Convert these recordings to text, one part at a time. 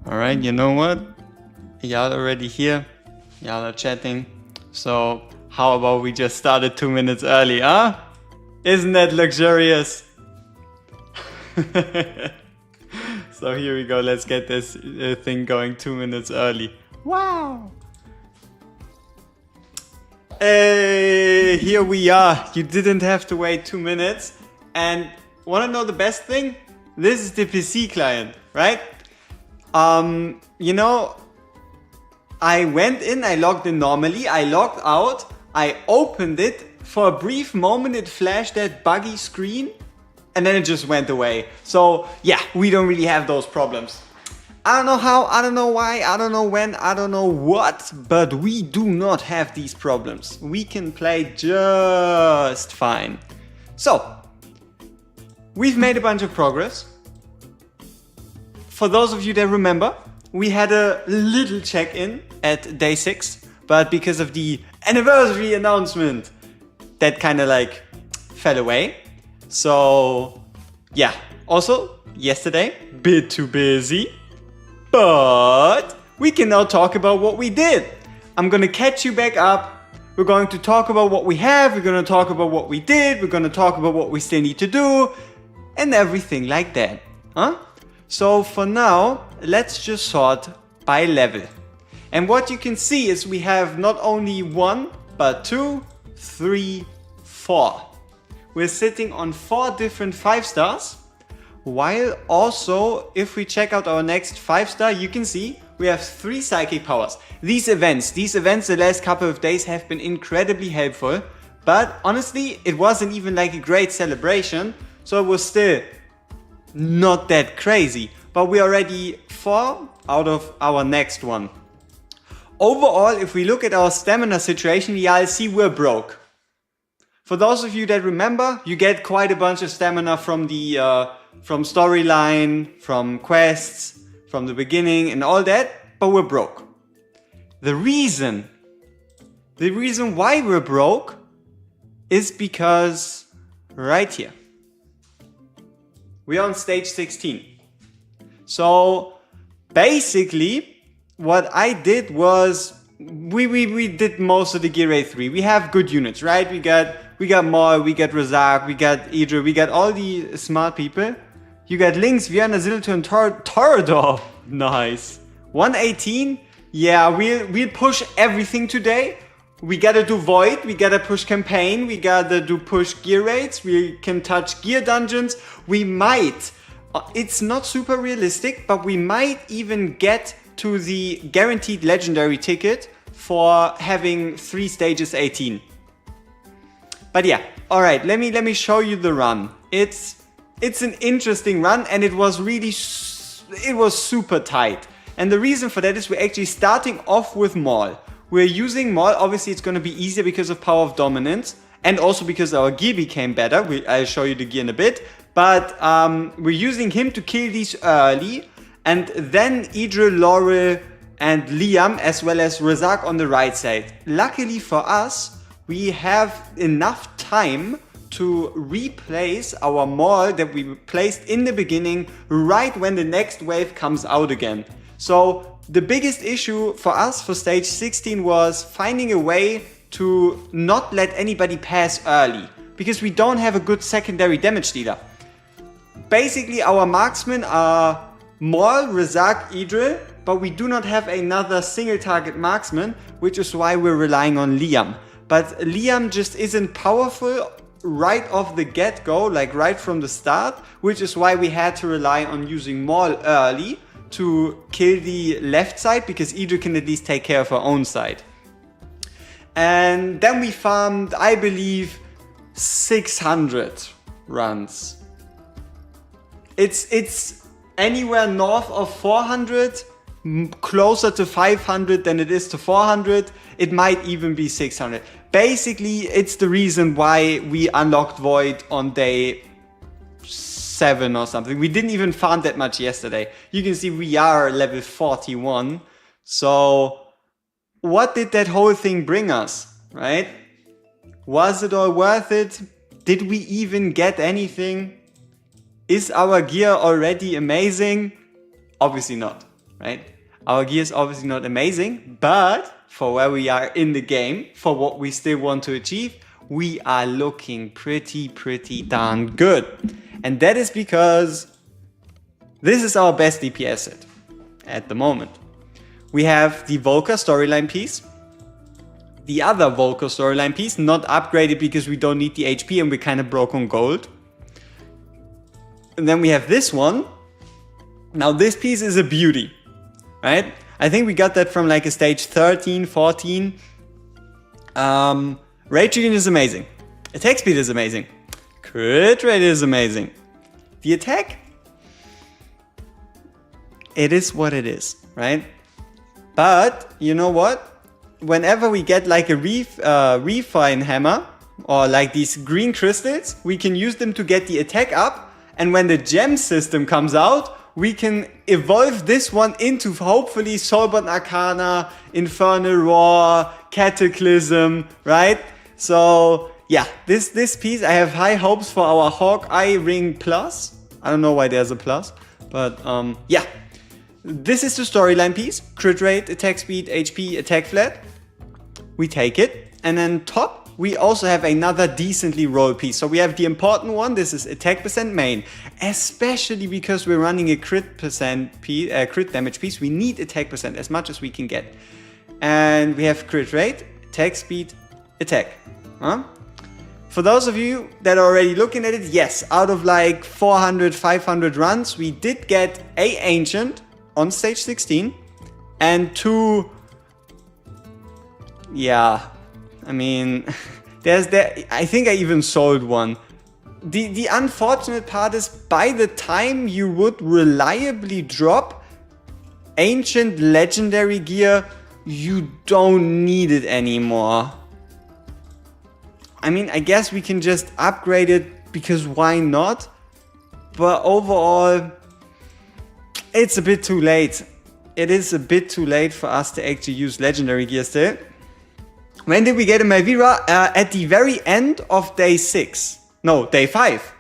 Alright, you know what? Y'all already here. Y'all are chatting. So how about we just started 2 minutes early, huh? Isn't that luxurious? So here we go. Let's get this thing going 2 minutes early. Wow! Hey, here we are. You didn't have to wait 2 minutes. And wanna know the best thing? This is the PC client, right? You know, I went in, I logged in normally, I logged out, I opened it. For a brief moment, it flashed that buggy screen, and then it just went away. So yeah, we don't really have those problems. I don't know how, I don't know why, I don't know when, I don't know what, but we do not have these problems. We can play just fine. So, we've made a bunch of progress. For those of you that remember, we had a little check-in at day 6, but because of the anniversary announcement, that kind of like fell away. So yeah, also yesterday, bit too busy, but we can now talk about what we did. I'm gonna catch you back up. We're going to talk about what we have, we're gonna talk about what we did, we're gonna talk about what we still need to do, and everything like that, huh? So for now, let's just sort by level. And what you can see is we have not only 1, but 2, 3, 4. We're sitting on 4 different 5 stars, while also, if we check out our next 5 star, you can see we have 3 psychic powers. These events the last couple of days have been incredibly helpful, but honestly, it wasn't even like a great celebration, so it was still not that crazy, but we're already 4 out of our next one. Overall, if we look at our stamina situation, you'll see we're broke. For those of you that remember, you get quite a bunch of stamina from the from storyline, from quests, from the beginning and all that, but we're broke. The reason why we're broke is because right here. We're on stage 16. So basically what I did was we did most of the gear rate 3. We have good units, right? We got Maul, we got Razak, we got Idril, we got all the smart people. You got Lynx, Vienna, Zilto, and Torador. Nice. 118. Yeah, we'll push everything today. We gotta do Void, we gotta push campaign, we gotta do push gear rates, we can touch gear dungeons. We might, it's not super realistic, but we might even get to the guaranteed legendary ticket for having 3 stages 18. But yeah, alright, let me show you the run. It's an interesting run, and it was super tight. And the reason for that is we're actually starting off with Maul. We're using Maul, obviously it's going to be easier because of Power of Dominance, and also because our gear became better. I'll show you the gear in a bit. But we're using him to kill these early, and then Idril, Laurel, and Liam, as well as Razak on the right side. Luckily for us, we have enough time to replace our Maul that we placed in the beginning right when the next wave comes out again. So the biggest issue for us for stage 16 was finding a way to not let anybody pass early, because we don't have a good secondary damage dealer. Basically our marksmen are Maul, Razak, Idril, but we do not have another single target marksman, which is why we're relying on Liam. But Liam just isn't powerful right off the get-go, like right from the start, which is why we had to rely on using Maul early to kill the left side, because Idril can at least take care of her own side. And then we farmed, I believe, 600 runs. It's anywhere north of 400, closer to 500 than it is to 400. It might even be 600. Basically, it's the reason why we unlocked Void on day 7 or something. We didn't even farm that much yesterday. You can see we are level 41. So what did that whole thing bring us, right? Was it all worth it? Did we even get anything? Is our gear already amazing? Obviously not. right? Our gear is obviously not amazing, but for where we are in the game, for what we still want to achieve, we are looking pretty darn good. And that is because this is our best DPS set at the moment. We have the Volker storyline piece. The other Volker storyline piece, not upgraded because we don't need the HP and we're kind of broke on gold. And then we have this one. Now this piece is a beauty, right? I think we got that from like a stage 13, 14. Rage Regen is amazing. Attack speed is amazing. Crit rate is amazing. The attack, it is what it is, right? But you know what? Whenever we get like a refine hammer or like these green crystals, we can use them to get the attack up. And when the gem system comes out, we can evolve this one into hopefully Soulborn Arcana, Infernal Roar, Cataclysm, right? So yeah, this piece, I have high hopes for our Hawkeye Ring Plus. I don't know why there's a plus, but yeah. This is the storyline piece. Crit rate, attack speed, HP, attack flat. We take it. And then top, we also have another decently rolled piece. So we have the important one. This is attack percent main. Especially because we're running a crit damage piece. We need attack percent as much as we can get. And we have crit rate, attack speed, attack. For those of you that are already looking at it, yes, out of like 400, 500 runs, we did get a Ancient on stage 16 and 2, yeah, I mean, I think I even sold one. The unfortunate part is by the time you would reliably drop Ancient legendary gear, you don't need it anymore. I mean, I guess we can just upgrade it because why not? But overall, it's a bit too late. It is a bit too late for us to actually use legendary gear still. When did we get a Malvira? At the very end of day 6. No, day 5.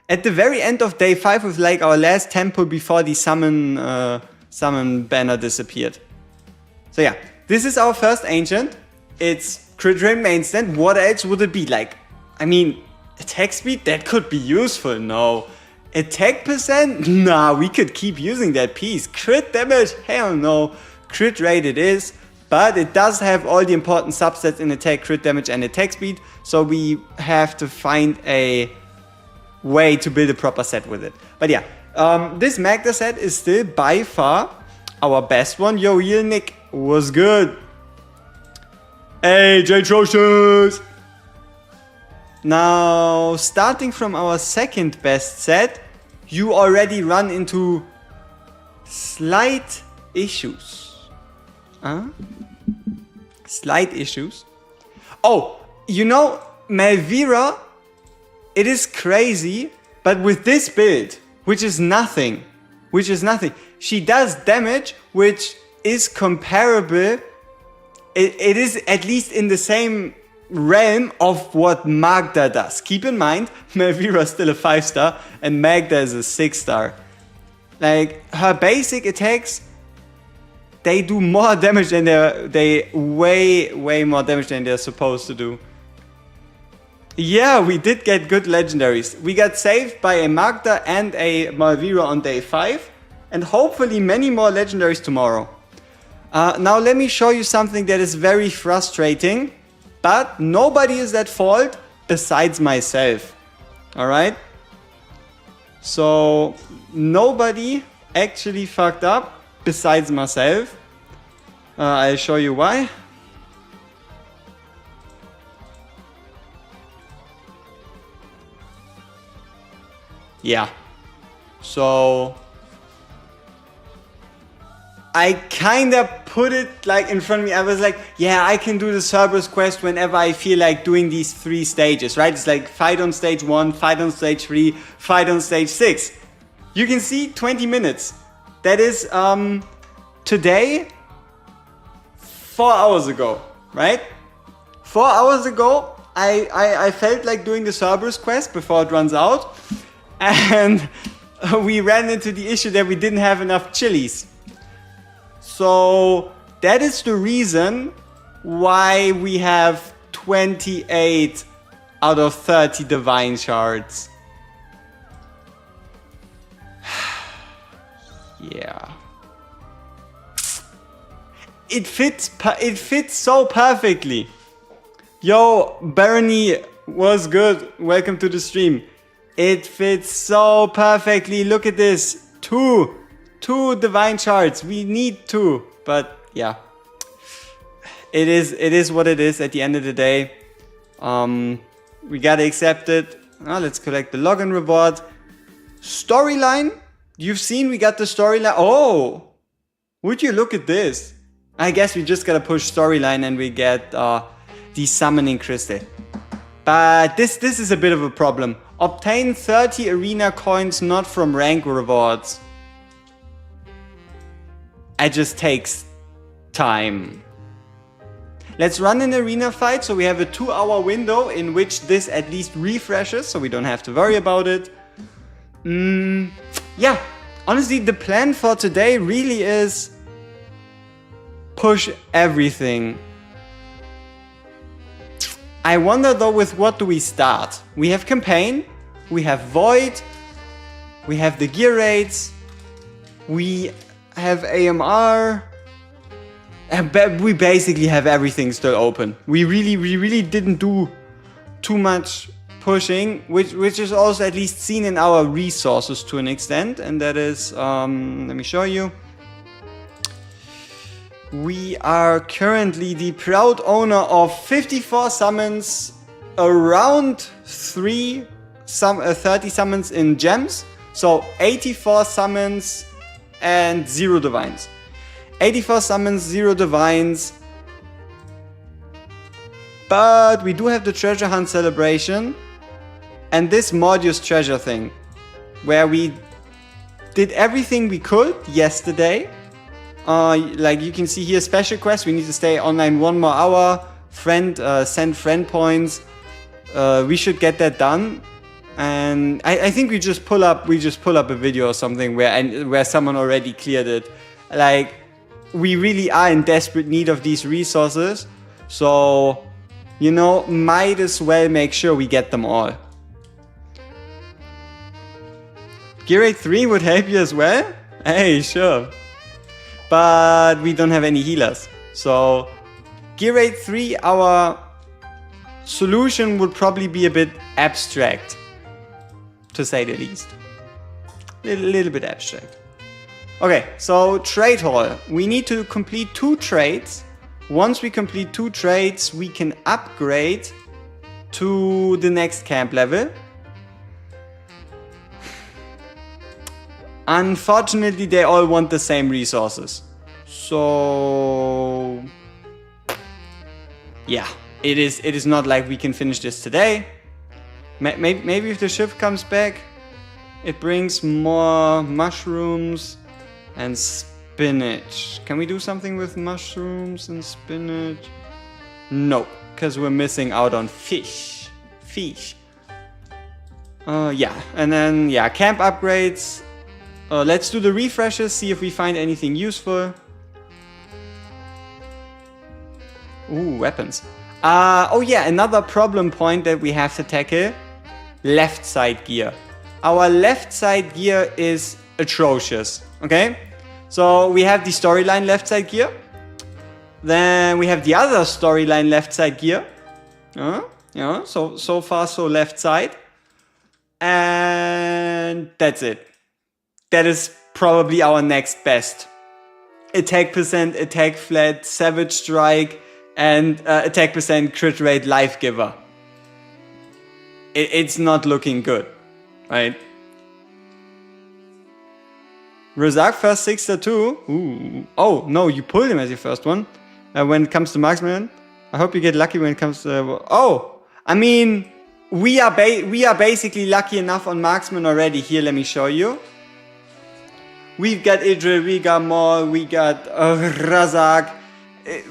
At the very end of day 5 with like our last temple before the summon banner disappeared. So yeah, this is our first Ancient. It's crit rate main stand. What else would it be? Like, I mean, attack speed? That could be useful. No. Attack percent? Nah, we could keep using that piece. Crit damage? Hell no. Crit rate it is, but it does have all the important subsets in attack, crit damage and attack speed, so we have to find a way to build a proper set with it. But yeah, this Magda set is still by far our best one. Yo, Nick was good. Hey, J-Trocious! Now, starting from our second best set, you already run into slight issues. Slight issues. Oh, you know, Malvira, it is crazy, but with this build, which is nothing, she does damage which is comparable. It is at least in the same realm of what Magda does. Keep in mind, Malvira is still a 5-star and Magda is a 6-star. Like, her basic attacks, they do more damage than way more damage than they're supposed to do. Yeah, we did get good legendaries. We got saved by a Magda and a Malvira on day 5, and hopefully many more legendaries tomorrow. Now let me show you something that is very frustrating, but nobody is at fault besides myself. Alright? So, nobody actually fucked up besides myself. I'll show you why. Yeah. So, I kind of put it like in front of me. I was like, yeah, I can do the Cerberus quest whenever I feel like doing these 3 stages, right? It's like fight on stage 1, fight on stage 3, fight on stage 6. You can see 20 minutes. That is today, 4 hours ago, right? 4 hours ago, I felt like doing the Cerberus quest before it runs out. And we ran into the issue that we didn't have enough chilies. So that is the reason why we have 28 out of 30 divine shards. Yeah. It fits so perfectly. Yo, Barony was good. Welcome to the stream. It fits so perfectly. Look at this. Two divine shards. We need two, but yeah. It is what it is at the end of the day. We gotta accept it. Let's collect the login reward. Storyline. You've seen we got the storyline. Oh, would you look at this? I guess we just gotta push storyline and we get the summoning crystal. But this is a bit of a problem. Obtain 30 arena coins not from rank rewards. It just takes time. Let's run an arena fight so we have a 2-hour window in which this at least refreshes so we don't have to worry about it. Yeah, honestly the plan for today really is push everything. I wonder though, with what do we start? We have campaign, we have void, we have the gear raids, we have AMR, and we basically have everything still open. We really didn't do too much pushing, which is also at least seen in our resources to an extent, and that is, let me show you. We are currently the proud owner of 54 summons, around 30 summons in gems, so 84 summons and 0 divines. 84 summons, 0 divines. But we do have the treasure hunt celebration and this Mordius treasure thing, where we did everything we could yesterday. Like you can see here, special quest, we need to stay online 1 more hour, send friend points. We should get that done. And I think we just pull up a video or something where someone already cleared it. Like, we really are in desperate need of these resources. So, you know, might as well make sure we get them all. Gear Raid 3 would help you as well? Hey, sure. But we don't have any healers. So, Gear Raid 3, our solution would probably be a bit abstract, to say the least. A little bit abstract. Okay, so trade hall. We need to complete 2 trades. Once we complete 2 trades, we can upgrade to the next camp level. Unfortunately, they all want the same resources. So yeah, it is not like we can finish this today. Maybe if the ship comes back, it brings more mushrooms and spinach. Can we do something with mushrooms and spinach? No, because we're missing out on fish. Yeah, and then yeah, camp upgrades. Let's do the refreshes, see if we find anything useful. Ooh, weapons. Oh yeah, another problem point that we have to tackle. Left side gear. Our left side gear is atrocious, okay? So we have the storyline left side gear. Then we have the other storyline left side gear. Yeah, so far so left side. And that's it. That is probably our next best. Attack percent, attack flat, savage strike, and attack percent, crit rate, life giver. It's not looking good, right? Razak first 6-2. Ooh. Oh, no, you pulled him as your first one. When it comes to marksman, I hope you get lucky when it comes to... oh, I mean, we are basically lucky enough on marksman already. Here, let me show you. We've got Idril, we got Maul, we got Razak.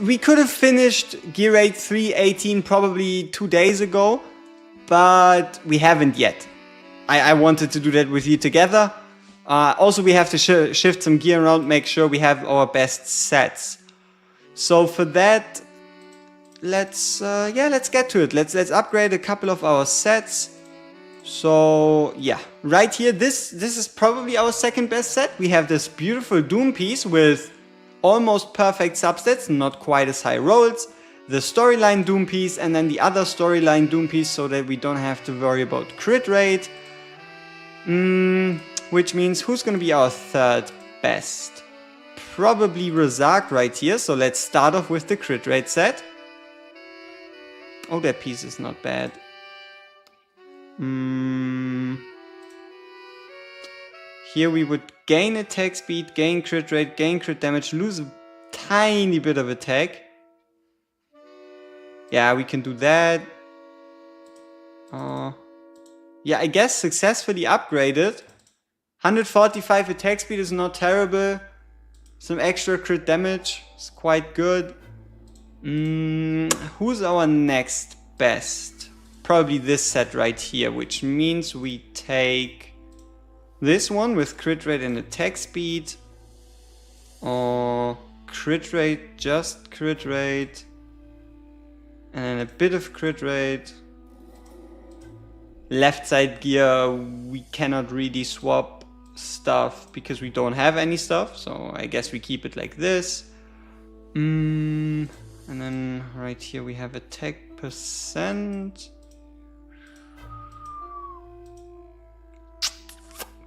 We could have finished Gear Raid 318 probably 2 days ago, but we haven't yet. I wanted to do that with you together. Also, we have to shift some gear around, make sure we have our best sets. So for that, let's get to it. Let's upgrade a couple of our sets. So yeah, right here, this is probably our second best set. We have this beautiful Doom piece with almost perfect subsets, not quite as high rolls. The storyline Doom piece, and then the other storyline Doom piece, so that we don't have to worry about crit rate. Which means who's gonna be our third best? Probably Razak right here, so let's start off with the crit rate set. Oh, that piece is not bad. Here we would gain attack speed, gain crit rate, gain crit damage, lose a tiny bit of attack. Yeah, we can do that. Yeah, I guess successfully upgraded. 145 attack speed is not terrible. Some extra crit damage is quite good. Who's our next best? Probably this set right here, which means we take this one with crit rate and attack speed. Or crit rate, just crit rate. And then a bit of crit rate. Left side gear, we cannot really swap stuff because we don't have any stuff. So I guess we keep it like this. And then right here we have attack percent.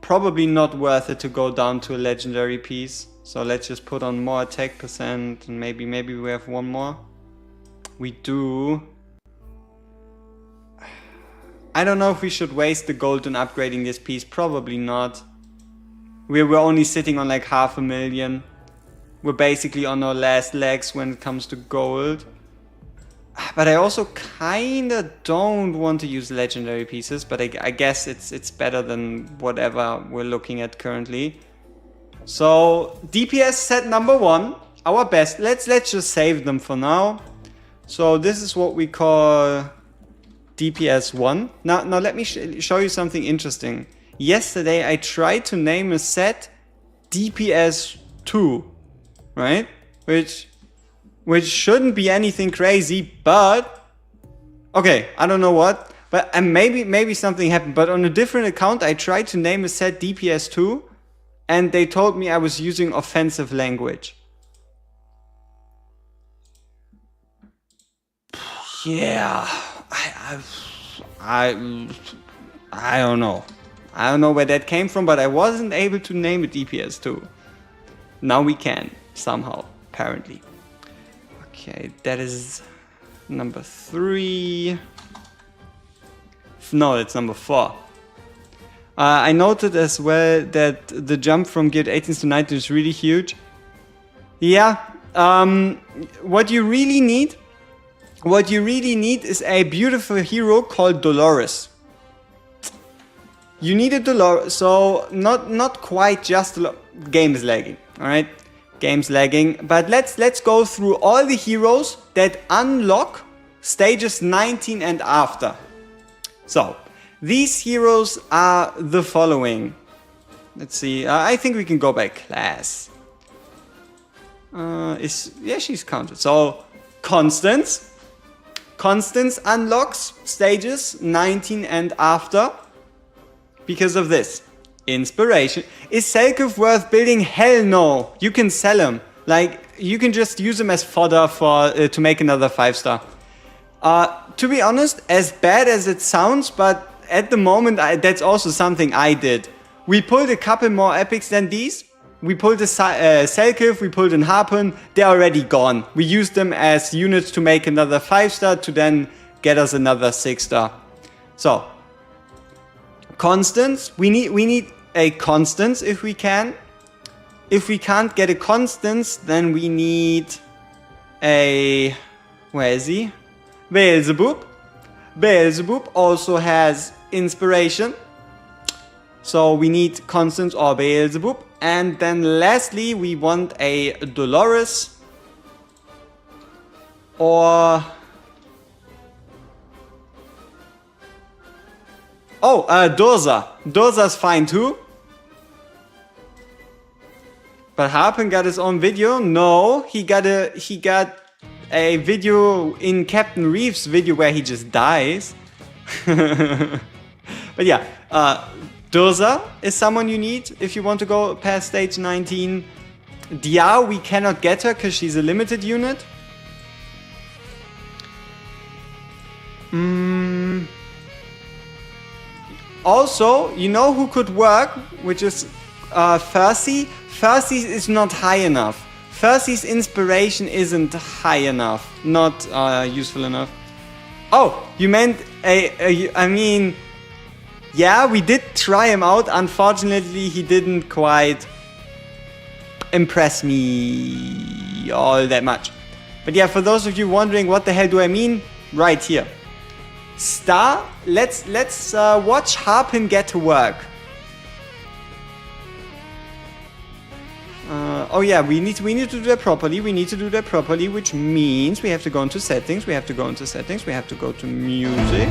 Probably not worth it to go down to a legendary piece. So let's just put on more attack percent, and maybe we have one more. We do. I don't know if we should waste the gold on upgrading this piece. Probably not. We're only sitting on like 500,000. We're basically on our last legs when it comes to gold. But I also kinda don't want to use legendary pieces, but I guess it's better than whatever we're looking at currently. So DPS set number 1, our best. Let's just save them for now. So this is what we call DPS 1. Now let me show you something interesting. Yesterday I tried to name a set DPS 2, right? Which shouldn't be anything crazy, but okay, I don't know what, but maybe something happened. But on a different account, I tried to name a set DPS 2, and they told me I was using offensive language. Yeah, I don't know. I don't know where that came from, but I wasn't able to name it DPS 2. Now we can somehow, apparently. Okay, that is number 3. No, it's number 4. I noted as well that the jump from Guild 18 to 19 is really huge. Yeah, what you really need is a beautiful hero called Dolores. You need a Dolores, so not quite just game is lagging, all right? Game's lagging, but let's go through all the heroes that unlock stages 19 and after. So these heroes are the following. Let's see. I think we can go by class. She's counted. So Constance unlocks stages 19 and after because of this. Inspiration. Is Selkirk worth building? Hell no. You can sell him. Like, you can just use him as fodder to make another 5-star. To be honest, as bad as it sounds, but at the moment that's also something I did. We pulled a couple more epics than these. We pulled a Selkirk, we pulled an Harpoon. They're already gone. We used them as units to make another 5-star to then get us another 6-star. So Constance, we need a Constance if we can. If we can't get a Constance, then we need a... Where is he? Beelzebub. Beelzebub also has Inspiration. So we need Constance or Beelzebub. And then lastly, we want a Dolores. Or... Oh, Durza. Durza's fine too. But Harpen got his own video? No, he got a video in Captain Reeves' video where he just dies. But yeah, Durza is someone you need if you want to go past stage 19. Dia, we cannot get her because she's a limited unit. Also, you know who could work, which is Fercy. Fercy's is not high enough. Fercy's inspiration isn't high enough, not useful enough. Oh, you meant I mean, yeah, we did try him out. Unfortunately, he didn't quite impress me all that much. But yeah, for those of you wondering what the hell do I mean, right here. Star, let's watch Harpen get to work. Oh yeah, we need to do that properly. We need to do that properly, which means we have to go into settings. We have to go into settings. We have to go to music.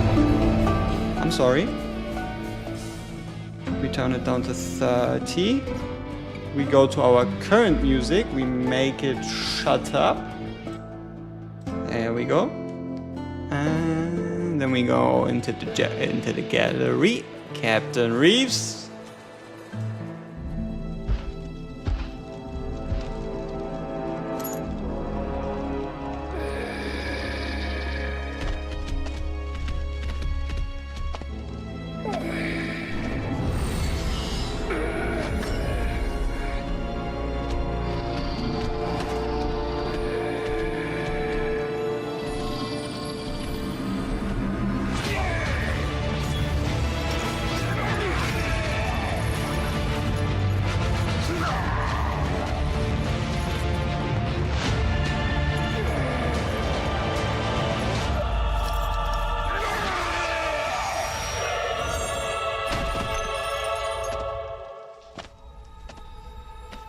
I'm sorry. We turn it down to 30. We go to our current music. We make it shut up. There we go. And then we go into the gallery. Captain Reeves.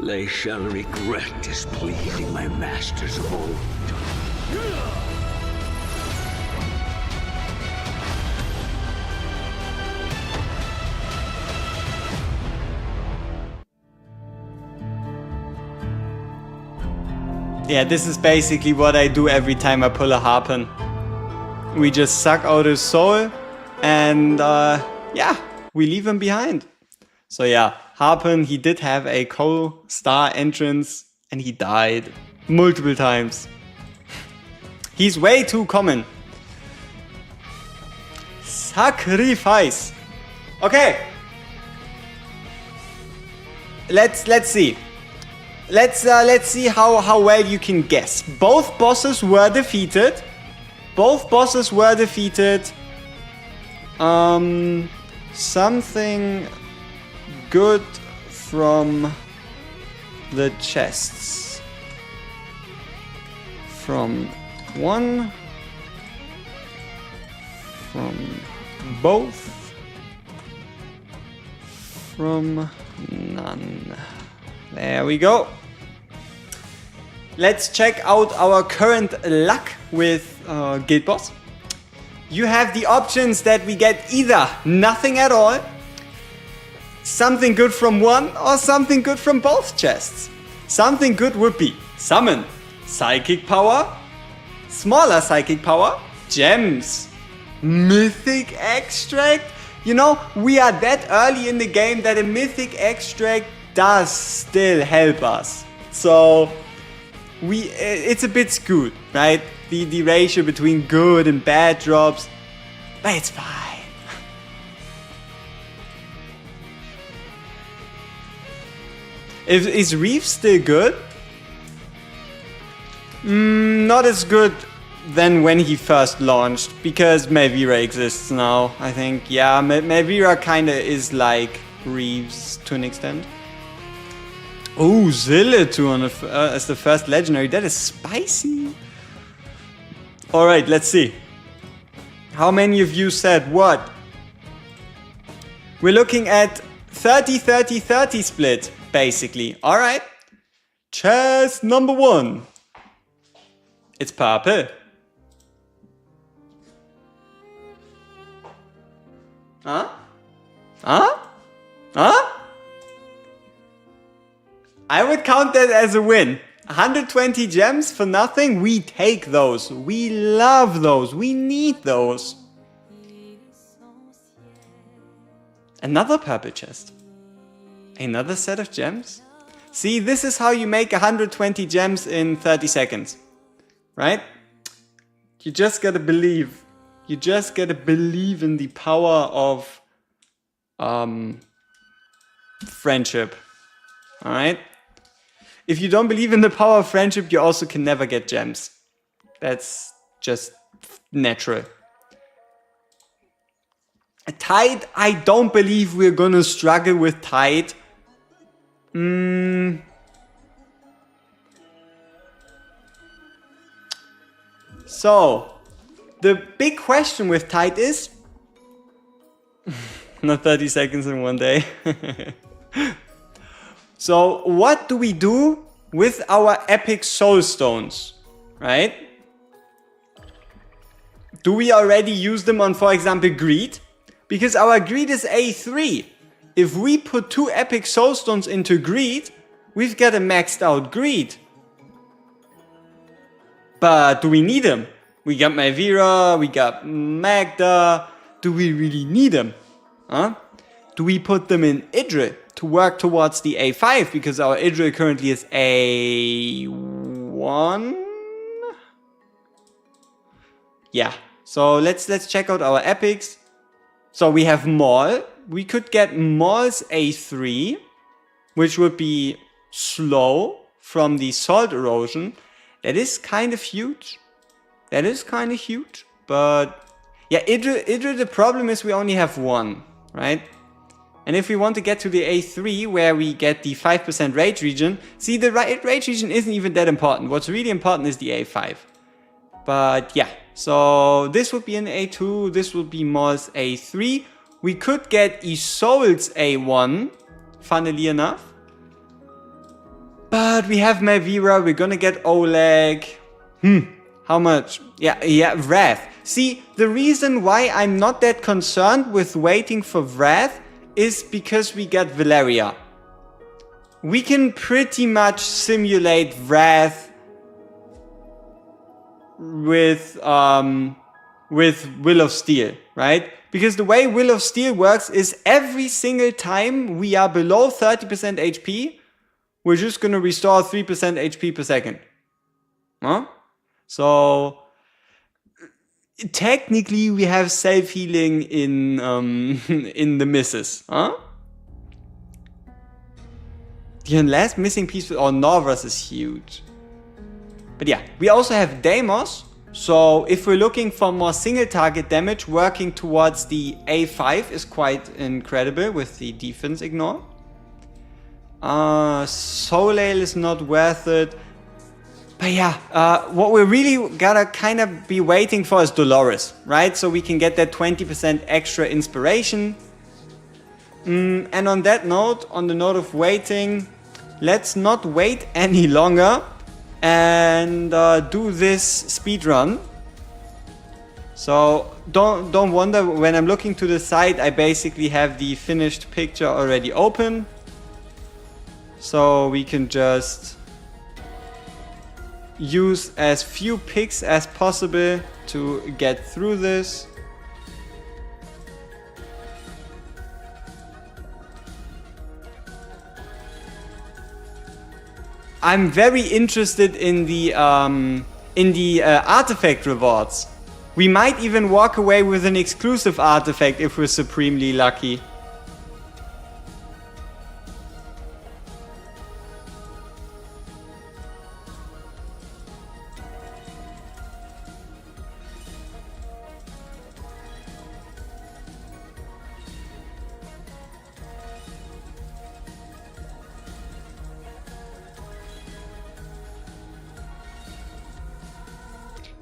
They shall regret displeasing my masters of old. Yeah, this is basically what I do every time I pull a Harpen. We just suck out his soul and yeah, we leave him behind. So yeah, Harpen, he did have a co-star entrance and he died multiple times. He's way too common. Sacrifice. Okay. Let's see. Let's see how well you can guess. Both bosses were defeated. Both bosses were defeated. Something good from the chests. From one. From both. From none. There we go. Let's check out our current luck with Guild Boss. You have the options that we get either nothing at all, something good from one, or something good from both chests. Something good would be summon, psychic power, smaller psychic power, gems, mythic extract. You know, we are that early in the game that a mythic extract does still help us. So it's a bit skewed, right? The ratio between good and bad drops, but it's fine. Is Reef still good? Not as good than when he first launched, because Melvira exists now, I think. Yeah, Melvira kinda is like Reeves to an extent. Oh, Zillatu on as the first legendary. That is spicy. Alright, let's see. How many of you said what? We're looking at 30-30-30 split, basically. Alright. Chest number 1. It's purple. Huh? Huh? Huh? I would count that as a win. 120 gems for nothing, we take those. We love those. We need those. Another purple chest. Another set of gems. See, this is how you make 120 gems in 30 seconds. Right? You just gotta believe. You just gotta believe in the power of friendship. Alright? If you don't believe in the power of friendship, you also can never get gems. That's just natural. Tide, I don't believe we're gonna struggle with Tide. So, the big question with Tide is... not 30 seconds in one day. So, what do we do with our epic soul stones, right? Do we already use them on, for example, greed? Because our greed is A3. If we put 2 epic soul stones into greed, we've got a maxed out greed. But do we need them? We got Maevira, we got Magda. Do we really need them? Huh? Do we put them in Idril to work towards the A5? Because our Idril currently is A1. Yeah. So let's check out our epics. So we have Maul. We could get Maul's A3, which would be slow from the salt erosion. That is kind of huge. That is kind of huge. But yeah, Idril, the problem is we only have 1, right? And if we want to get to the A3, where we get the 5% rage region, see, the rage region isn't even that important. What's really important is the A5. But yeah, so this would be an A2, this would be Maul's A3. We could get Isol's A1, funnily enough. But we have Maevira, we're gonna get Oleg. How much? Yeah, Wrath. See, the reason why I'm not that concerned with waiting for Wrath is because we got Valeria. We can pretty much simulate Wrath with Will of Steel, right? Because the way Will of Steel works is every single time we are below 30% HP, we're just gonna restore 3% HP per second. Huh? So technically we have self-healing in in the misses, huh? The last missing piece or Norvus is huge. But yeah, we also have Deimos. So if we're looking for more single target damage, working towards the A5 is quite incredible with the defense ignore. Soleil is not worth it. But yeah, what we really gotta kind of be waiting for is Dolores, right? So we can get that 20% extra inspiration. And on that note, on the note of waiting, let's not wait any longer and do this speed run. So don't wonder, when I'm looking to the side, I basically have the finished picture already open. So we can just use as few picks as possible to get through this. I'm very interested in the artifact rewards. We might even walk away with an exclusive artifact if we're supremely lucky.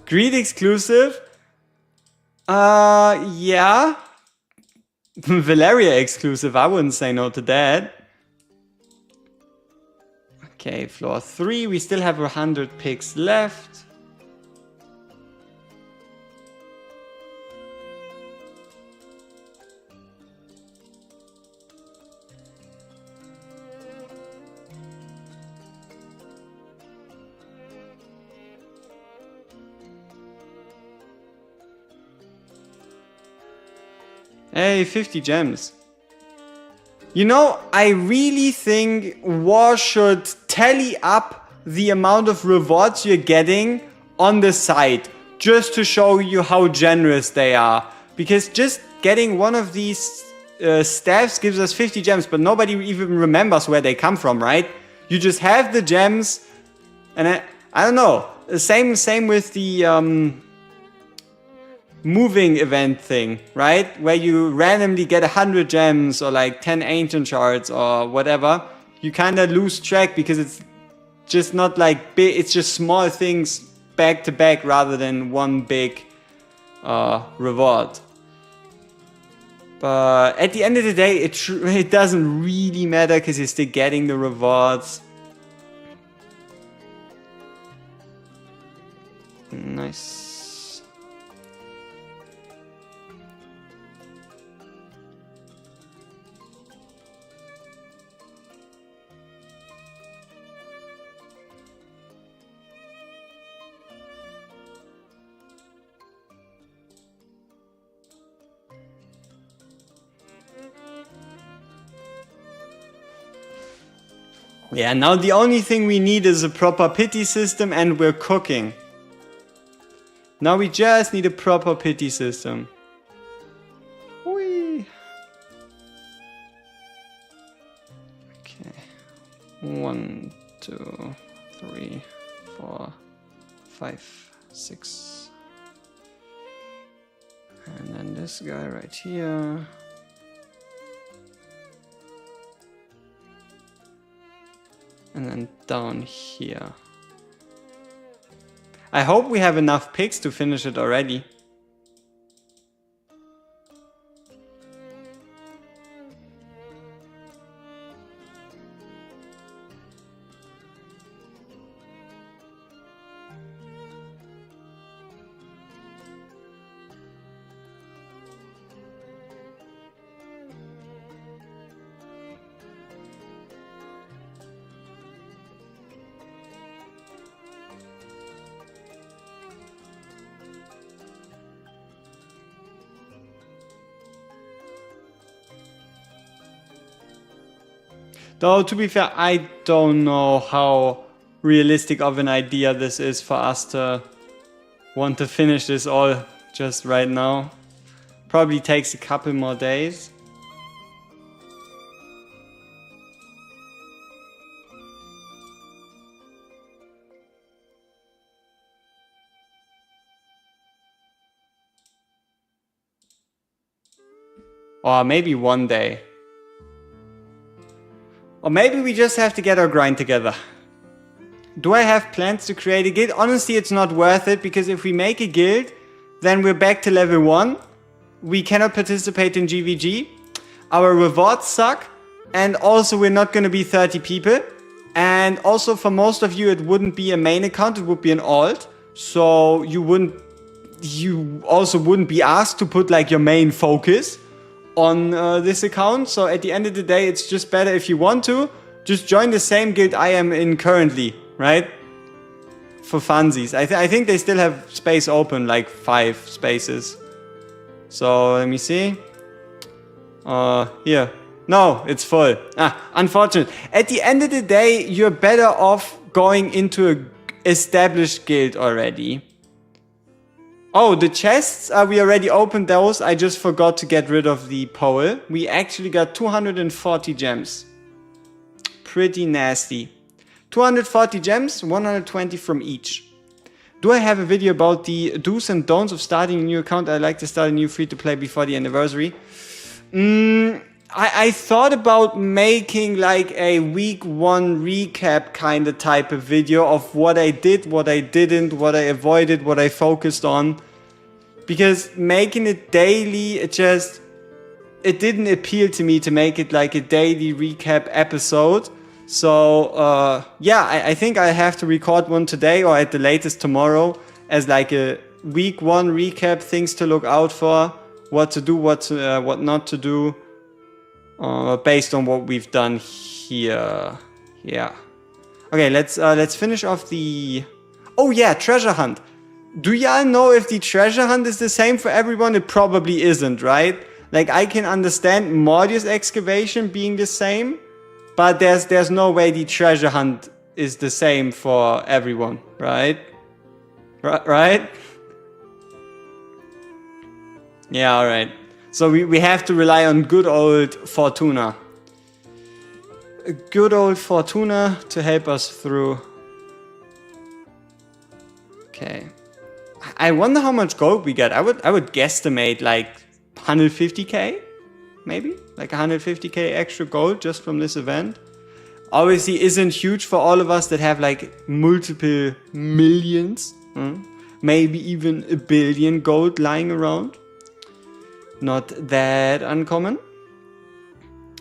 Greed exclusive? Yeah. Valeria exclusive, I wouldn't say no to that. Okay, floor 3, we still have 100 picks left. Hey, 50 gems. You know, I really think War should tally up the amount of rewards you're getting on the site, just to show you how generous they are. Because just getting one of these staffs gives us 50 gems, but nobody even remembers where they come from, right? You just have the gems, and I don't know. Same with the moving event thing, right? Where you randomly get 100 gems or like 10 ancient shards or whatever. You kind of lose track because it's just not like big, it's just small things back to back rather than one big reward. But at the end of the day, it doesn't really matter because you're still getting the rewards. Nice. Yeah, now the only thing we need is a proper pity system and we're cooking. Now we just need a proper pity system. Whee. Okay. 1, 2, 3, 4, 5, 6. And then this guy right here. And then down here. I hope we have enough picks to finish it already. Though, to be fair, I don't know how realistic of an idea this is for us to want to finish this all just right now. Probably takes a couple more days. Or maybe one day. Or maybe we just have to get our grind together. Do I have plans to create a guild? Honestly, it's not worth it, because if we make a guild, then we're back to level 1. We cannot participate in GVG. Our rewards suck. And also we're not going to be 30 people. And also for most of you, it wouldn't be a main account, it would be an alt. So you also wouldn't be asked to put like your main focus on this account. So at the end of the day, it's just better if you want to just join the same guild I am in currently, right? For funsies. I think they still have space open, like 5 spaces. So let me see. Here. No, it's full. Unfortunate. At the end of the day, you're better off going into a established guild already. Oh, the chests, we already opened those. I just forgot to get rid of the poll. We actually got 240 gems. Pretty nasty. 240 gems, 120 from each. Do I have a video about the do's and don'ts of starting a new account? I'd like to start a new free-to-play before the anniversary. I thought about making like a week 1 recap kind of type of video of what I did, what I didn't, what I avoided, what I focused on. Because making it daily, it didn't appeal to me to make it like a daily recap episode. So yeah, I think I have to record one today or at the latest tomorrow as like a week 1 recap, things to look out for, what to do, what not to do. Based on what we've done here. Yeah. Okay, let's finish off the... Oh yeah, treasure hunt. Do y'all know if the treasure hunt is the same for everyone? It probably isn't, right? Like, I can understand Mordius excavation being the same, but there's no way the treasure hunt is the same for everyone, right? Right? Yeah, alright. So we have to rely on good old Fortuna. Good old Fortuna to help us through. Okay. I wonder how much gold we get. I would guesstimate like 150k, maybe? Like 150k extra gold just from this event. Obviously isn't huge for all of us that have like multiple millions. Maybe even a billion gold lying around. Not that uncommon.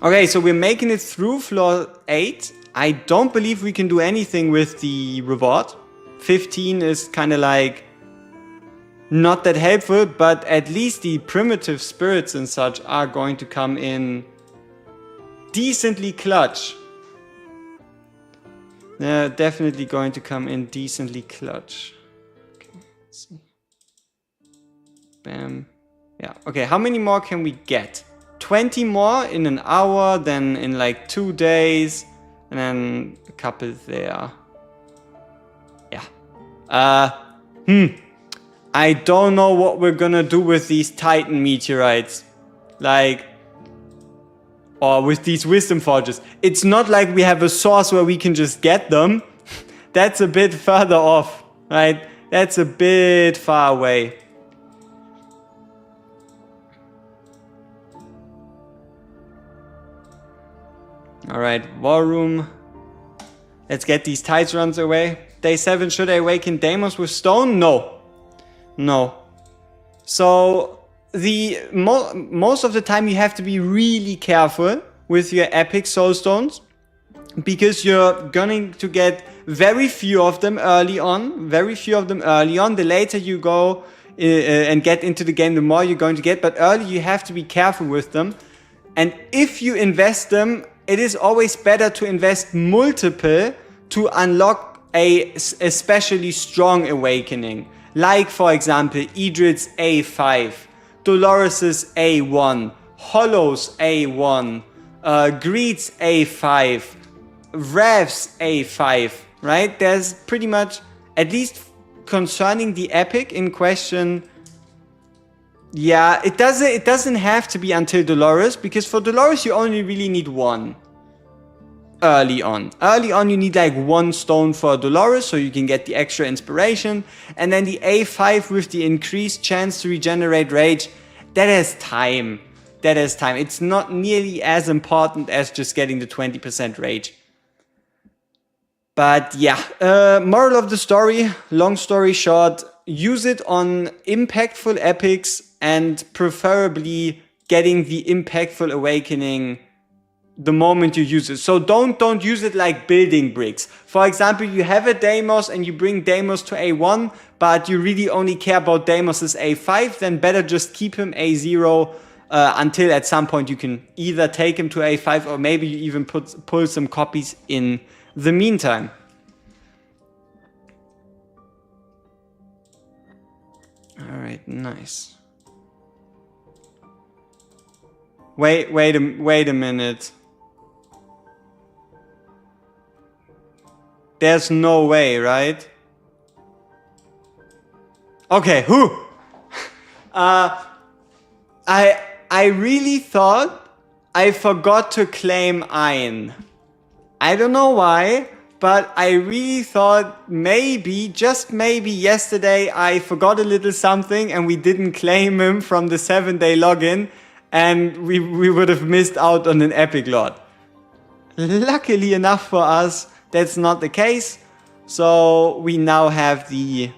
Okay, so we're making it through floor 8. I don't believe we can do anything with the reward. 15 is kind of like not that helpful, but at least the primitive spirits and such are going to come in decently clutch. They're definitely going to come in decently clutch. Okay, let's see. Bam. Yeah, okay, how many more can we get? 20 more in an hour, then in like 2 days, and then a couple there. Yeah. I don't know what we're gonna do with these Titan meteorites. Like, or with these wisdom forges. It's not like we have a source where we can just get them. That's a bit further off, right? That's a bit far away. Alright, War Room. Let's get these Tides runs away. Day 7, should I awaken Deimos with stone? No. No. So, most of the time you have to be really careful with your epic soul stones. Because you're going to get very few of them early on. Very few of them early on. The later you go and get into the game, the more you're going to get. But early you have to be careful with them. And if you invest them, it is always better to invest multiple to unlock a especially strong awakening. Like, for example, Idrit's A5, Dolores' A1, Hollow's A1, Greed's A5, Rev's A5, right? There's pretty much, at least concerning the epic in question, yeah, it doesn't have to be until Dolores, because for Dolores you only really need one. Early on. Early on you need like 1 stone for Dolores, so you can get the extra inspiration. And then the A5 with the increased chance to regenerate rage, that has time. That has time. It's not nearly as important as just getting the 20% rage. But yeah, moral of the story, long story short, use it on impactful epics and preferably getting the impactful awakening the moment you use it. So don't use it like building bricks. For example, you have a Deimos and you bring Deimos to A1, but you really only care about Deimos' A5, then better just keep him A0 until at some point you can either take him to A5 or maybe you even pull some copies in the meantime. Alright, nice. Wait a minute. There's no way, right? Okay, I really thought I forgot to claim Ein. I don't know why, but I really thought maybe, just maybe yesterday I forgot a little something and we didn't claim him from the 7-day login and we would have missed out on an epic lot. Luckily enough for us, that's not the case. So we now have the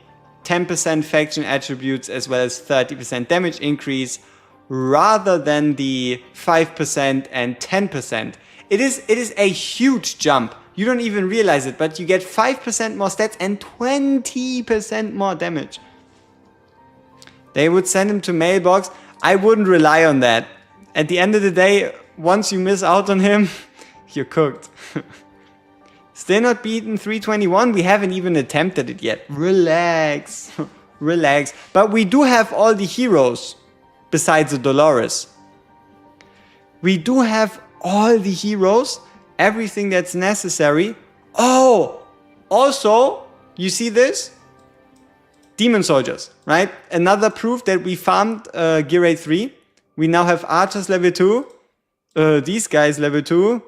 10% faction attributes as well as 30% damage increase rather than the 5% and 10%. It is a huge jump. You don't even realize it, but you get 5% more stats and 20% more damage. They would send him to mailbox. I wouldn't rely on that. At the end of the day, once you miss out on him, you're cooked. Still not beaten 321. We haven't even attempted it yet. Relax. Relax. But we do have all the heroes besides the Dolores. We do have all the heroes, everything that's necessary. Oh, also, you see this? Demon soldiers, right? Another proof that we farmed Gear Raid 3. We now have archers level 2. These guys level 2.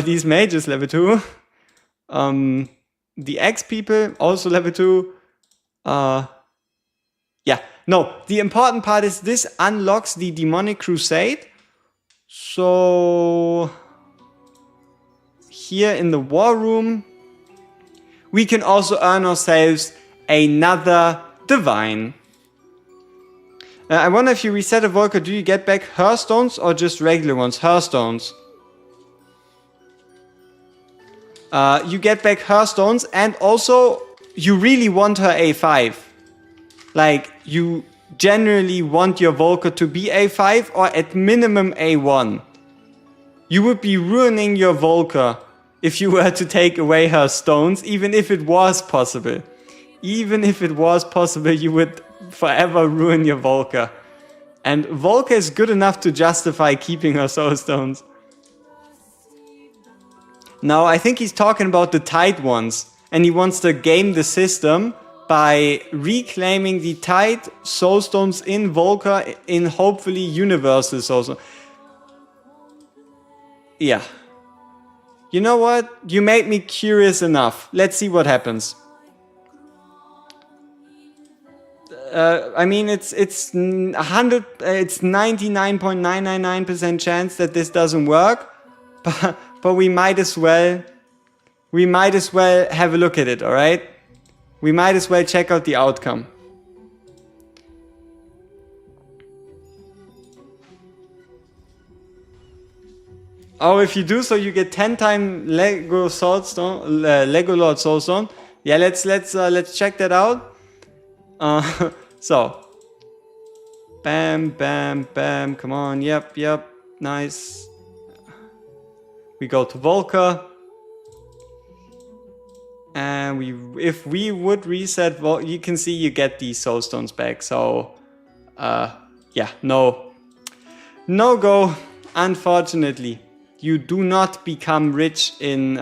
These mages level 2. The X people also level 2. Yeah, no, the important part is this unlocks the demonic crusade. So here in the war room, we can also earn ourselves another divine. I wonder if you reset a Volker, do you get back her stones or just regular ones? Her stones. You get back her stones, and also you really want her A5. Like, you generally want your Volker to be A5 or at minimum A1. You would be ruining your Volker if you were to take away her stones, even if it was possible. Even if it was possible, you would forever ruin your Volker. And Volker is good enough to justify keeping her soul stones. Now, I think he's talking about the tight ones, and he wants to game the system by reclaiming the tight soul stones in Volker in hopefully universal soul stones. Yeah. You know what? You made me curious enough. Let's see what happens. I mean, it's 99.999% chance that this doesn't work, but we might as well have a look at it. All right, we might as well check out the outcome. Oh, if you do so, you get 10 times Lego Soulstone, Lego Lord Soulstone. Yeah, let's check that out. So, bam, bam, bam. Come on, yep, nice. We go to Volker, and if we would reset, you can see you get these soulstones back. So, yeah, no go. Unfortunately, you do not become rich in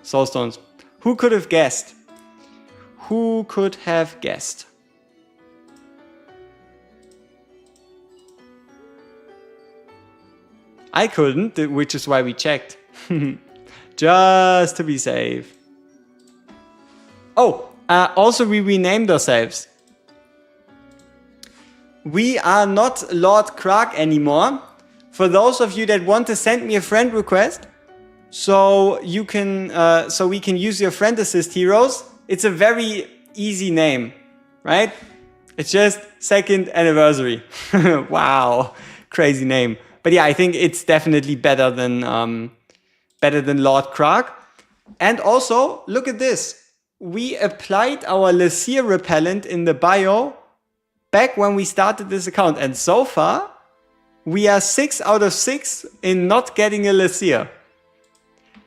soulstones. Who could have guessed? Who could have guessed? I couldn't, which is why we checked. Just to be safe. Oh, also we renamed ourselves. We are not Lord Krark anymore. For those of you that want to send me a friend request, so you can, so we can use your friend assist heroes. It's a very easy name, right? It's just 2nd anniversary. Wow, crazy name. But yeah, I think it's definitely better than Lord Krark. And also, look at this. We applied our Lassier repellent in the bio back when we started this account. And so far, we are 6 out of 6 in not getting a Lassier.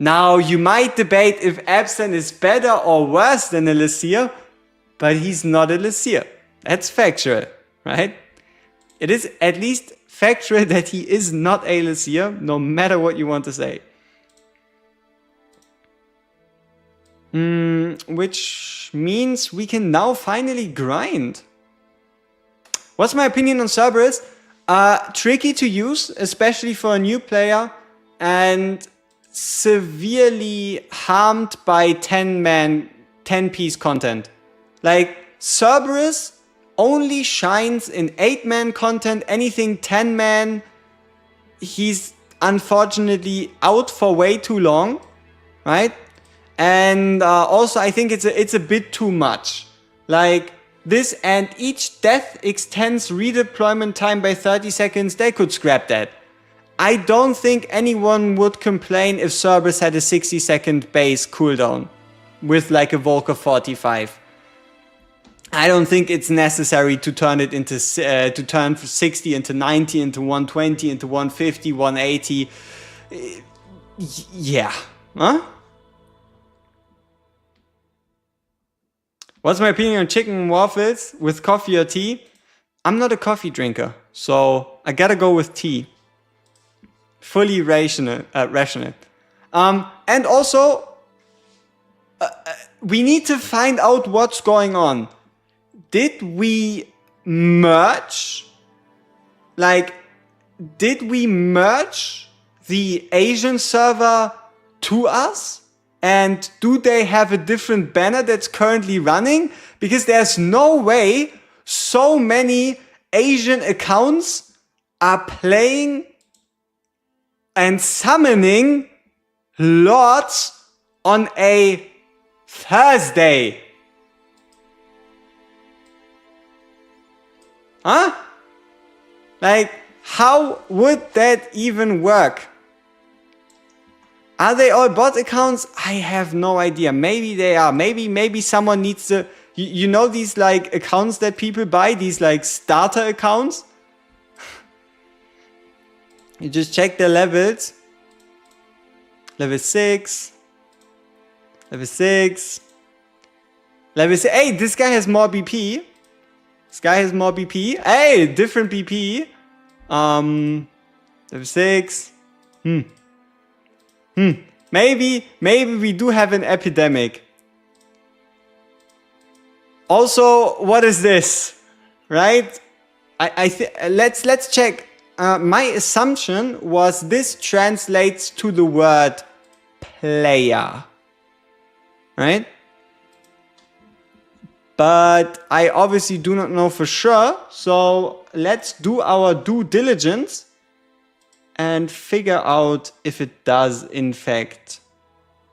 Now, you might debate if Absen is better or worse than a Lassier, but he's not a Lassier. That's factual, right? It is at least factual that he is not a Lassier, no matter what you want to say. Which means we can now finally grind. What's my opinion on Cerberus? Tricky to use, especially for a new player, and severely harmed by 10-piece content. Like, Cerberus only shines in 8-man content. Anything 10-man, he's unfortunately out for way too long, right? And also I think it's a bit too much. Like this, and each death extends redeployment time by 30 seconds. They could scrap that. I don't think anyone would complain if Cerberus had a 60-second base cooldown with like a Volker 45. I don't think it's necessary to turn it into to turn 60 into 90 into 120 into 150 180. Yeah, huh? What's my opinion on chicken and waffles with coffee or tea? I'm not a coffee drinker, so I gotta go with tea. Fully rational. And also, we need to find out what's going on. Did we merge? Like, did we merge the Asian server to us? And do they have a different banner that's currently running? Because there's no way so many Asian accounts are playing and summoning lords on a Thursday. Huh? Like, how would that even work? Are they all bot accounts? I have no idea. Maybe they are. Maybe someone needs to... You know these like accounts that people buy? These like starter accounts? You just check their levels. Level 6. Level 6. Level 6. Hey, this guy has more BP. This guy has more BP. Hey, different BP. Level 6. Maybe we do have an epidemic. Also, what is this? Right? Let's check. My assumption was this translates to the word player. Right? But I obviously do not know for sure. So let's do our due diligence and figure out if it does in fact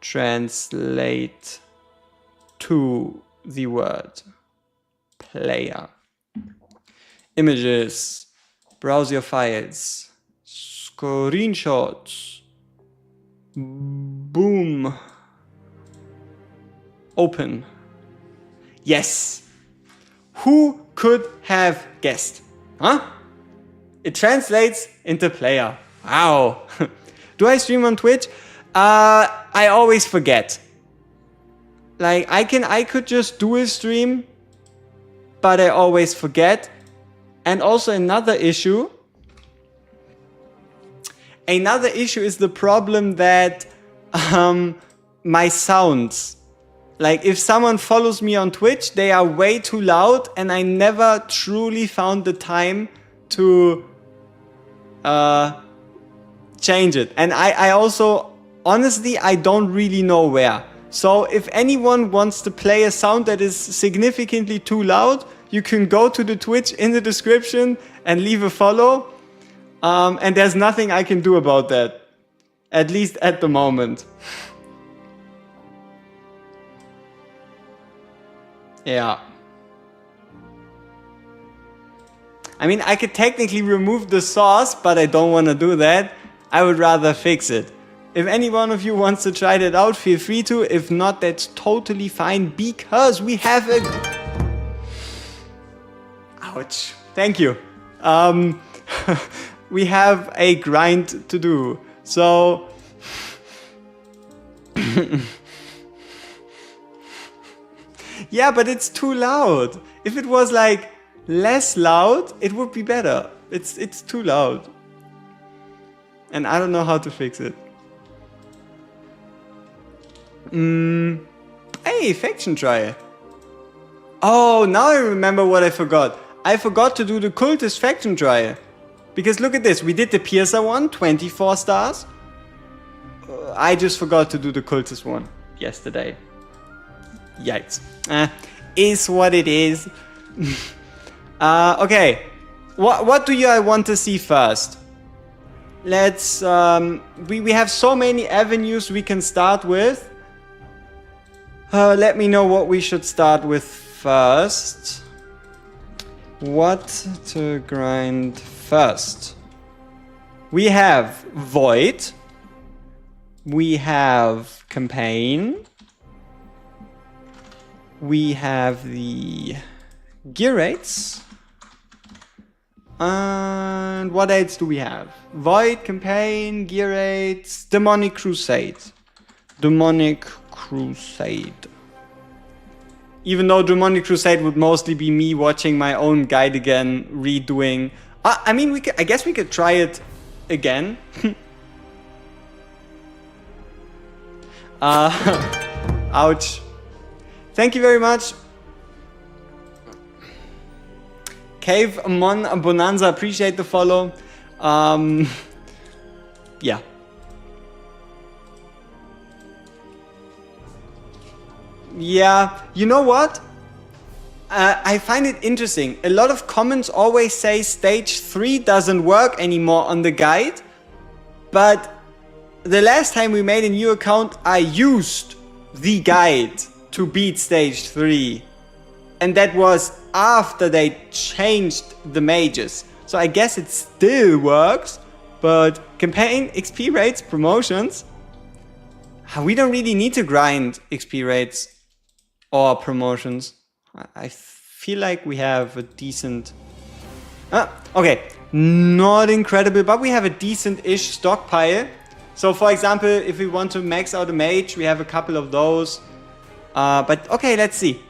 translate to the word player. Images, browse your files, screenshots, boom, open. Yes. Who could have guessed? Huh? It translates into player. Wow. Do I stream on Twitch? I always forget. Like, I could just do a stream, but I always forget. And also another issue is the problem that my sounds, like if someone follows me on Twitch, they are way too loud and I never truly found the time to change it. And I also, honestly, I don't really know where. So if anyone wants to play a sound that is significantly too loud, you can go to the Twitch in the description and leave a follow. And there's nothing I can do about that. At least at the moment. Yeah. I mean, I could technically remove the source, but I don't want to do that. I would rather fix it. If any one of you wants to try that out, feel free to. If not, that's totally fine because we have a... Ouch. Thank you. We have a grind to do. So... yeah, but it's too loud. If it was like less loud, it would be better. It's too loud. And I don't know how to fix it. Hey, faction trial. Oh, now I remember what I forgot. I forgot to do the cultist faction trial. Because look at this, we did the Piercer one, 24 stars. I just forgot to do the cultist one yesterday. Yikes. Is what it is. Okay. What do you want to see first? Let's we have so many avenues we can start with. Let me know what we should start with first. What to grind first? We have Void. We have Campaign. We have the gear rates. And what else do we have? Void, Campaign, gear rates, Demonic Crusade. Demonic Crusade. Even though Demonic Crusade would mostly be me watching my own guide again, redoing. I mean, I guess we could try it again. Ouch. Thank you very much. Cave Mon Bonanza, appreciate the follow. Yeah. Yeah, you know what? I find it interesting. A lot of comments always say stage 3 doesn't work anymore on the guide. But the last time we made a new account, I used the guide to beat stage 3. And that was after they changed the mages. So I guess it still works. But campaign, XP rates, promotions. We don't really need to grind XP rates or promotions. I feel like we have a decent... okay, not incredible, but we have a decent-ish stockpile. So for example, if we want to max out a mage, we have a couple of those. But okay, let's see.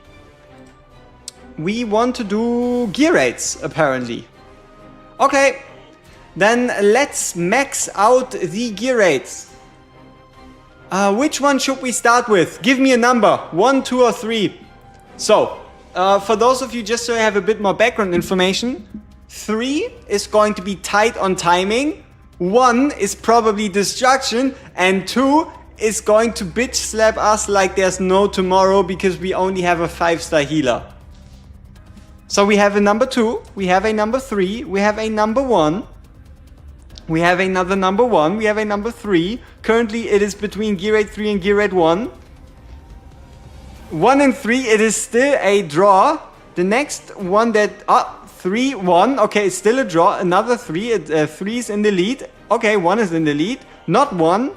We want to do gear rates, apparently. Okay, then let's max out the gear rates. Which one should we start with? Give me a number, 1, 2 or 3. So, for those of you, just so you have a bit more background information, 3 is going to be tight on timing, 1 is probably destruction, and 2 is going to bitch slap us like there's no tomorrow because we only have a 5-star healer. So we have a number 2, we have a number 3, we have a number 1, we have another number 1, we have a number 3. Currently it is between gear rate 3 and gear rate 1. 1 and 3, it is still a draw. The next one that... 3, 1. Okay, it's still a draw. Another 3. 3 is in the lead. Okay, 1 is in the lead. Not 1.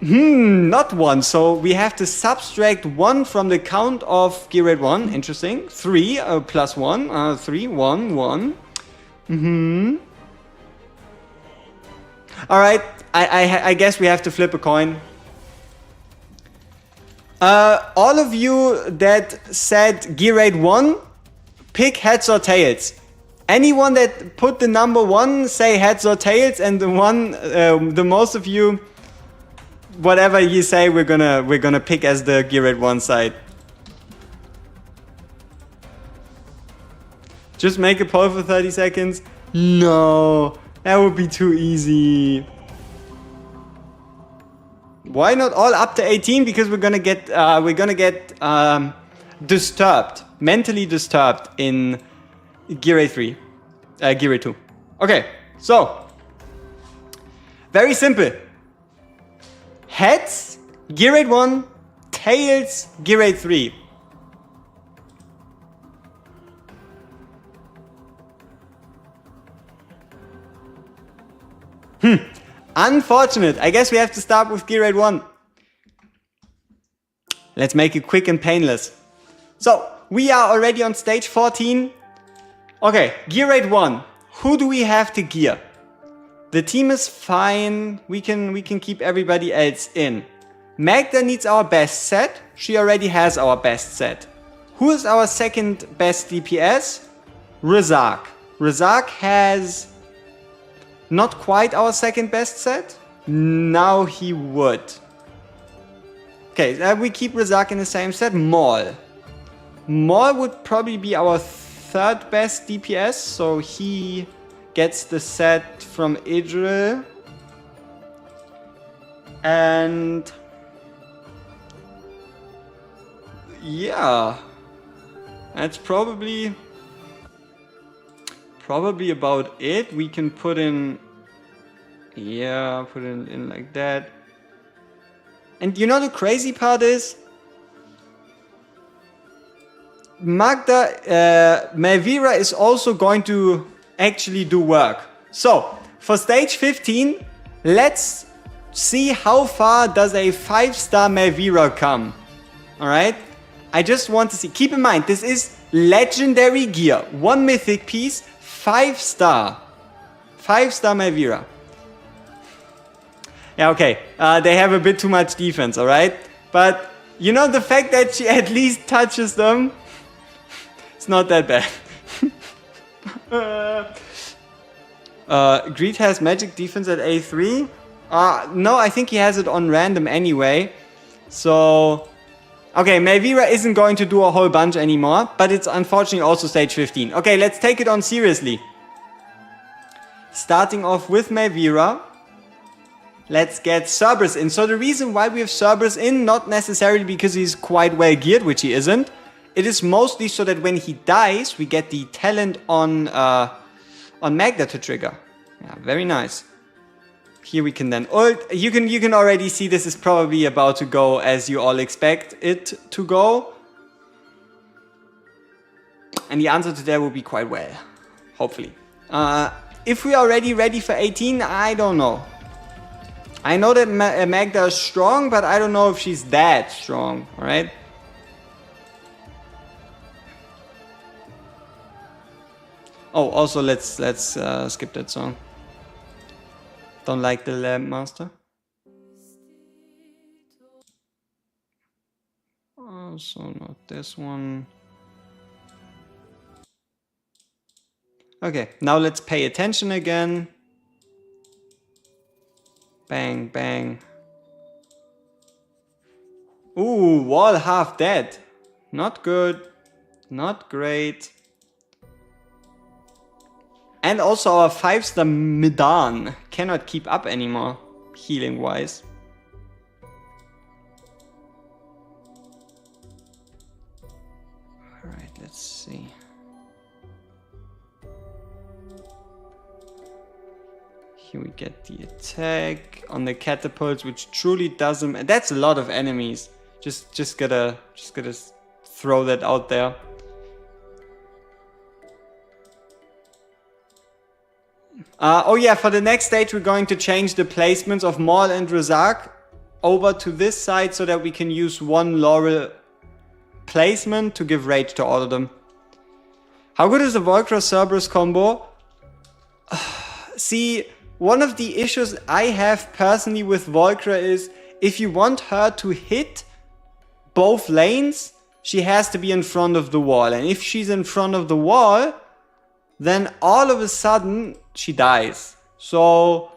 Not 1. So we have to subtract 1 from the count of gear rate 1. Interesting. 3 plus 1. 3, 1, 1. Alright, I guess we have to flip a coin. All of you that said gear rate 1, pick heads or tails. Anyone that put the number 1, say heads or tails, and the most of you, whatever you say, we're gonna pick as the gear rate 1 side. Just make a poll for 30 seconds. No, that would be too easy. Why not all up to 18? Because we're gonna get disturbed, mentally disturbed in gear rate 3, gear rate 2. Okay, so very simple. Heads, gear rate 1, tails, gear rate 3. Unfortunate. I guess we have to start with gear rate 1. Let's make it quick and painless. So, we are already on stage 14. Okay, gear rate 1. Who do we have to gear? The team is fine. We can keep everybody else in. Magda needs our best set. She already has our best set. Who is our second best DPS? Razak. Razak has... not quite our second best set. Now he would. Okay, we keep Razak in the same set. Maul. Maul would probably be our third best DPS. So he gets the set from Idril. And... yeah. That's probably about it. We can put in... yeah, put it in like that. And you know the crazy part is... Magda, Melvira is also going to actually do work. So, for stage 15, let's see how far does a 5-star Melvira come. Alright? I just want to see. Keep in mind, this is legendary gear. 1 mythic piece, 5-star. 5-star Melvira. Yeah, okay. They have a bit too much defense, alright? But, you know, the fact that she at least touches them, it's not that bad. Greed has magic defense at A3. No, I think he has it on random anyway. So... Okay, Melvira isn't going to do a whole bunch anymore, but it's unfortunately also stage 15. Okay, let's take it on seriously. Starting off with Melvira. Let's get Cerberus in. So the reason why we have Cerberus in, not necessarily because he's quite well geared, which he isn't. It is mostly so that when he dies, we get the talent on Magda to trigger. Yeah, very nice. Here we can then ult. You can already see this is probably about to go as you all expect it to go. And the answer to that will be quite well. Hopefully. If we are already ready for 18, I don't know. I know that Magda is strong, but I don't know if she's that strong. Alright? Oh, also let's skip that song. Don't like the Lamp Master. Also not this one. Okay, now let's pay attention again. Bang, bang. Ooh, wall half dead. Not good. Not great. And also our 5-star Medan cannot keep up anymore, healing wise. Alright, let's see. Here we get the attack on the catapults, which truly doesn't... That's a lot of enemies. Just gotta throw that out there. Oh yeah, for the next stage we're going to change the placements of Maul and Razak over to this side so that we can use one Laurel placement to give rage to all of them. How good is the Volcra Cerberus combo? See, one of the issues I have personally with Volcra is if you want her to hit both lanes, she has to be in front of the wall. And if she's in front of the wall, then all of a sudden she dies. So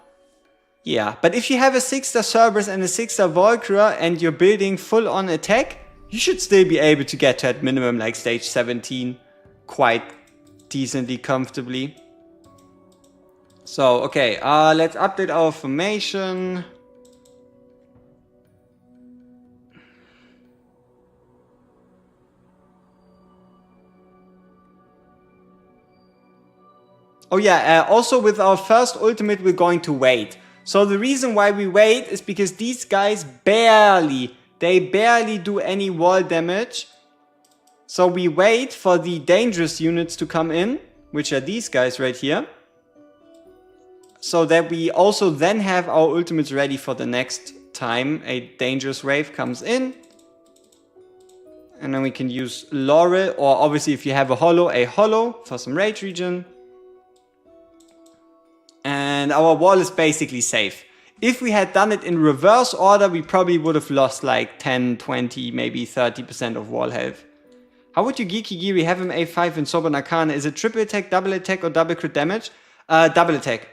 yeah, but if you have a 6-star Cerberus and a 6-star Volcra and you're building full on attack, you should still be able to get to at minimum like stage 17 quite decently comfortably. So okay, let's update our formation. Oh yeah, also with our first ultimate we're going to wait. So the reason why we wait is because these guys barely do any wall damage. So we wait for the dangerous units to come in, which are these guys right here. So that we also then have our ultimates ready for the next time a dangerous wave comes in. And then we can use Laurel, or obviously if you have a Hollow for some rage regen. And our wall is basically safe. If we had done it in reverse order, we probably would have lost like 10, 20, maybe 30% of wall health. How would you Geeky Giri have him A5 in Sober Arcana? Is it triple attack, double attack, or double crit damage? Double attack.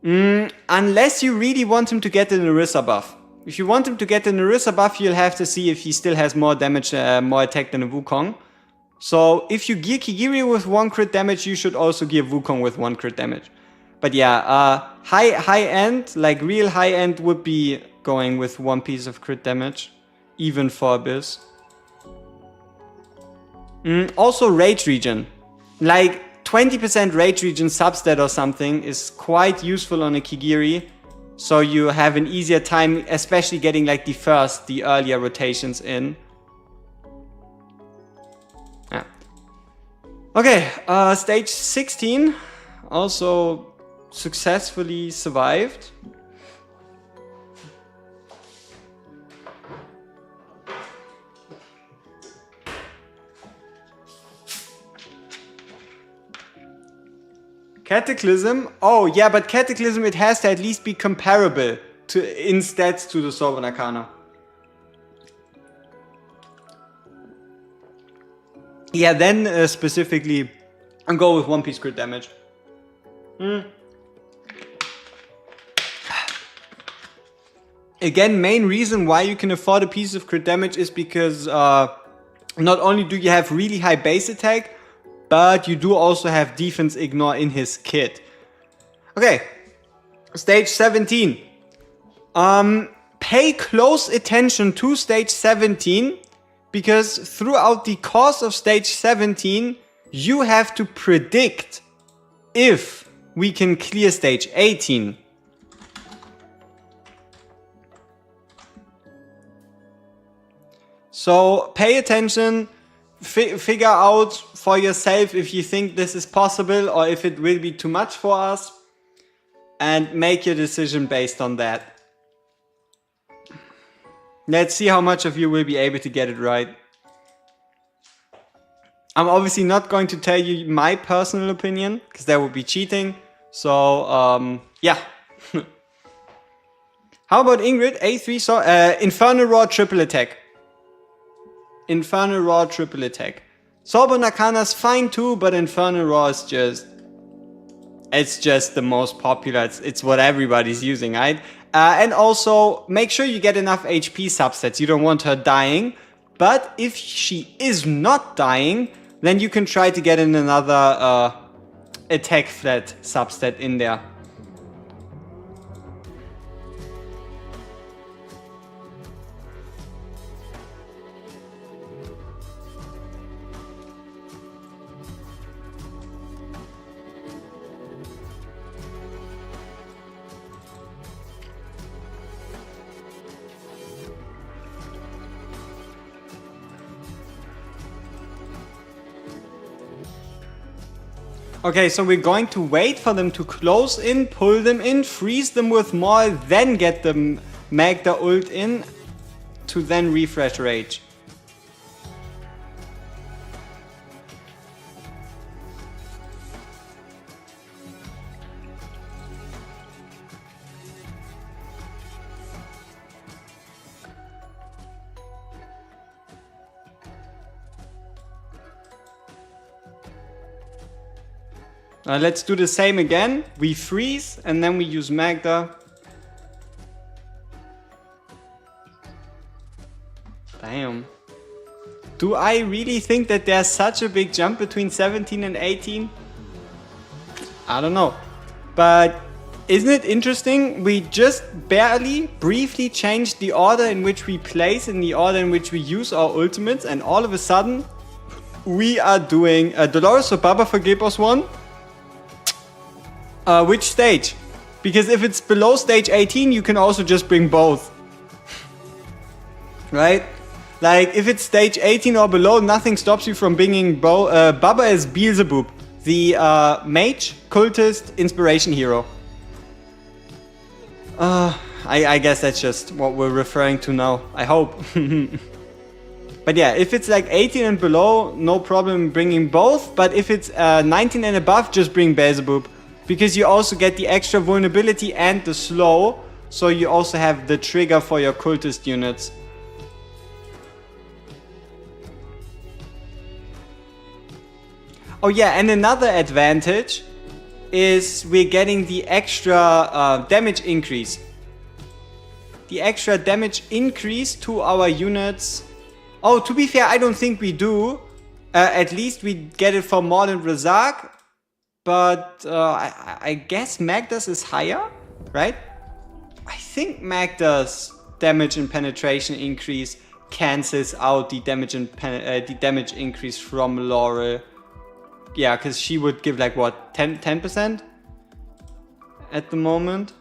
Unless you really want him to get the Narissa buff. If you want him to get the Narissa buff, you'll have to see if he still has more damage, more attack than a Wukong. So if you gear Kigiri with 1 crit damage, you should also gear Wukong with 1 crit damage. But yeah, high end, like real high end would be going with 1 piece of crit damage, even for Abyss. Also rage regen. Like 20% rage regen substat or something is quite useful on a Kigiri. So you have an easier time, especially getting like the earlier rotations in. Yeah. Okay, stage 16 also successfully survived. Cataclysm? Oh yeah, but Cataclysm, it has to at least be comparable in stats to the Sovereign Arcana. Yeah, then specifically, I'll go with 1 piece crit damage. Again, main reason why you can afford a piece of crit damage is because not only do you have really high base attack, but you do also have defense ignore in his kit. Okay, stage 17. Pay close attention to stage 17, because throughout the course of stage 17, you have to predict if we can clear stage 18. So pay attention, figure out for yourself if you think this is possible or if it will be too much for us, and make your decision based on that. Let's see how much of you will be able to get it right. I'm obviously not going to tell you my personal opinion, because that would be cheating. So, yeah. How about Ingrid? A3, so, Infernal Roar triple attack. Infernal Roar triple attack. Sorbonne Arcana's fine too, but Infernal Roar is just... It's just the most popular. It's what everybody's using, right? And also, make sure you get enough HP subsets. You don't want her dying. But if she is not dying, then you can try to get in another attack threat subset in there. Okay, so we're going to wait for them to close in, pull them in, freeze them with more, then get them Magda ult in to then refresh rage. Let's do the same again. We freeze and then we use Magda. Damn. Do I really think that there's such a big jump between 17 and 18? I don't know. But isn't it interesting? We just barely, briefly changed the order in which we place and the order in which we use our ultimates, and all of a sudden we are doing Dolores or Baba for Gilbos 1. Which stage? Because if it's below stage 18, you can also just bring both. Right? Like, if it's stage 18 or below, nothing stops you from bringing Baba as Beelzebub, the mage, cultist, inspiration hero. I guess that's just what we're referring to now. I hope. But yeah, if it's like 18 and below, no problem bringing both. But if it's 19 and above, just bring Beelzebub. Because you also get the extra vulnerability and the slow, so you also have the trigger for your cultist units. Oh yeah, and another advantage is we're getting the extra damage increase. The extra damage increase to our units. Oh, to be fair, I don't think we do. At least we get it for more than Razak. But I guess Magda's is higher, right? I think Magda's damage and penetration increase cancels out the damage and the damage increase from Laurel. Yeah, because she would give like what, 10% at the moment.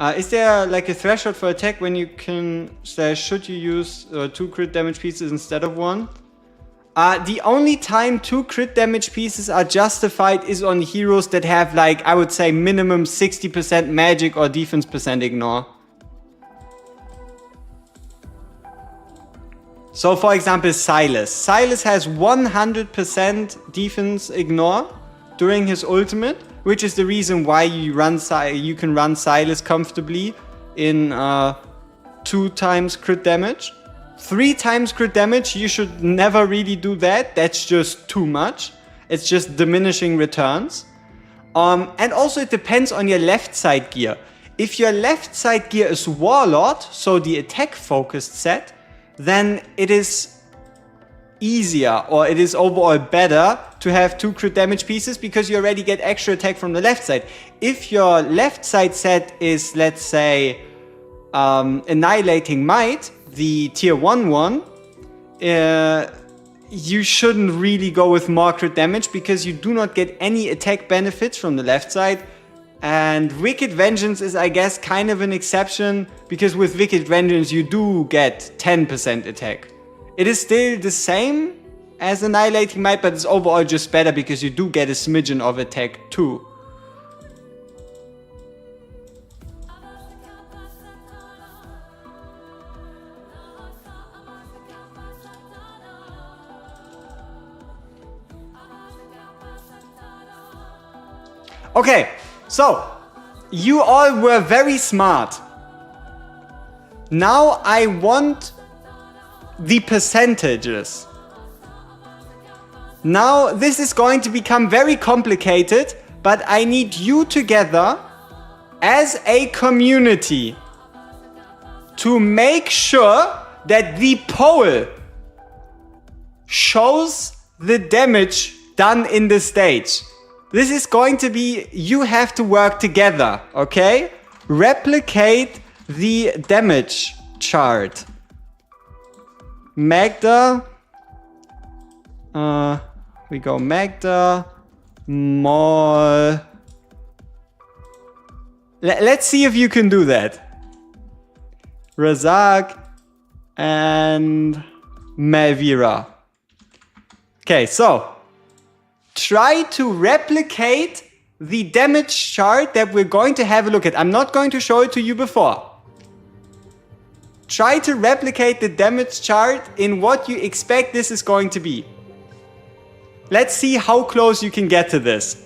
Is there like a threshold for attack when you can should you use 2 crit damage pieces instead of 1? The only time 2 crit damage pieces are justified is on heroes that have, like, I would say minimum 60% magic or defense percent ignore. So for example, Silas. Silas has 100% defense ignore during his ultimate, which is the reason why you can run Silas comfortably in 2 times crit damage. 3 times crit damage, you should never really do that. That's just too much. It's just diminishing returns. And also it depends on your left side gear. If your left side gear is Warlord, so the attack focused set, then it is easier, or it is overall better to have 2 crit damage pieces because you already get extra attack from the left side. If your left side set is, let's say, Annihilating Might, the tier 1 one, you shouldn't really go with more crit damage because you do not get any attack benefits from the left side. And Wicked Vengeance is, I guess, kind of an exception, because with Wicked Vengeance you do get 10% attack. It is still the same as Annihilating Might, but it's overall just better because you do get a smidgen of attack too. Okay, so you all were very smart. Now I want the percentages. Now this is going to become very complicated, but I need you together as a community to make sure that the poll shows the damage done in the stage. This is going to be, you have to work together, okay? Replicate the damage chart. Magda. We go Magda. Maul. Let's see if you can do that. Razak and Melvira. Okay, so try to replicate the damage chart that we're going to have a look at. I'm not going to show it to you before. Try to replicate the damage chart in what you expect this is going to be. Let's see how close you can get to this.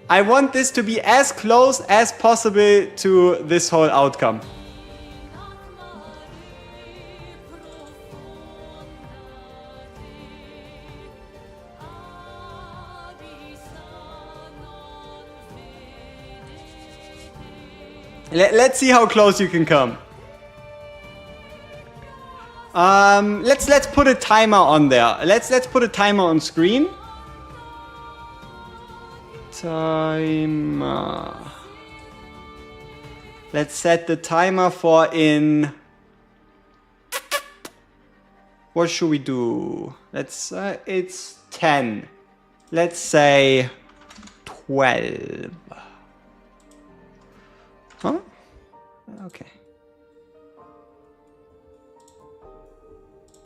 I want this to be as close as possible to this whole outcome. Let's see how close you can come. Let's put a timer on there. Let's put a timer on screen. Timer. Let's set the timer for in. What should we do? Let's. It's 10. Let's say 12. Huh? Okay.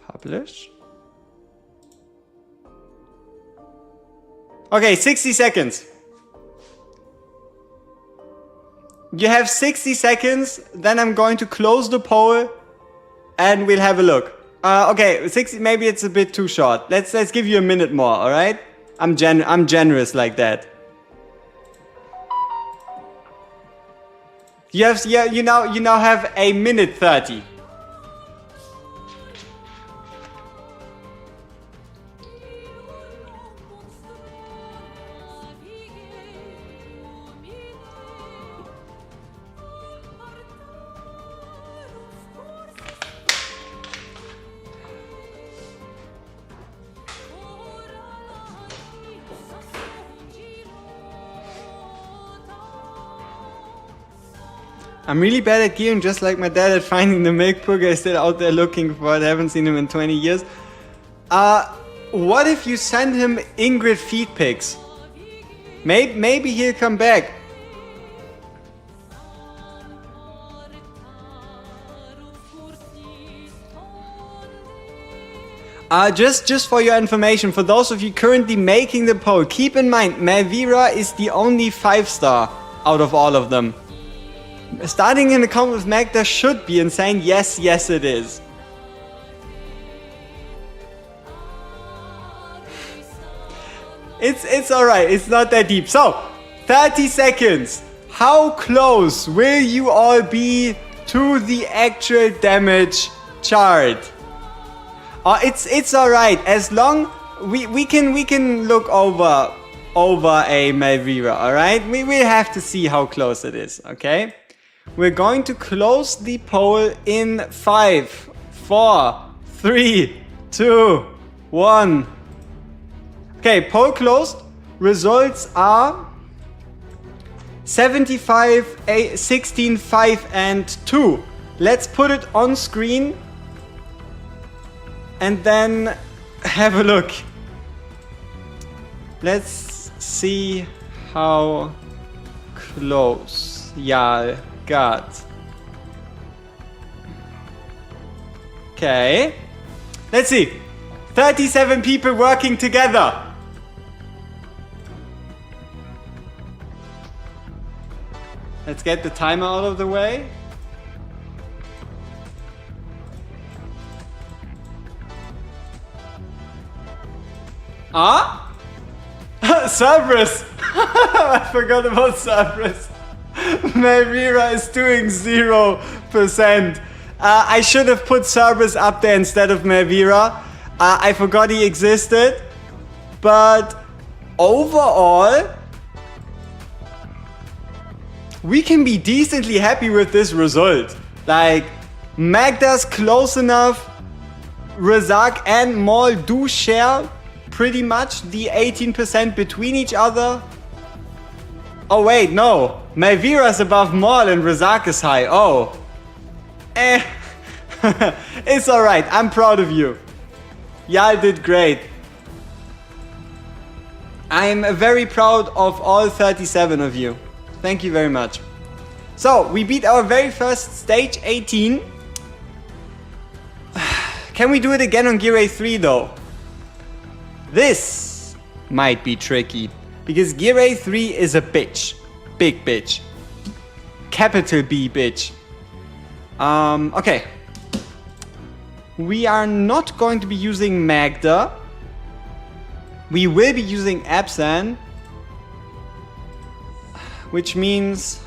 Publish. Okay, 60 seconds. You have 60 seconds, then I'm going to close the poll and we'll have a look. Okay, 60, maybe it's a bit too short. Let's give you a minute more, all right? I'm generous like that. You now have a minute 30. I'm really bad at gearing, just like my dad at finding the milk pooger is still out there looking for it. I haven't seen him in 20 years. What if you send him Ingrid feed pics? Maybe he'll come back. Just for your information, for those of you currently making the poll, keep in mind, Melvira is the only 5-star out of all of them. Starting an account with Magda should be insane. Yes, it is. It's alright, it's not that deep. So, 30 seconds. How close will you all be to the actual damage chart? It's alright, as long we can look over a Melvira, alright? We will have to see how close it is, okay? We're going to close the poll in 5, 4, 3, 2, 1. Okay, poll closed. Results are 75, 16, 5, and 2. Let's put it on screen and then have a look. Let's see how close Jarl got. Okay. Let's see. 37 people working together. Let's get the timer out of the way. Ah? Cerberus! I forgot about Cerberus. Melvira is doing 0%. I should have put Cerberus up there instead of Melvira. I forgot he existed. But overall, we can be decently happy with this result. Like, Magda's close enough. Razak and Maul do share pretty much the 18% between each other. Oh wait, no. Melvira's above Maul and Razak is high. Oh. It's alright. I'm proud of you. Y'all did great. I'm very proud of all 37 of you. Thank you very much. So, we beat our very first stage, 18. Can we do it again on Gear A3 though? This might be tricky. Because Gear A3 is a bitch. Big bitch. Capital B bitch. Okay. We are not going to be using Magda. We will be using Absan. Which means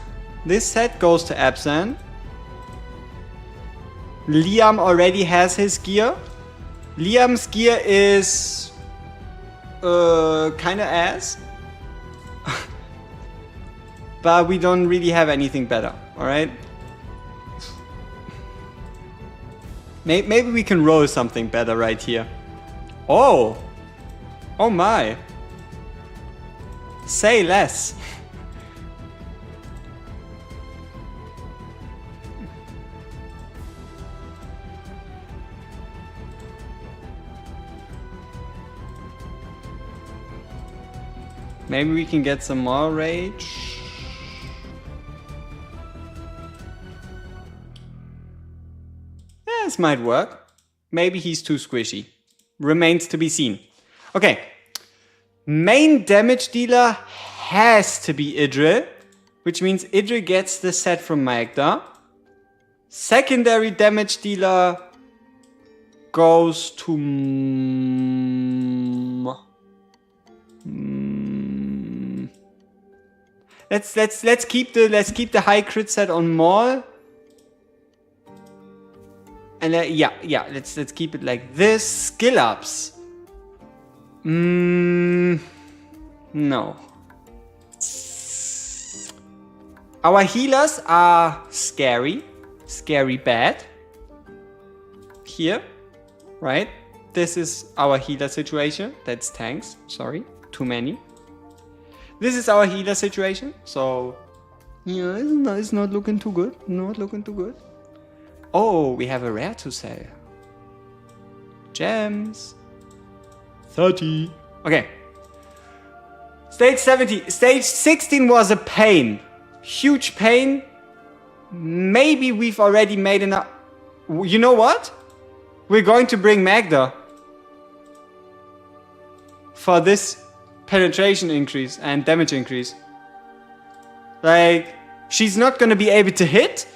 this set goes to Absan. Liam already has his gear. Liam's gear is kinda ass. But we don't really have anything better, alright? Maybe we can roll something better right here. Oh! Oh my! Say less! Maybe we can get some more rage. Yeah, this might work. Maybe he's too squishy. Remains to be seen. Okay. Main damage dealer has to be Idril, which means Idril gets the set from Magda. Secondary damage dealer goes to Let's keep the high crit set on Maul. And yeah, let's keep it like this. Skill ups. No. Our healers are scary bad. Here, right? This is our healer situation. That's tanks. Sorry, too many. This is our healer situation, so yeah, it's not looking too good. Not looking too good. Oh, we have a rare to sell. Gems. 30. Okay. Stage 70. Stage 16 was a pain. Huge pain. Maybe we've already made enough. You know what? We're going to bring Magda for this penetration increase and damage increase. Like, she's not going to be able to hit,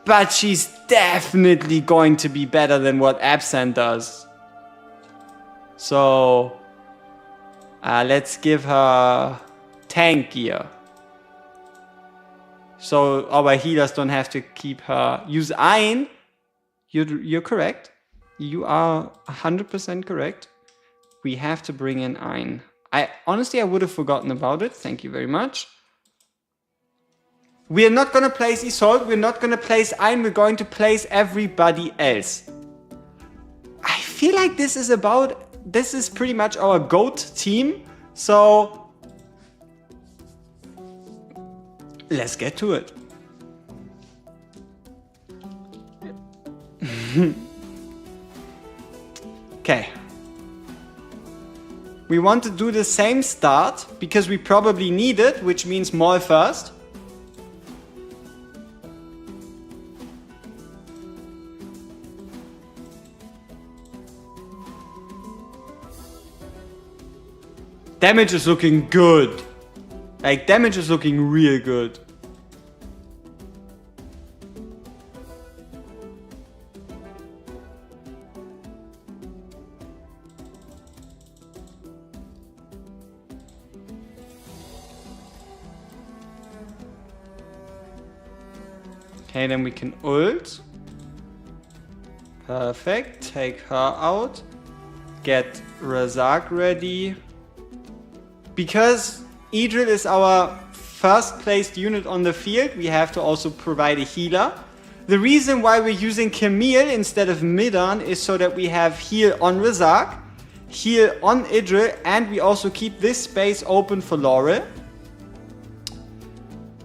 but she's definitely going to be better than what Absan does. So, let's give her tank gear. So our healers don't have to keep her. Use Ein. You're correct. You are 100% correct. We have to bring in Ein. Honestly, I would have forgotten about it. Thank you very much. We are not gonna place Isolde, we're not gonna place Ein, we're going to place everybody else. I feel like this is pretty much our GOAT team, so let's get to it. Okay. We want to do the same start because we probably need it, which means Maul first. Damage is looking good. Like, damage is looking real good. Okay, then we can ult. Perfect. Take her out. Get Razak ready. Because Idril is our first placed unit on the field, we have to also provide a healer. The reason why we're using Camille instead of Midan is so that we have heal on Razak, heal on Idril, and we also keep this space open for Laurel.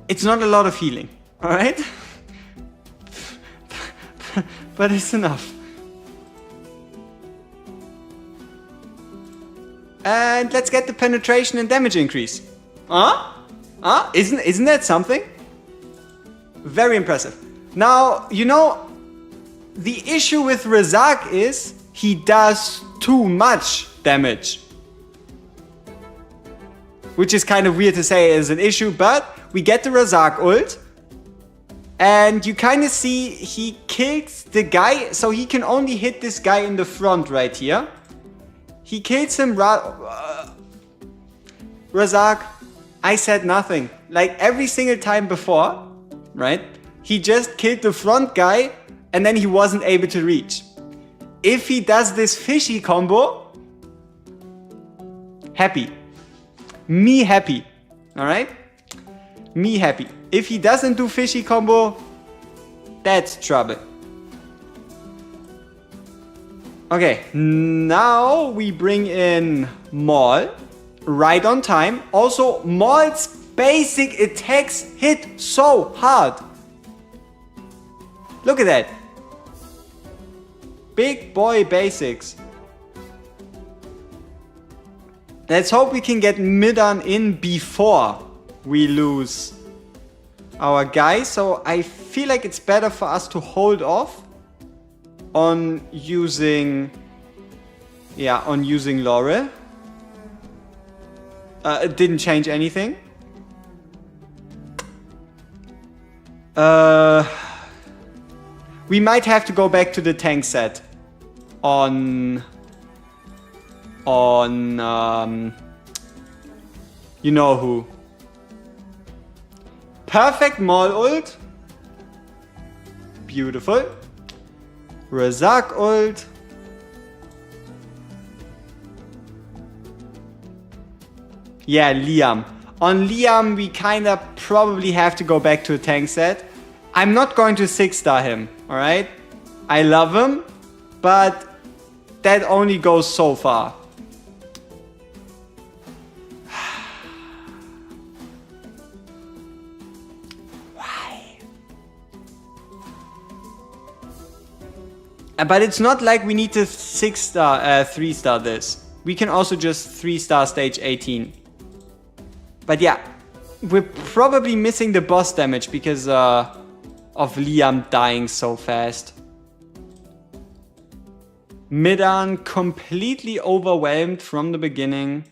It's not a lot of healing, alright? But it's enough. And let's get the penetration and damage increase. Isn't that something? Very impressive. Now, you know, the issue with Razak is he does too much damage. Which is kind of weird to say is an issue, but we get the Razak ult. And you kind of see he kills the guy, so he can only hit this guy in the front right here. He kills him Razak, I said nothing. Like every single time before, right? He just killed the front guy and then he wasn't able to reach. If he does this fishy combo, happy. Me happy. Alright? Me happy. If he doesn't do fishy combo, that's trouble. Okay, now we bring in Maul, right on time. Also, Maul's basic attacks hit so hard. Look at that. Big boy basics. Let's hope we can get Midan in before we lose our guy. So I feel like it's better for us to hold off on using Laurel. It didn't change anything. We might have to go back to the tank set on you know who. Perfect Maul ult. Beautiful. Razak ult. Yeah, Liam. On Liam, we kinda probably have to go back to a tank set. I'm not going to 6-star him, alright? I love him, but that only goes so far. Why? But it's not like we need to 3-star this. We can also just 3-star stage 18. But yeah, we're probably missing the boss damage because of Liam dying so fast. Midan completely overwhelmed from the beginning.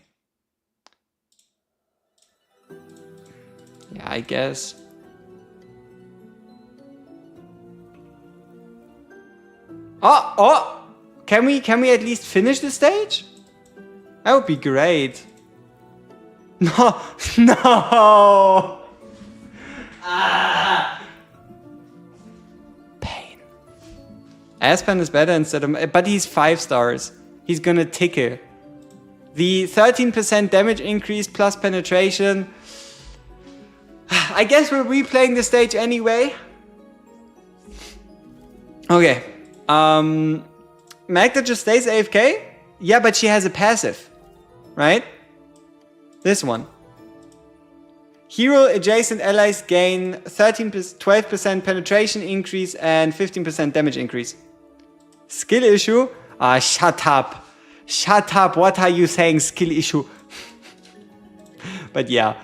Yeah, I guess. Oh! Can we at least finish the stage? That would be great. No! Pain. Aspen is better instead of... But he's 5 stars. He's gonna tickle. The 13% damage increase plus penetration... I guess we're replaying the stage anyway. Okay. Magda just stays AFK? Yeah, but she has a passive. Right? This one. Hero adjacent allies gain 12% penetration increase and 15% damage increase. Skill issue? Ah, shut up. Shut up. What are you saying? Skill issue. But yeah,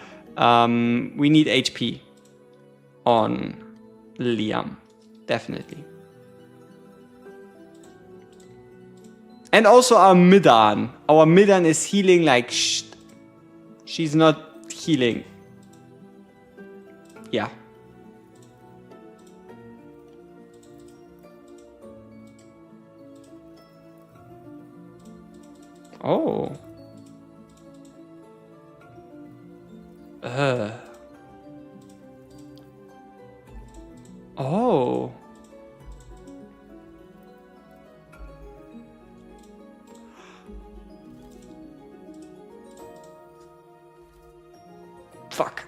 we need HP on Liam. Definitely. And also our Midan. Our Midan is healing like she's not healing. Yeah. Oh. Oh. Fuck.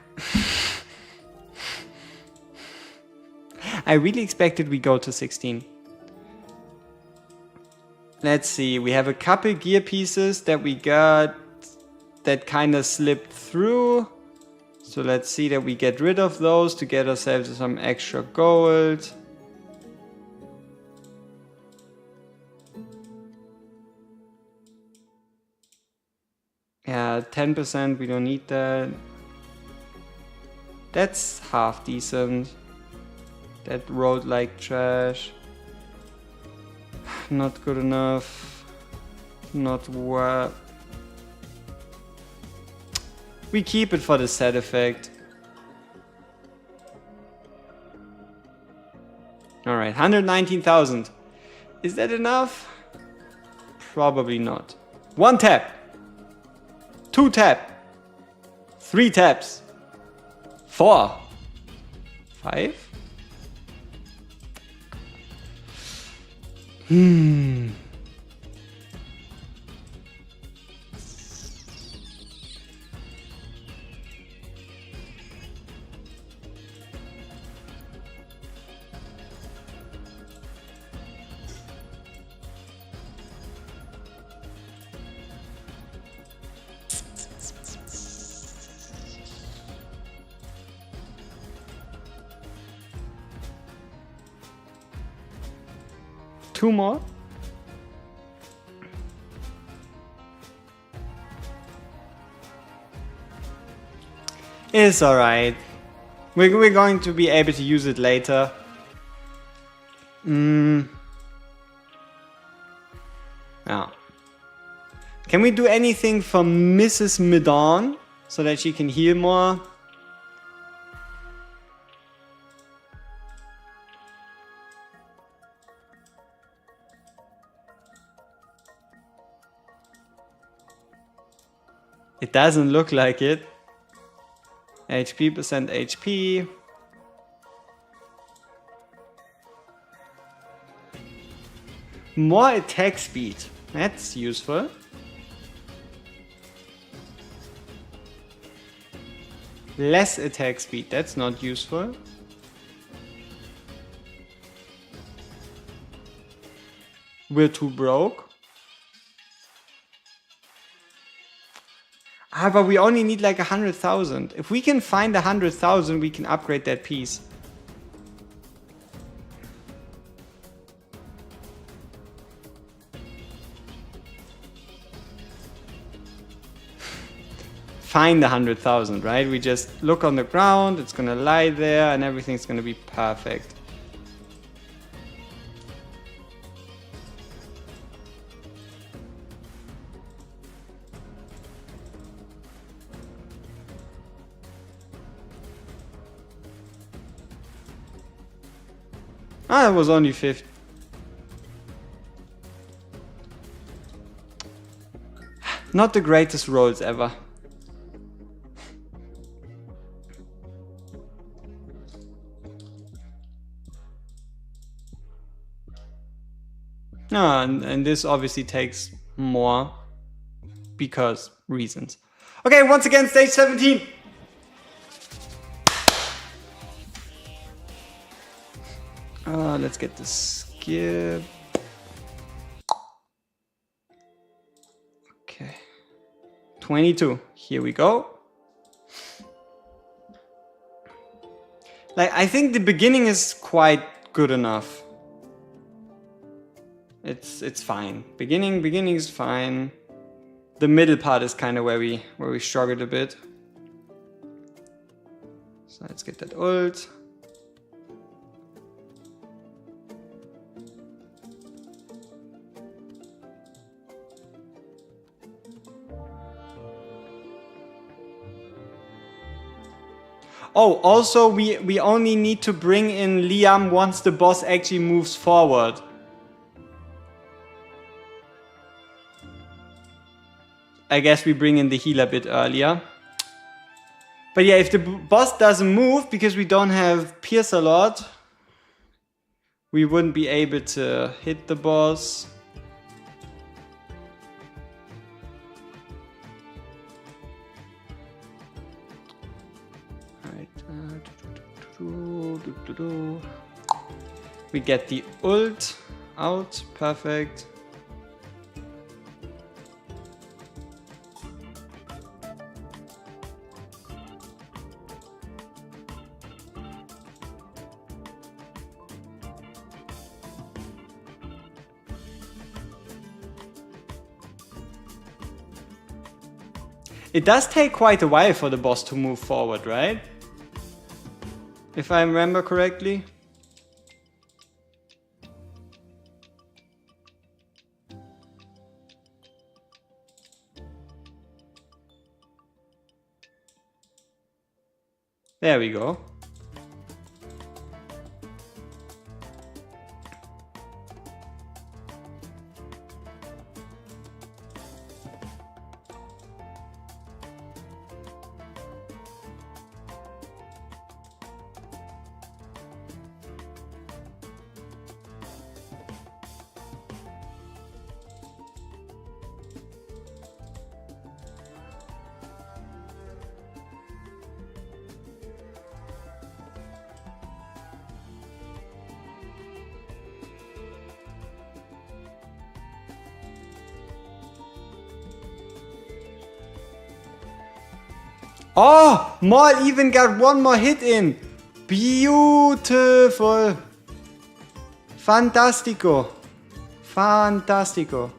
I really expected we go to 16. Let's see, we have a couple gear pieces that we got that kind of slipped through. So let's see that we get rid of those to get ourselves some extra gold. Yeah, 10%, we don't need that. That's half decent. That rode like trash. Not good enough. Not worth. We keep it for the set effect. Alright, 119,000. Is that enough? Probably not. 1 tap. 2 tap. 3 taps. 4. 5. Two more. It's alright. We're going to be able to use it later. Yeah. Can we do anything for Mrs. Midan so that she can heal more? It doesn't look like it. HP percent HP. More attack speed. That's useful. Less attack speed. That's not useful. We're too broke. Ah, but we only need like 100,000. If we can find 100,000, we can upgrade that piece. Find 100,000, right? We just look on the ground, it's gonna lie there, and everything's gonna be perfect. Ah, it was only 50. Not the greatest rolls ever. No, and this obviously takes more because reasons. Okay, once again, stage 17. Let's get the skip. Okay. 22. Here we go. Like, I think the beginning is quite good enough. It's fine. Beginning is fine. The middle part is kind of where we struggled a bit. So let's get that ult. Oh, also we only need to bring in Liam once the boss actually moves forward. I guess we bring in the healer a bit earlier. But yeah, if the boss doesn't move, because we don't have Pierce a lot, we wouldn't be able to hit the boss. We get the ult out, perfect. It does take quite a while for the boss to move forward, right? If I remember correctly. There we go. Oh, Maul even got one more hit in. Beautiful. Fantastico. Fantastico.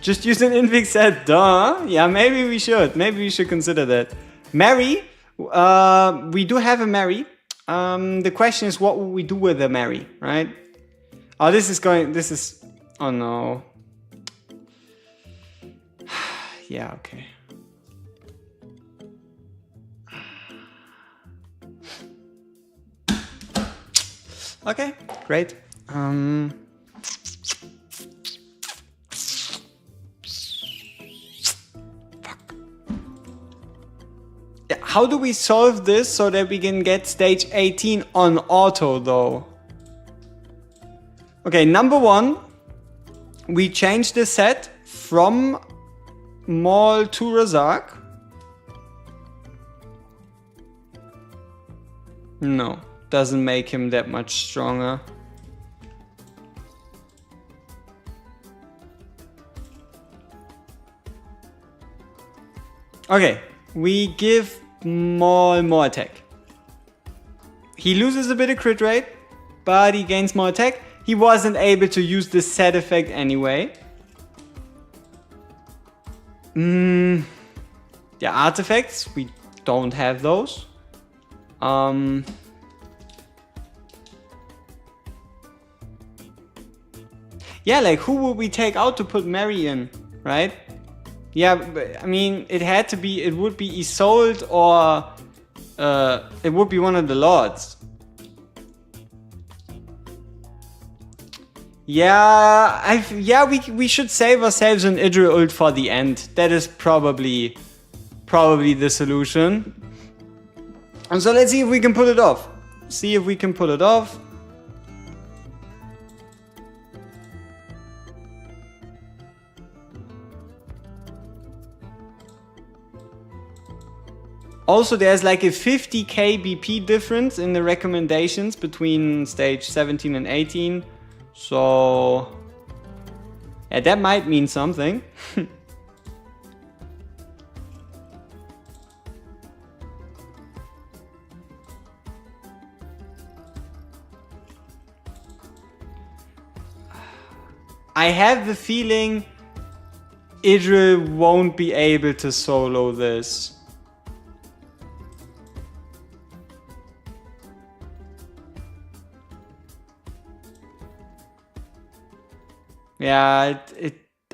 Just use an Invix set, duh. Yeah, maybe we should. Maybe we should consider that. Mary, we do have a Mary. The question is, what will we do with the Mary, right? Oh, oh no. Yeah, okay. Okay, great. How do we solve this so that we can get stage 18 on auto though? Okay, number one, we change the set from Maul to Razak. No, doesn't make him that much stronger. Okay, we give Maul more attack. He loses a bit of crit rate, but he gains more attack. He wasn't able to use the set effect anyway. Yeah, artifacts, we don't have those. Yeah, like who would we take out to put Mary in, right? Yeah, but, I mean, it would be Isolde or it would be one of the lords. Yeah, we should save ourselves an Idril ult for the end. That is probably the solution. And so let's see if we can pull it off. See if we can pull it off. Also, there's like a 50 kbp difference in the recommendations between stage 17 and 18. So, yeah, that might mean something. I have the feeling Idril won't be able to solo this. Yeah,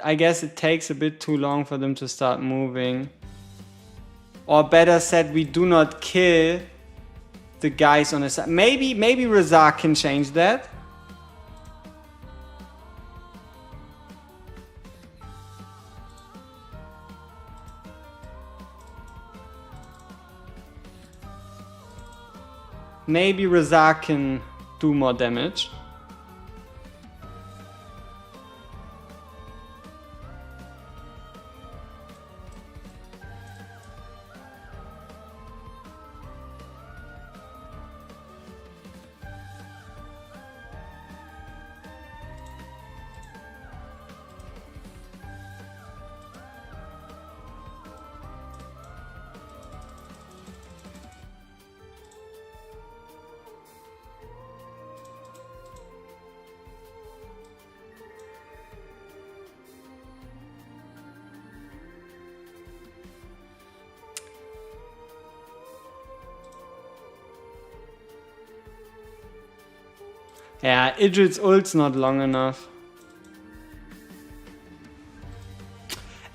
I guess it takes a bit too long for them to start moving. Or better said, we do not kill the guys on the side. Maybe Razak can change that. Maybe Razak can do more damage. Yeah, Idrit's ult's not long enough.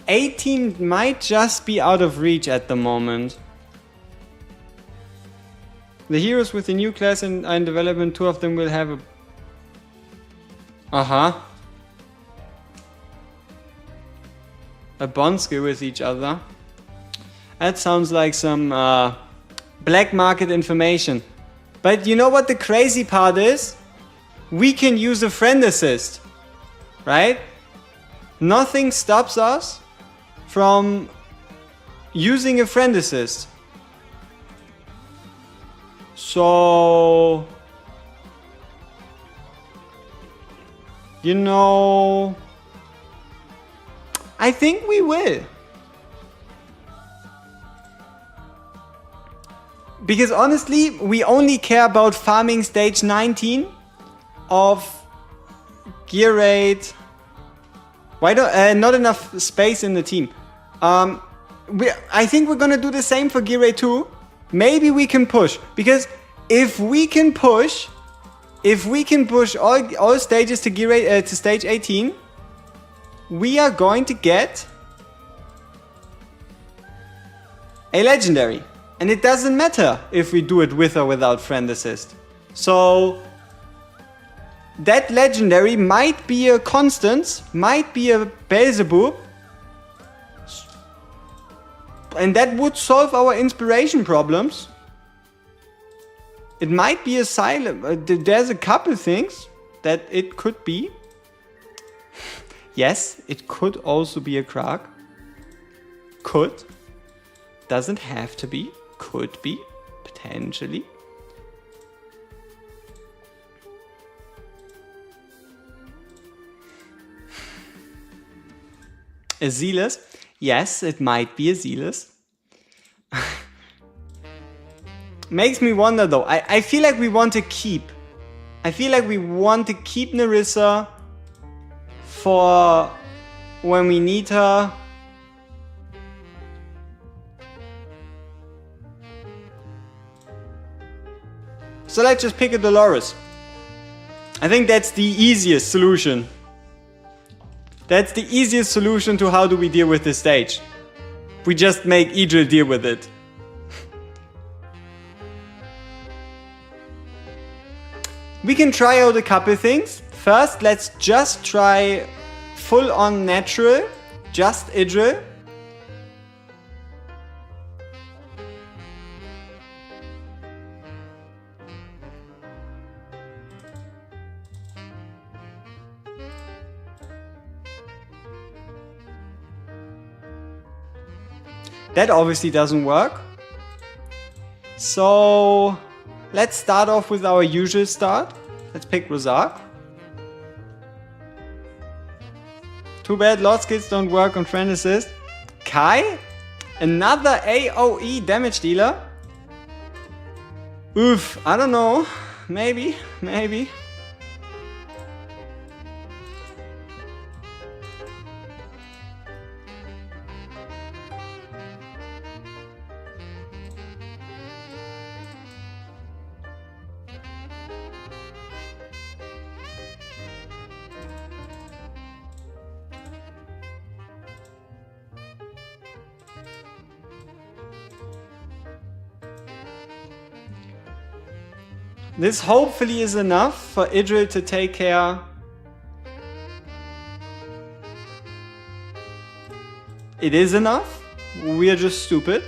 18 might just be out of reach at the moment. The heroes with the new class are in development, 2 of them will have a... a bond skill with each other. That sounds like some black market information. But you know what the crazy part is? We can use a friend assist, right? Nothing stops us from using a friend assist. So, you know, I think we will. Because honestly, we only care about farming stage 19 of gear rate. Why don't not enough space in the team? I think we're gonna do the same for gear rate 2. Maybe we can push, because if we can push all stages to gear rate to stage 18, we are going to get a legendary, and it doesn't matter if we do it with or without friend assist. So that legendary might be a Constance, might be a Beelzebub, and that would solve our inspiration problems. It might be a Asylum. There's a couple things that it could be. Yes, it could also be a Krag. Could. Doesn't have to be. Could be. Potentially. A Zealous? Yes, it might be a Zealous. Makes me wonder though. I feel like we want to keep. I feel like we want to keep Nerissa for when we need her. So let's just pick a Dolores. I think that's the easiest solution. That's the easiest solution to how do we deal with this stage. We just make Idril deal with it. We can try out a couple things. First, let's just try full on natural, just Idril. That obviously doesn't work. So let's start off with our usual start. Let's pick Razak. Too bad Lord skills don't work on friend assist. Kai? Another AoE damage dealer? Oof, I don't know. Maybe. This hopefully is enough for Idril to take care. It is enough. We are just stupid.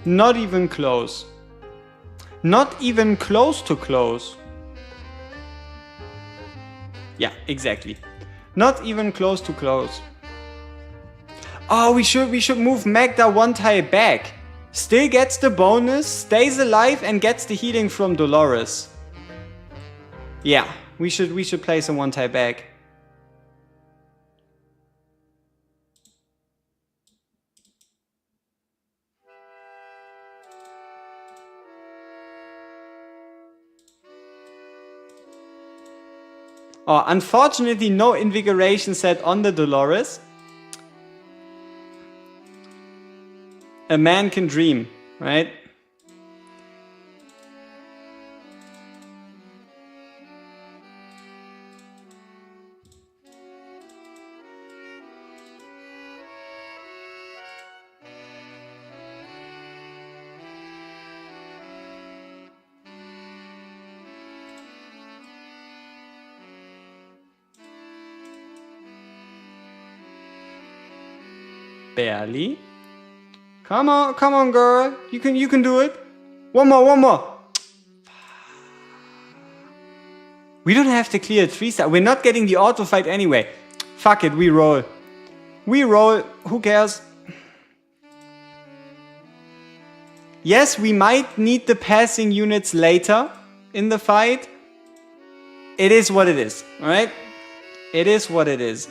Not even close. Not even close to close. Yeah, exactly. Not even close to close. Oh, we should move Magda one tile back. Still gets the bonus, stays alive, and gets the healing from Dolores. Yeah, we should place a one tile back. Oh, unfortunately, no invigoration set on the Dolores. A man can dream, right? Barely. Come on, girl. You can do it. One more. We don't have to clear a 3-star. We're not getting the auto fight anyway. Fuck it, we roll. Who cares? Yes, we might need the passing units later in the fight. It is what it is, alright? It is what it is.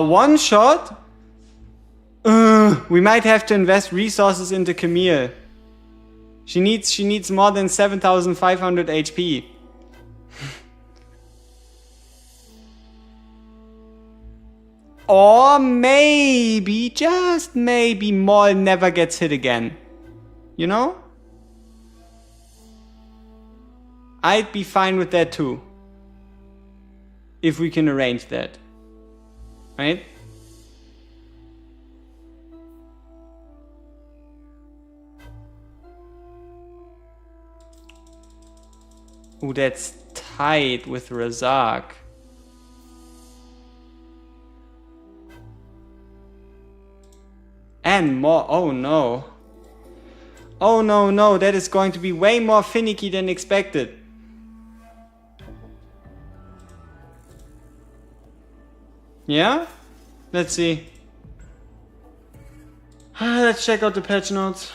One shot? We might have to invest resources into Camille. She needs more than 7,500 HP. Or maybe, just maybe, Maul never gets hit again. You know? I'd be fine with that too. If we can arrange that. Right? Ooh, that's tight with Razak. and more. Oh no. Oh no, that is going to be way more finicky than expected. Yeah? Let's see. Let's check out the patch notes.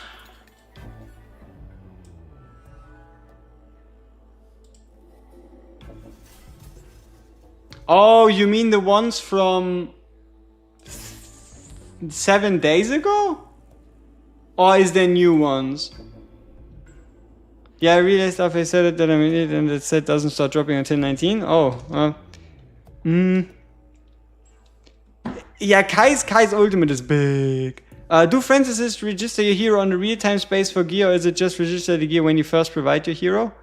Oh, you mean the ones from 7 days ago? Or is there new ones? Yeah, I realized after I said it that I'm in it and it said doesn't start dropping until 19. Oh, yeah, Kai's ultimate is big. Do friends assist register your hero on the real-time space for gear, or is it just register the gear when you first provide your hero?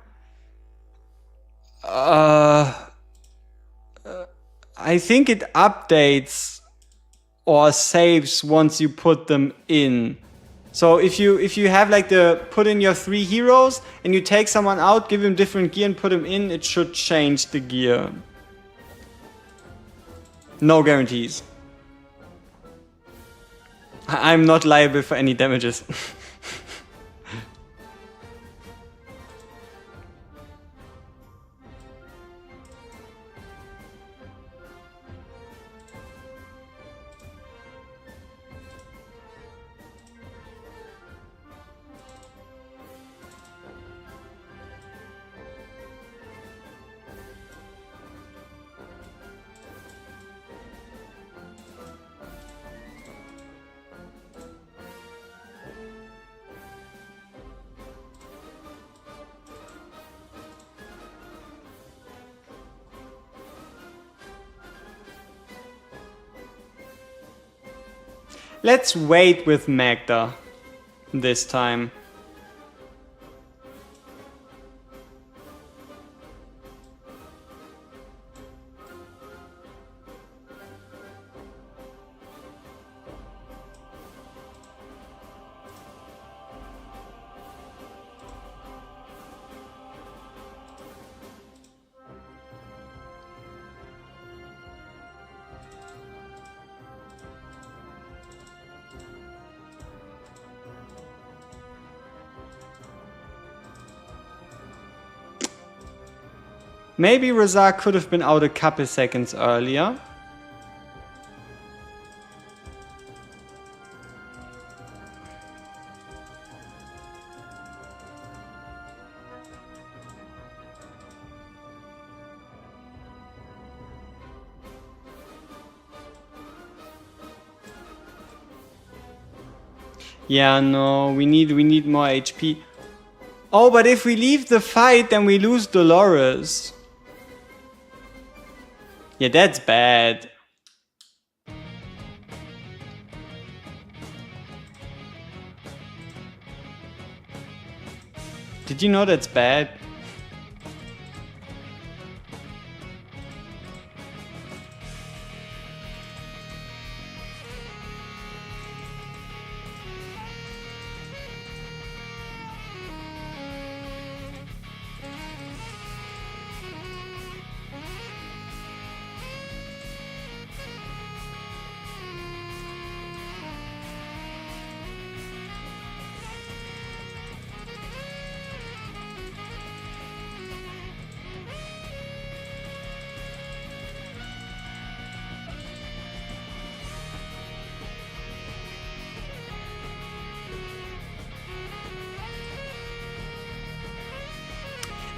I think it updates or saves once you put them in. So if you have like the put in your 3 heroes and you take someone out, give him different gear and put him in, it should change the gear. No guarantees. I'm not liable for any damages. Let's wait with Magda this time. Maybe Razak could have been out a couple seconds earlier. Yeah, no, we need more HP. Oh, but if we leave the fight, then we lose Dolores. Yeah, that's bad. Did you know that's bad?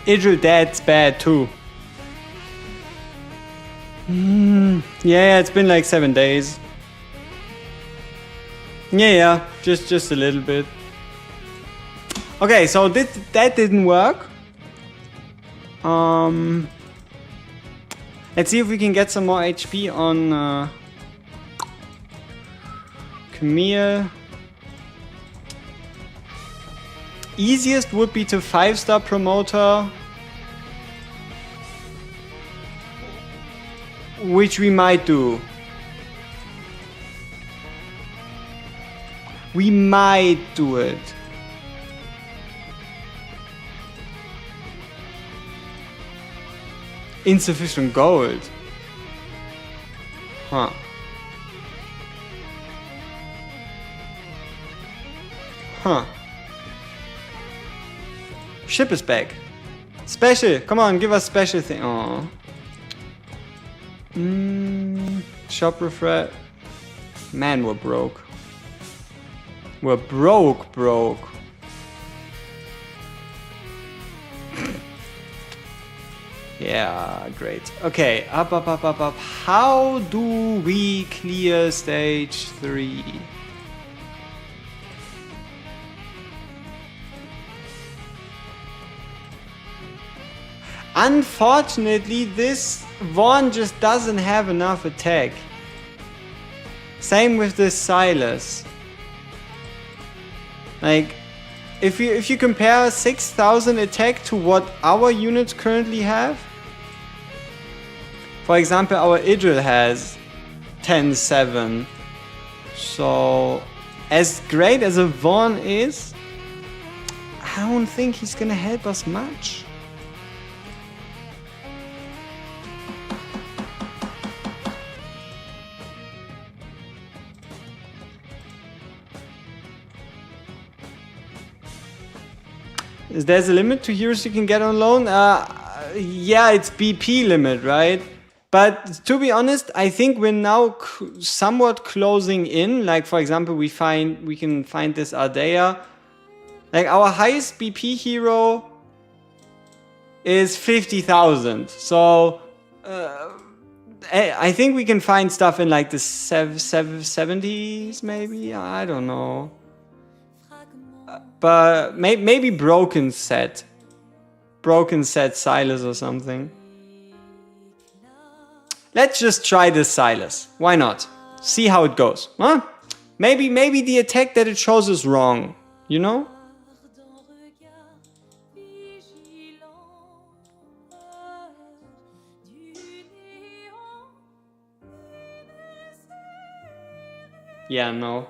Idril, that's bad too. Yeah, it's been like 7 days. Yeah, just a little bit. Okay, so that didn't work. Let's see if we can get some more HP on Camille. Easiest would be to 5-star promoter, which we might do. We might do it. Insufficient gold. Huh. Huh. Ship is back. Special. Come on, give us special thing. Oh. Shop refresh. Man, we're broke. We're broke. Yeah, great. Okay, up. How do we clear stage 3? Unfortunately, this Vaughn just doesn't have enough attack. Same with this Silas. Like, if you compare 6,000 attack to what our units currently have, for example, our Idril has 10-7. So, as great as a Vaughn is, I don't think he's gonna help us much. There's a limit to heroes you can get on loan? Yeah, it's BP limit, right? But to be honest, I think we're now somewhat closing in. Like, for example, we can find this Ardea. Like, our highest BP hero is 50,000. So, I think we can find stuff in like the 70s, maybe? I don't know. But maybe broken set Silas or something. Let's just try this Silas. Why not? See how it goes. Huh? Maybe the attack that it shows is wrong. You know? Yeah, no.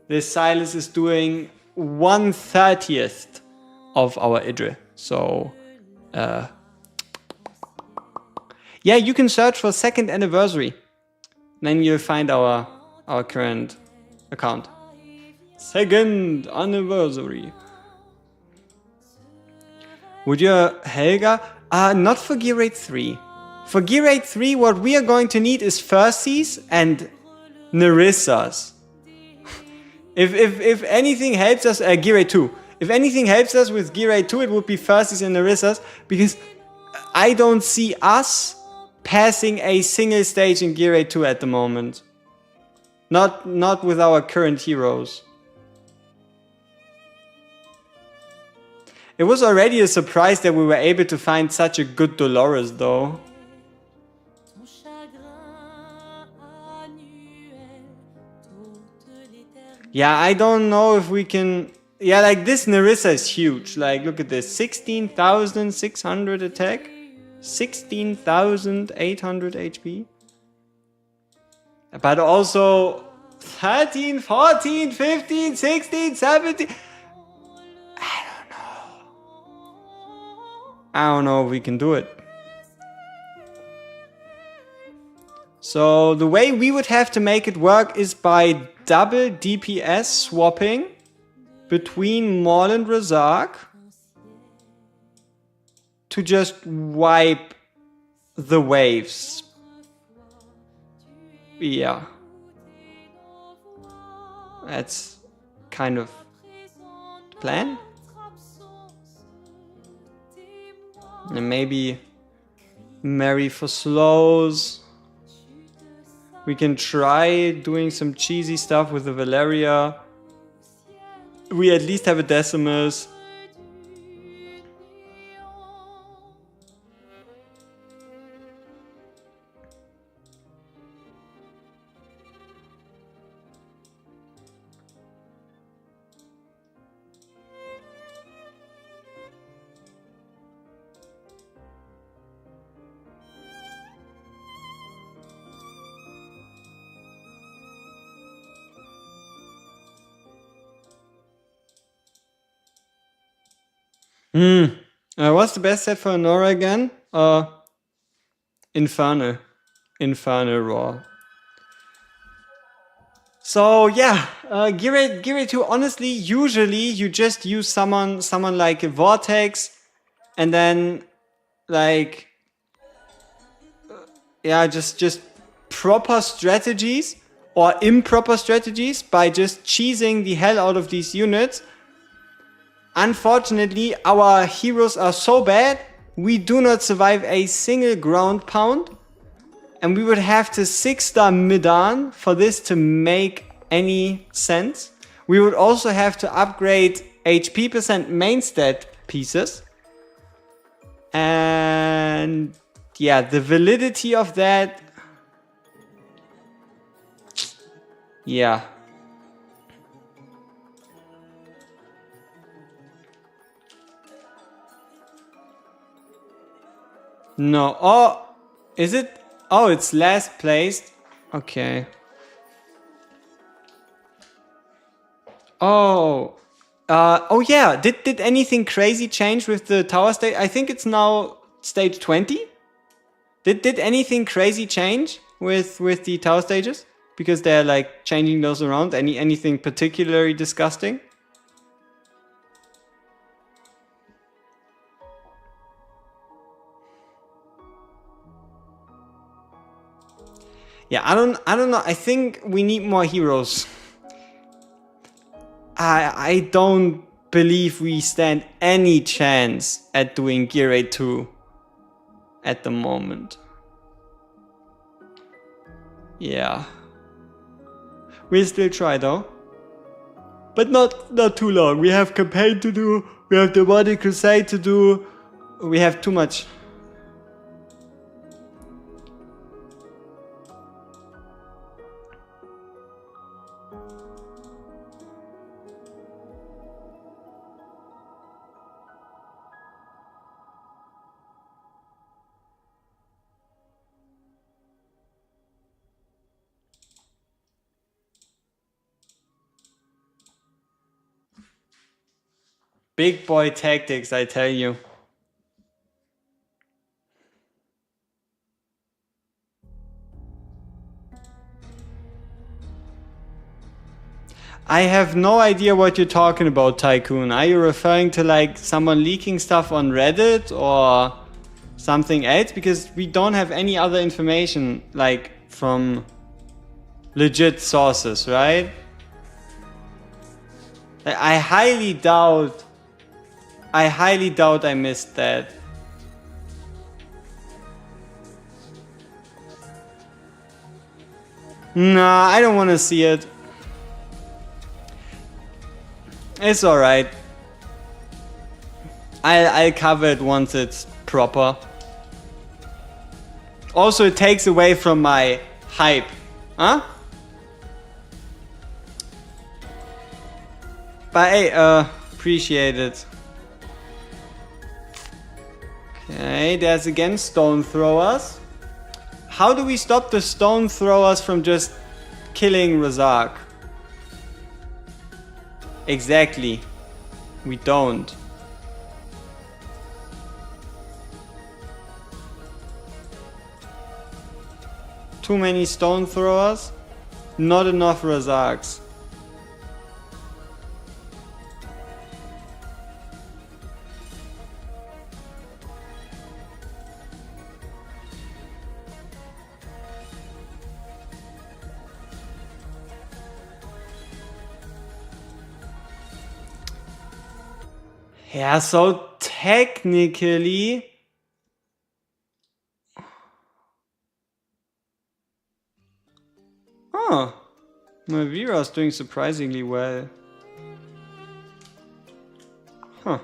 This Silas is doing 1/30th of our Idril. So, yeah, you can search for 2nd anniversary. Then you'll find our current account. 2nd anniversary. Would you Helga? Not for Gear Raid 3. For Gear Raid 3, what we are going to need is Firsies and Nerissas. If anything helps us, Gear Raid 2. If anything helps us with Gear Raid 2, it would be Firsies and Nerissas, because I don't see us passing a single stage in Gear Raid 2 at the moment. Not with our current heroes. It was already a surprise that we were able to find such a good Dolores, though. Yeah, I don't know if we can... Yeah, like this Nerissa is huge. Like, look at this. 16,600 attack. 16,800 HP. But also 13, 14, 15, 16, 17... I don't know if we can do it. So the way we would have to make it work is by double DPS swapping between Maul and Razak to just wipe the waves. Yeah. That's kind of the plan. And maybe Mary for slows. We can try doing some cheesy stuff with the Valeria. We at least have a Decimus. What's the best set for Honora again? Infernal. Infernal Raw. So yeah, Gear 2, honestly, usually you just use someone like a Vortex, and then like yeah, just proper strategies or improper strategies by just cheesing the hell out of these units. Unfortunately, our heroes are so bad, we do not survive a single ground pound. And we would have to 6-star Midan for this to make any sense. We would also have to upgrade HP percent main stat pieces. And yeah, the validity of that. Yeah. No. Oh, is it? Oh, it's last placed. Okay. Oh. Oh yeah. Did anything crazy change with the tower stage? I think it's now stage 20. Did anything crazy change with the tower stages? Because they're like changing those around. Anything particularly disgusting? Yeah, I don't know. I think we need more heroes. I don't believe we stand any chance at doing Gear 8 2 at the moment. Yeah. We'll still try though. But not too long. We have campaign to do, we have the Body Crusade to do, we have too much. Big boy tactics, I tell you. I have no idea what you're talking about, Tycoon. Are you referring to like someone leaking stuff on Reddit or something else? Because we don't have any other information like from legit sources, right? I highly doubt I missed that. Nah, I don't want to see it. It's alright. I'll cover it once it's proper. Also, it takes away from my hype. Huh? But hey, appreciate it. Okay, there's again stone throwers. How do we stop the stone throwers from just killing Razak? Exactly. We don't. Too many stone throwers, not enough Razaks. Yeah, so technically... Huh. My Vera's doing surprisingly well. Huh.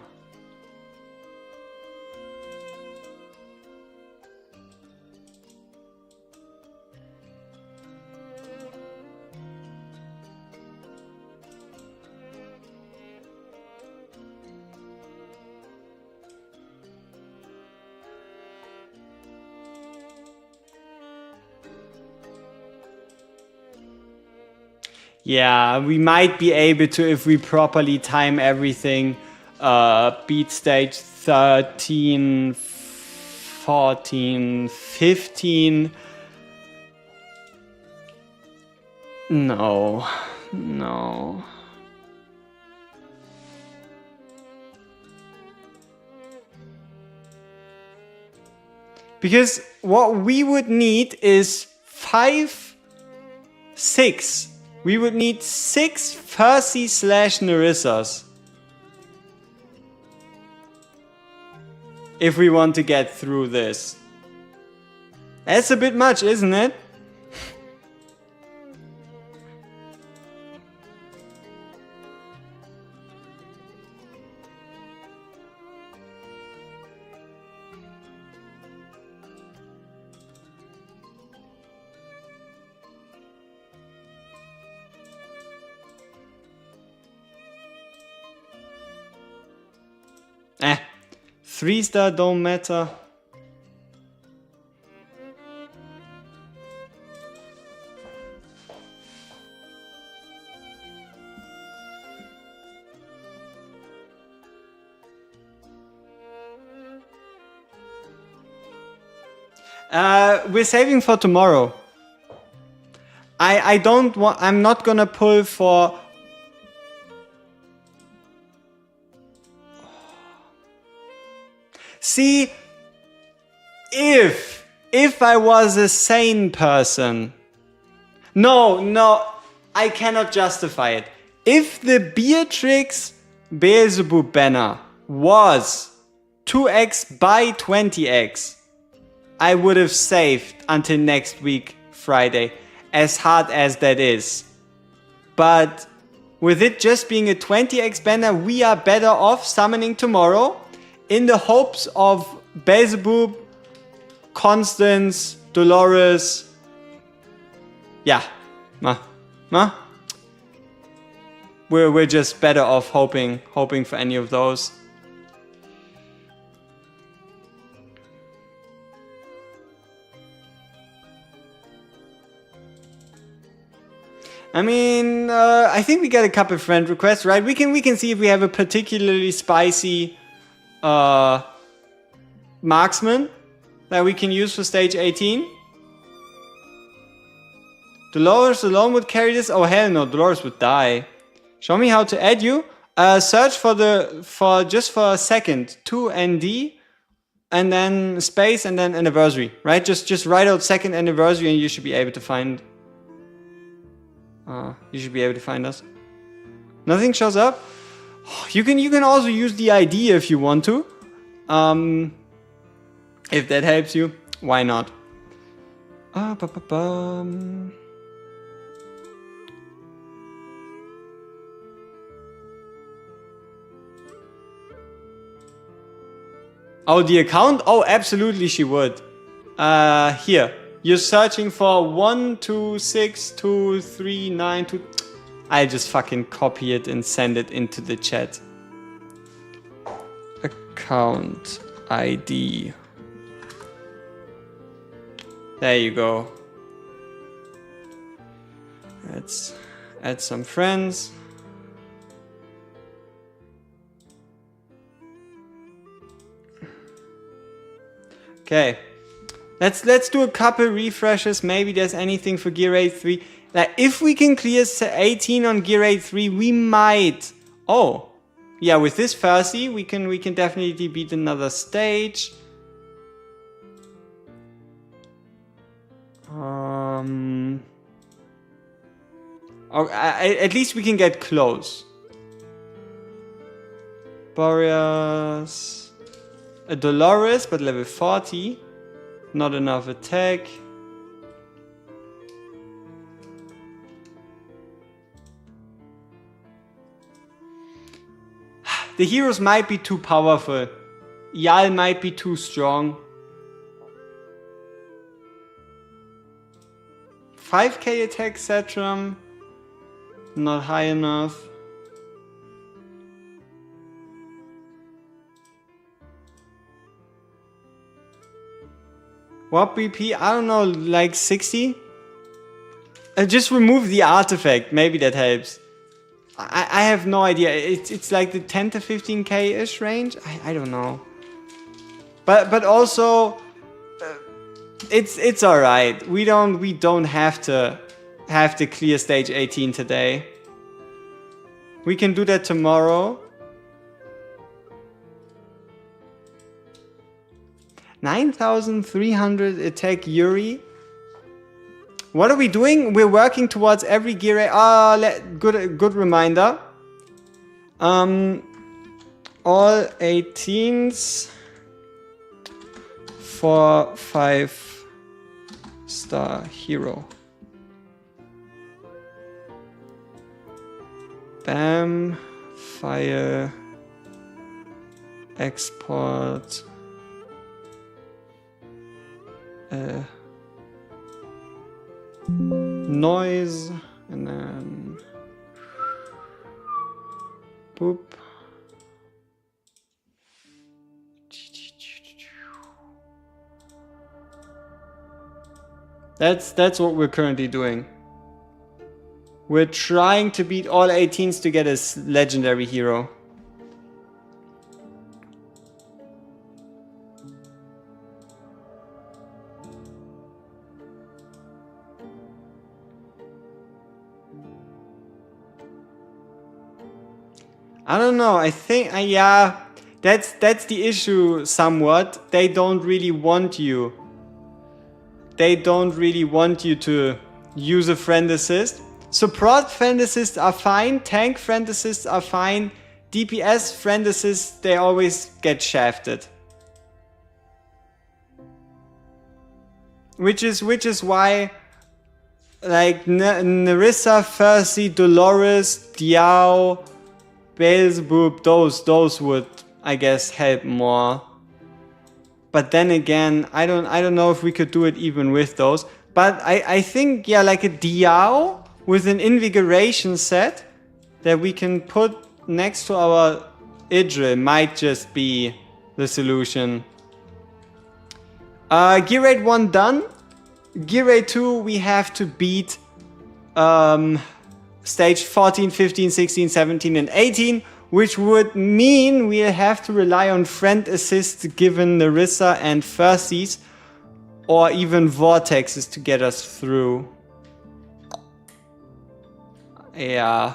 Yeah, we might be able to, if we properly time everything, beat stage 13, 14, 15. No. No. Because what we would need is 5, 6. We would need 6 Percy / Narissas. If we want to get through this. That's a bit much, isn't it? Eh, 3-star don't matter. We're saving for tomorrow. I don't want. I'm not gonna pull for. See, if I was a sane person, no, I cannot justify it. If the Beatrix Beelzebub banner was 2x by 20x, I would have saved until next week, Friday, as hard as that is. But with it just being a 20x banner, we are better off summoning tomorrow in the hopes of Beelzebub, Constance, Dolores. Yeah. We're just better off hoping for any of those. I mean, I think we got a couple friend requests, right? We can see if we have a particularly spicy marksman that we can use for stage 18. Dolores alone would carry this? Oh hell no, Dolores would die. Show me how to add you. Search for just for a second 2ND and then space and then anniversary, right? Just write out second anniversary and you should be able to find. You should be able to find us. Nothing shows up. You can also use the ID if you want to. If that helps you, why not? Oh, the account? Oh, absolutely she would. Here. You're searching for 126239. I'll just fucking copy it and send it into the chat. Account ID. There you go. Let's add some friends. Okay. Let's do a couple refreshes. Maybe there's anything for Gear 8 3. Like if we can clear 18 on Gear 8 3, we might. Oh, yeah. With this Percy, we can definitely beat another stage. At least we can get close. Boreas, a Dolores, but level 40. Not enough attack. The heroes might be too powerful. Yal might be too strong. 5k attack Setram. Not high enough. What BP? I don't know, like 60? Just remove the artifact. Maybe that helps. I have no idea. It's like the 10 to 15k-ish range? I don't know. But also, it's alright. We don't have to have to clear stage 18 today. We can do that tomorrow. 9,300 attack Yuri. What are we doing? We're working towards every gear 8. Good reminder. All 18s for 5-star hero. Bam. Fire. Export. Noise. And then... boop. That's what we're currently doing. We're trying to beat all 18s to get a legendary hero. I don't know. I think yeah, that's the issue somewhat. They don't really want you. They don't really want you to use a friend assist. Support friend assists are fine. Tank friend assists are fine. DPS friend assists, they always get shafted. Which is why, like Nerissa, Percy, Dolores, Diao, Beelzebub, those would, I guess, help more. But then again, I don't know if we could do it even with those. But I think, yeah, like a Diao with an invigoration set that we can put next to our Idril might just be the solution. Gear Raid 1 done. Gear Raid 2 we have to beat stage 14, 15, 16, 17 and 18, which would mean we'll have to rely on friend assists given Nerissa and Percy's, or even vortexes to get us through. Yeah.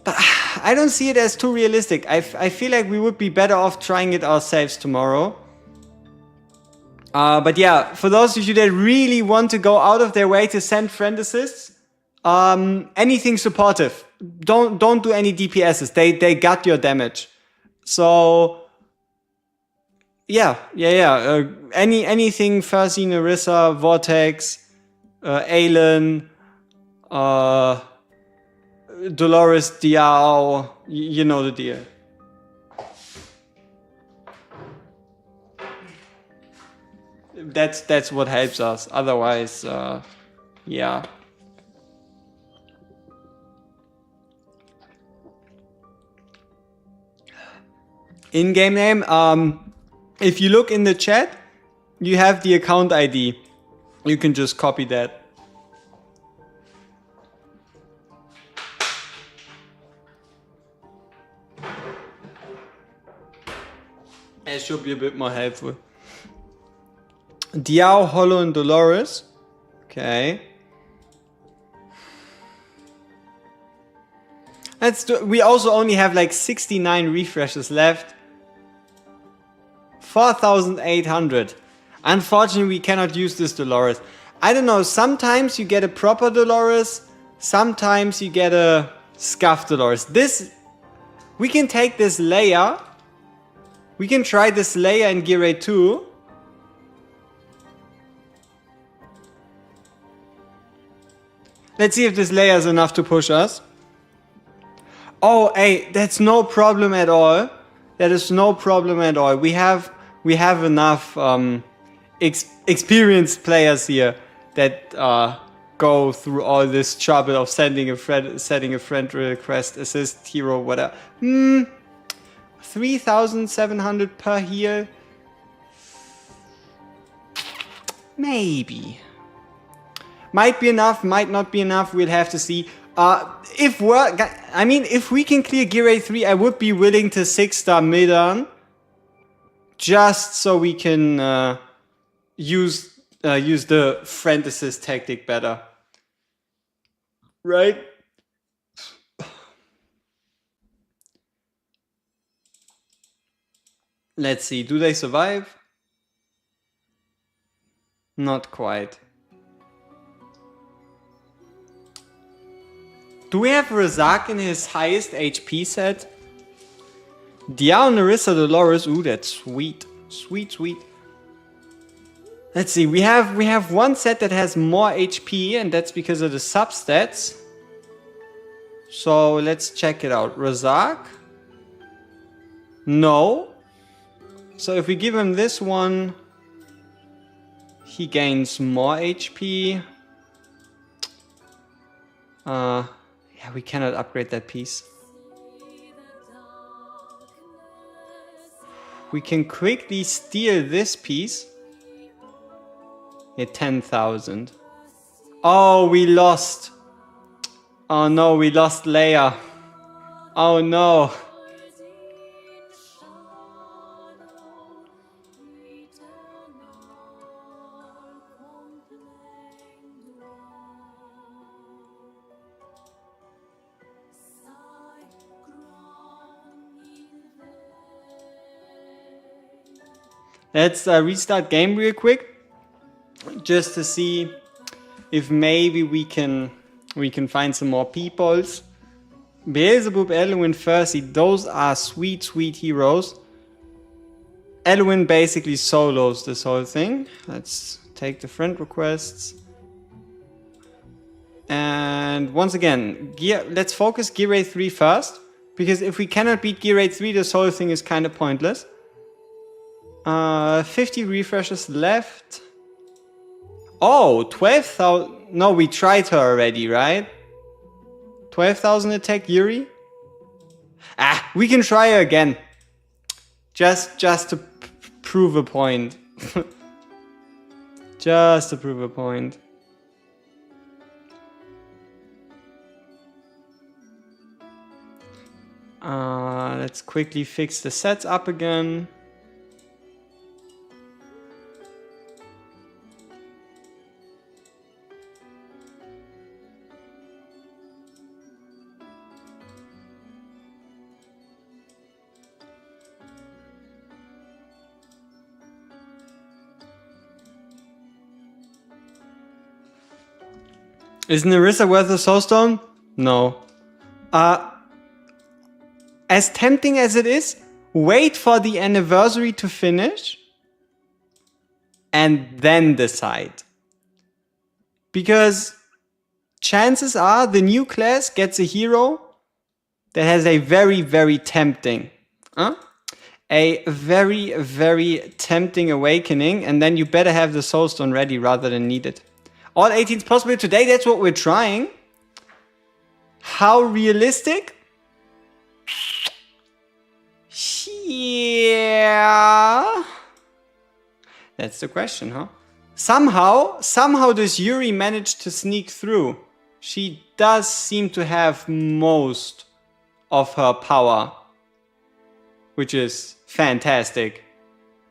But I don't see it as too realistic. I feel like we would be better off trying it ourselves tomorrow. But yeah, for those of you that really want to go out of their way to send friend assists, anything supportive. Don't do any DPSs. They got your damage. So yeah. Anything Percy, Nerissa, Vortex, Aelin, Dolores, Diao, you know the deal. That's what helps us. Otherwise, yeah. In-game name, if you look in the chat, you have the account ID. You can just copy that. It should be a bit more helpful. Diao, Hollow, and Dolores. Okay. We also only have like 69 refreshes left. 4,800. Unfortunately, we cannot use this Dolores. I don't know, sometimes you get a proper Dolores, sometimes you get a scuffed Dolores. We can take this layer. We can try this layer in Gear Raid 2. Let's see if this layer is enough to push us. Oh, hey, that's no problem at all. That is no problem at all. We have enough experienced players here that go through all this trouble of setting a friend request, assist, hero, whatever. 3,700 per heal. Maybe. Might be enough, might not be enough, we'll have to see. If we can clear Gear Raid 3, I would be willing to 6-star Midan. Just so we can use the friend assist tactic better. right? Let's see, do they survive? Not quite. Do we have Razak in his highest HP set? Diao, Narissa, Dolores. Ooh, that's sweet. Sweet, sweet. Let's see, we have one set that has more HP, and that's because of the substats. So let's check it out. Razak? No. So if we give him this one, he gains more HP. Yeah, we cannot upgrade that piece. We can quickly steal this piece. At 10,000. Oh, we lost. Oh no, we lost Leia. Oh no. Let's restart game real quick. Just to see if maybe we can find some more peoples. Beelzebub, Elwyn, Fercy, those are sweet, sweet heroes. Elwyn basically solos this whole thing. Let's take the friend requests. And once again, let's focus Gear Rate 3 first. Because if we cannot beat Gear Rate 3, this whole thing is kind of pointless. 50 refreshes left. Oh, 12,000. No, we tried her already, right? 12,000 attack Yuri? Ah, we can try her again. Just to prove a point. Just to prove a point. Let's quickly fix the sets up again. Is Narissa worth a soulstone? No. As tempting as it is, wait for the anniversary to finish and then decide. Because chances are the new class gets a hero that has a very, very tempting, a very, very tempting awakening, and then you better have the soulstone ready rather than need it. All 18s possible today, that's what we're trying. How realistic? Yeah. That's the question, huh? Somehow this Yuri managed to sneak through. She does seem to have most of her power, which is fantastic.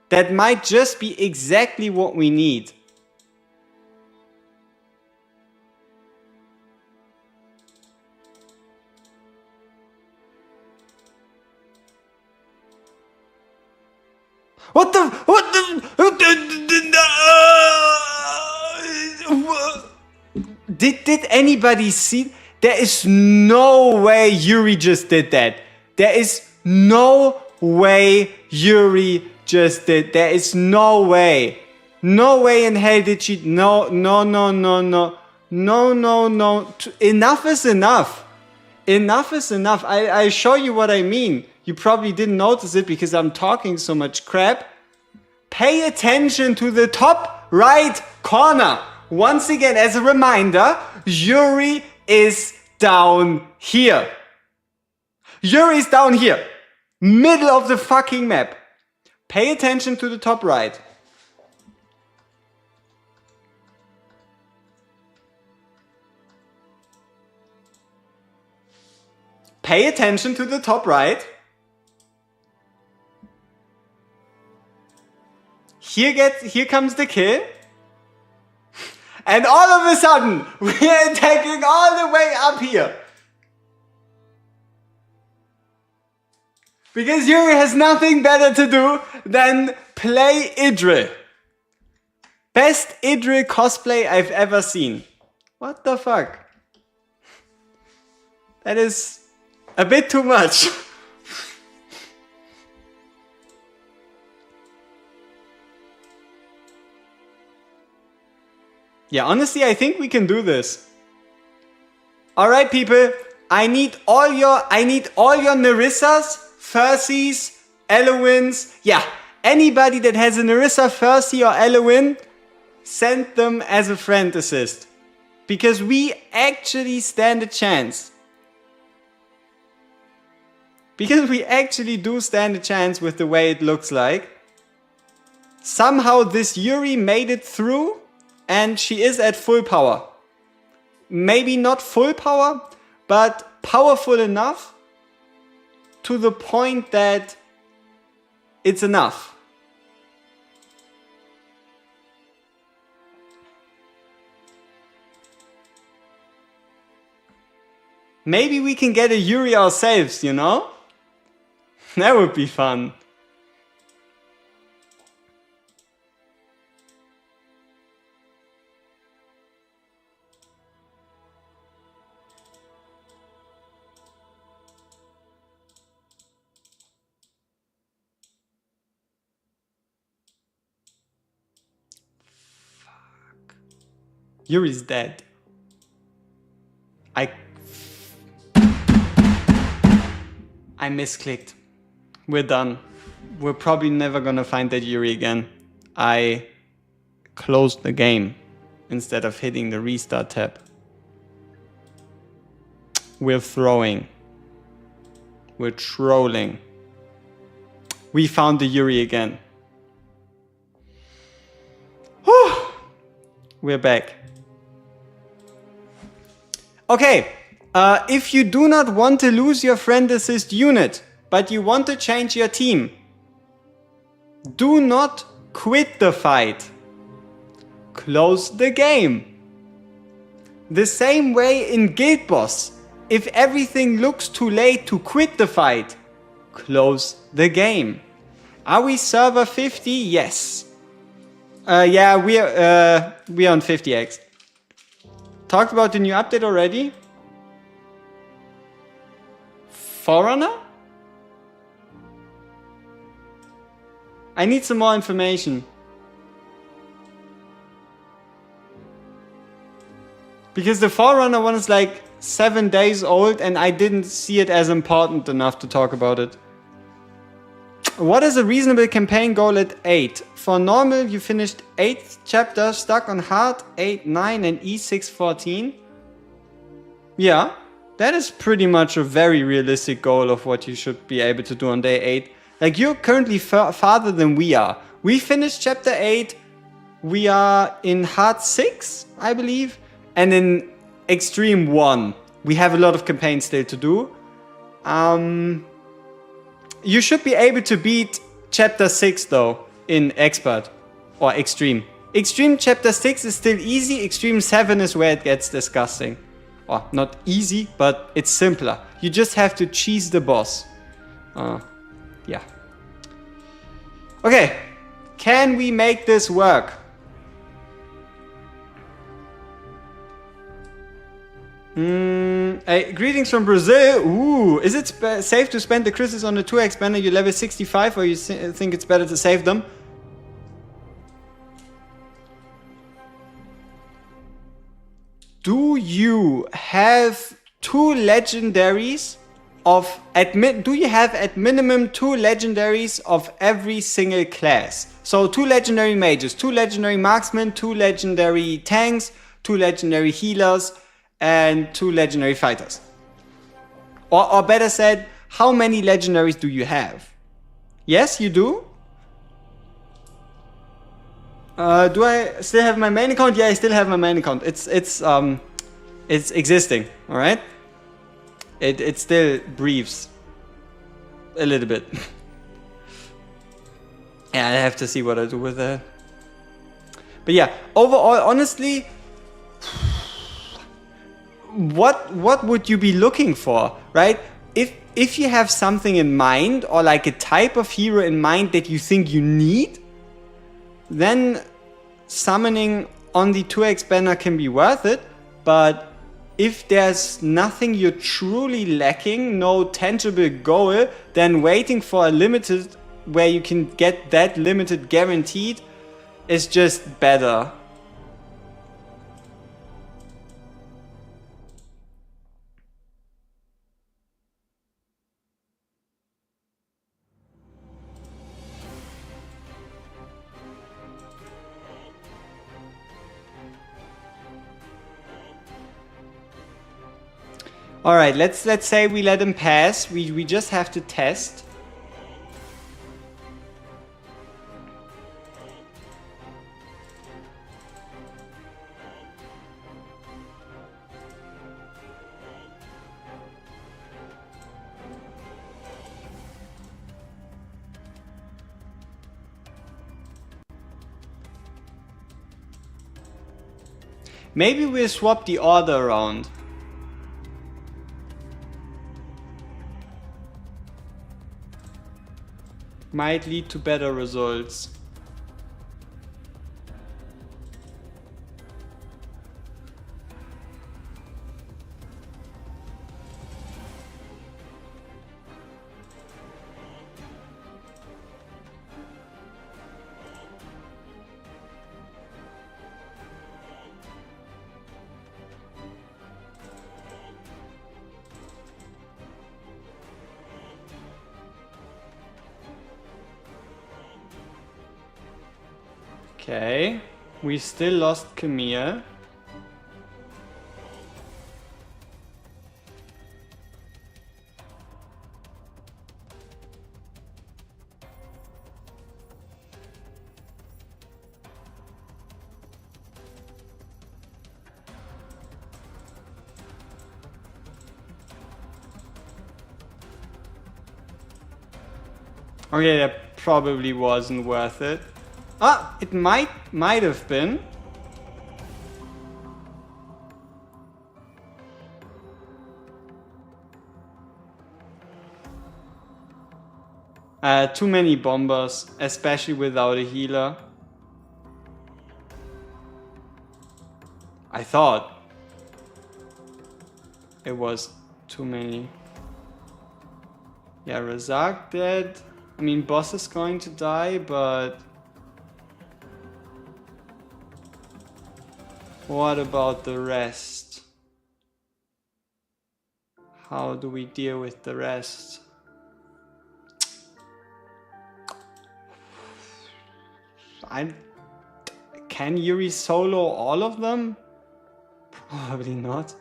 That might just be exactly what we need. What the? Did anybody see? There is no way Yuri just did that. There is no way Yuri just did. There is no way. No way in hell did she. No. Enough is enough. Enough is enough. I show you what I mean. You probably didn't notice it because I'm talking so much crap. Pay attention to the top right corner. Once again, as a reminder, Yuri is down here. Yuri is down here. Middle of the fucking map. Pay attention to the top right. Pay attention to the top right. Here comes the kill. And all of a sudden, we're attacking all the way up here. Because Yuri has nothing better to do than play Idril. Best Idril cosplay I've ever seen. What the fuck? That is a bit too much. Yeah, honestly, I think we can do this. Alright, people. I need all your Narissas, Fursies, Elowins. Yeah, anybody that has a Narissa, Fursie, or Elowin, send them as a friend assist. Because we actually stand a chance. Because we actually do stand a chance with the way it looks like. Somehow this Yuri made it through and she is at full power. Maybe not full power, but powerful enough to the point that it's enough. Maybe we can get a Yuri ourselves, you know? That would be fun. Fuck. Yuri's dead. I misclicked. We're done. We're probably never gonna find that Yuri again. I closed the game instead of hitting the restart tab. We're throwing. We're trolling. We found the Yuri again. Whew. We're back. Okay. If you do not want to lose your friend assist unit, but you want to change your team, do not quit the fight. Close the game. The same way in Guild Boss, if everything looks too late to quit the fight, close the game. Are we server 50? Yes. Yeah, we're on 50x. Talked about the new update already. Forerunner? I need some more information. Because the Forerunner one is like 7 days old and I didn't see it as important enough to talk about it. What is a reasonable campaign goal at 8? For normal, you finished 8th chapter, stuck on hard, 8, 9 and E6, 14. Yeah. That is pretty much a very realistic goal of what you should be able to do on day 8. Like, you're currently farther than we are. We finished chapter 8. We are in hard 6, I believe. And in extreme 1. We have a lot of campaigns still to do. You should be able to beat chapter 6 though in expert or extreme. Extreme chapter 6 is still easy. Extreme 7 is where it gets disgusting. Or not easy, but it's simpler. You just have to cheese the boss. Yeah. Okay. Can we make this work? Greetings from Brazil. Ooh, is it safe to spend the crystals on the 2x banner? You level 65 or you think it's better to save them? Do you have 2 legendaries of do you have at minimum 2 legendaries of every single class? So 2 legendary mages, 2 legendary marksmen, 2 legendary tanks, 2 legendary healers, and 2 legendary fighters. Or better said, how many legendaries do you have? Yes, you do? Do I still have my main account? Yeah, I still have my main account. It's existing, all right? It still breathes a little bit. Yeah, I have to see what I do with that. But yeah, overall, honestly, what would you be looking for, right? If you have something in mind, or like a type of hero in mind that you think you need, then summoning on the 2x banner can be worth it. But if there's nothing you're truly lacking, no tangible goal, then waiting for a limited where you can get that limited guaranteed is just better. All right, let's say we let him pass. We just have to test. Maybe we'll swap the order around. Might lead to better results. Okay, we still lost Camille. Okay, that probably wasn't worth it. Ah, it might have been. Too many bombers, especially without a healer. I thought it was too many. Yeah, Razak dead. I mean, boss is going to die, but what about the rest? How do we deal with the rest? Can Yuri solo all of them? Probably not.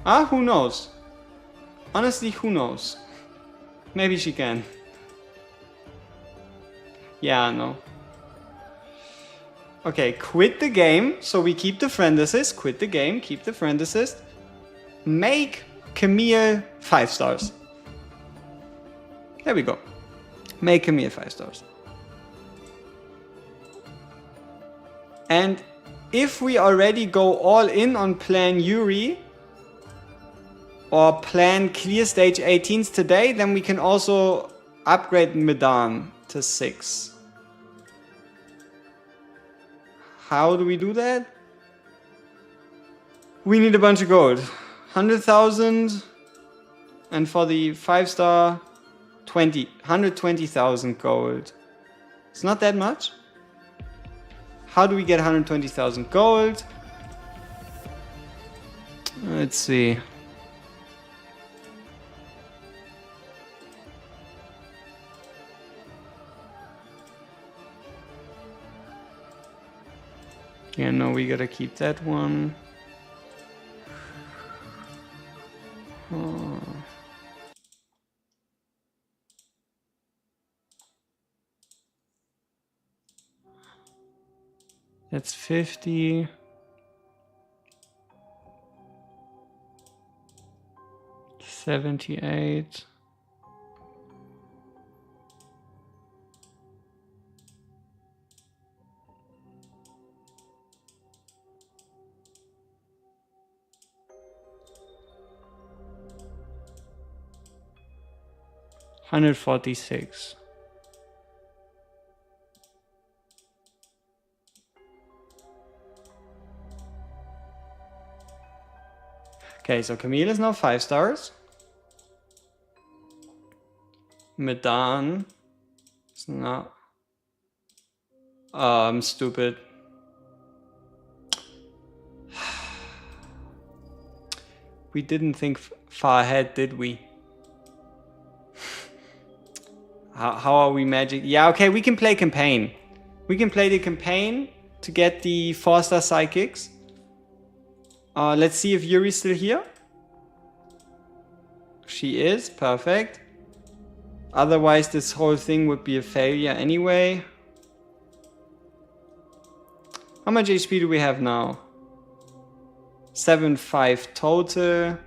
Ah, who knows? Honestly, who knows? Maybe she can. Yeah, no. Okay, quit the game. So we keep the friend assist. Quit the game, keep the friend assist. Make Camille 5 stars. There we go. Make Camille 5 stars. And if we already go all in on plan Yuri, or plan clear stage 18s today, then we can also upgrade Medan to 6. How do we do that? We need a bunch of gold. 100,000, and for the 5-star, 120,000 gold. It's not that much. How do we get 120,000 gold? Let's see. Yeah, no, we gotta keep that one. Oh. That's 50. $78. 146. Okay, so Camille is now 5 stars. Medan is not. Oh, I'm stupid. We didn't think far ahead, did we? How are we magic? Yeah, okay, we can play campaign. We can play the campaign to get the 4-star psychics. Let's see if Yuri's still here. She is, perfect. Otherwise, this whole thing would be a failure anyway. How much HP do we have now? 7-5 total.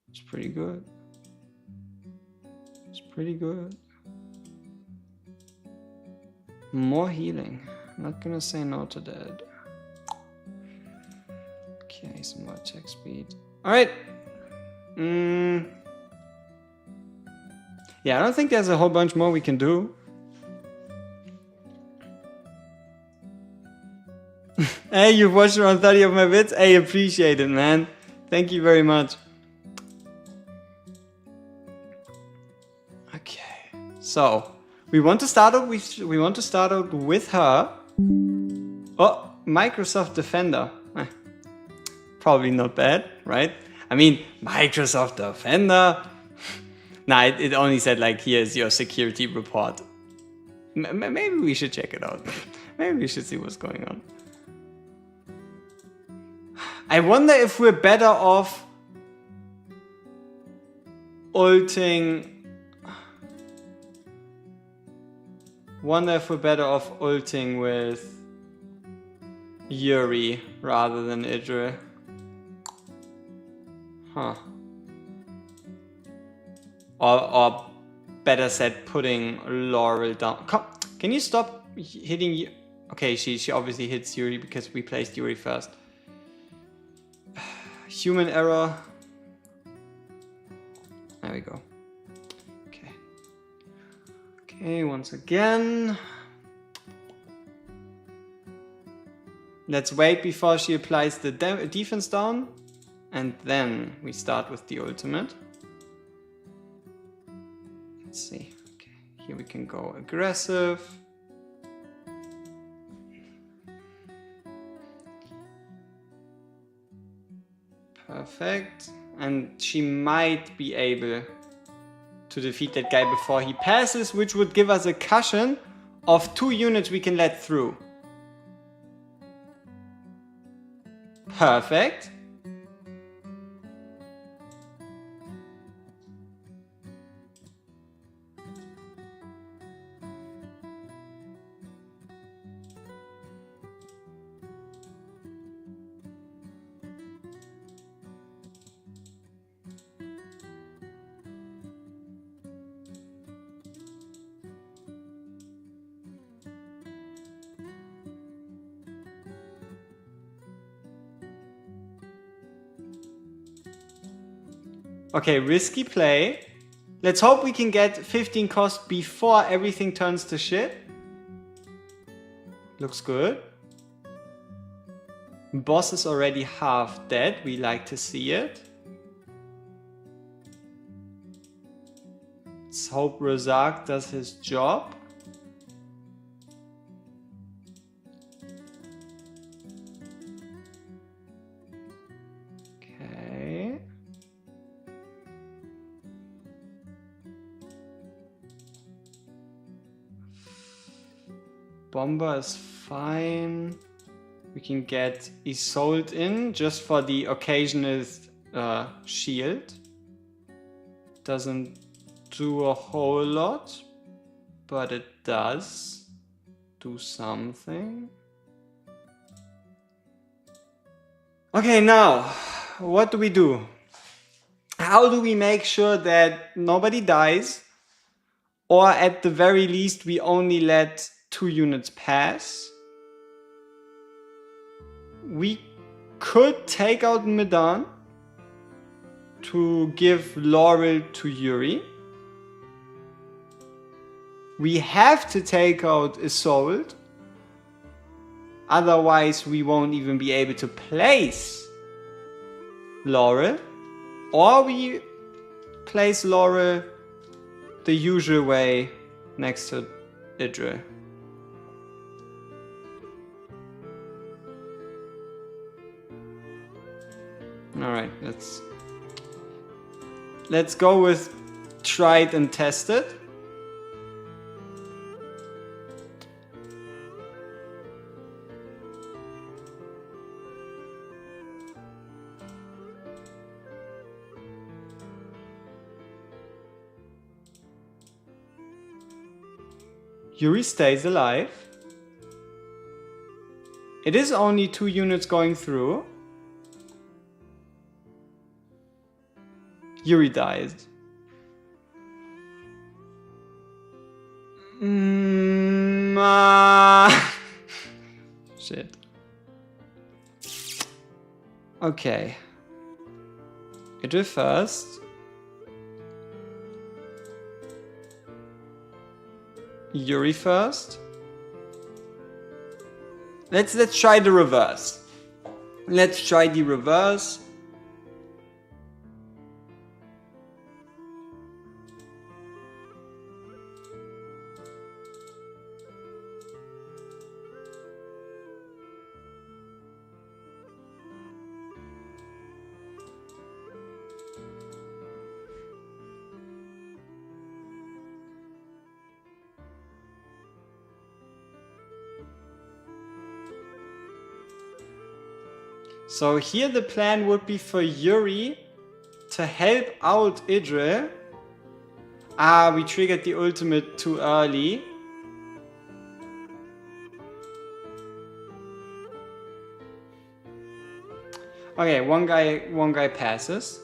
It's pretty good. It's pretty good. More healing. Not gonna say no to that. Okay, some more attack speed. Alright. Yeah, I don't think there's a whole bunch more we can do. Hey, you've watched around 30 of my vids? Hey, appreciate it, man. Thank you very much. Okay, so we want to start out with her. Oh, Microsoft Defender. Probably not bad, right? I mean, Microsoft Defender. Nah, it only said like, here's your security report. Maybe we should check it out. Maybe we should see what's going on. I wonder if we're better off ulting. Wonder if we're better off ulting with Yuri rather than Idril. Huh. Or better said, putting Laurel down. Come, can you stop hitting you? Okay, she obviously hits Yuri because we placed Yuri first. Human error. There we go. Okay. Okay, once again. Let's wait before she applies the defense down. And then we start with the ultimate. Let's see. Okay, here we can go aggressive. Perfect. And she might be able to defeat that guy before he passes, which would give us a cushion of 2 units we can let through. Perfect. Okay, risky play. Let's hope we can get 15 cost before everything turns to shit. Looks good. Boss is already half dead. We like to see it. Let's hope Rozak does his job. Okay. Bomber is fine. We can get Isolde in just for the occasional shield. Doesn't do a whole lot, but it does do something. Okay, now, what do we do? How do we make sure that nobody dies? Or at the very least, we only let 2 units pass? we could take out Medan to give Laurel to Yuri. We have to take out Isolde. Otherwise, we won't even be able to place Laurel. Or we place Laurel the usual way next to Idril. Alright, let's go with tried and tested. Yuri stays alive. It is only 2 units going through. Yuri dies. Shit. Okay. Idril first. Yuri first. Let's try the reverse. Let's try the reverse. So here the plan would be for Yuri to help out Idril. Ah, we triggered the ultimate too early. Okay, one guy passes.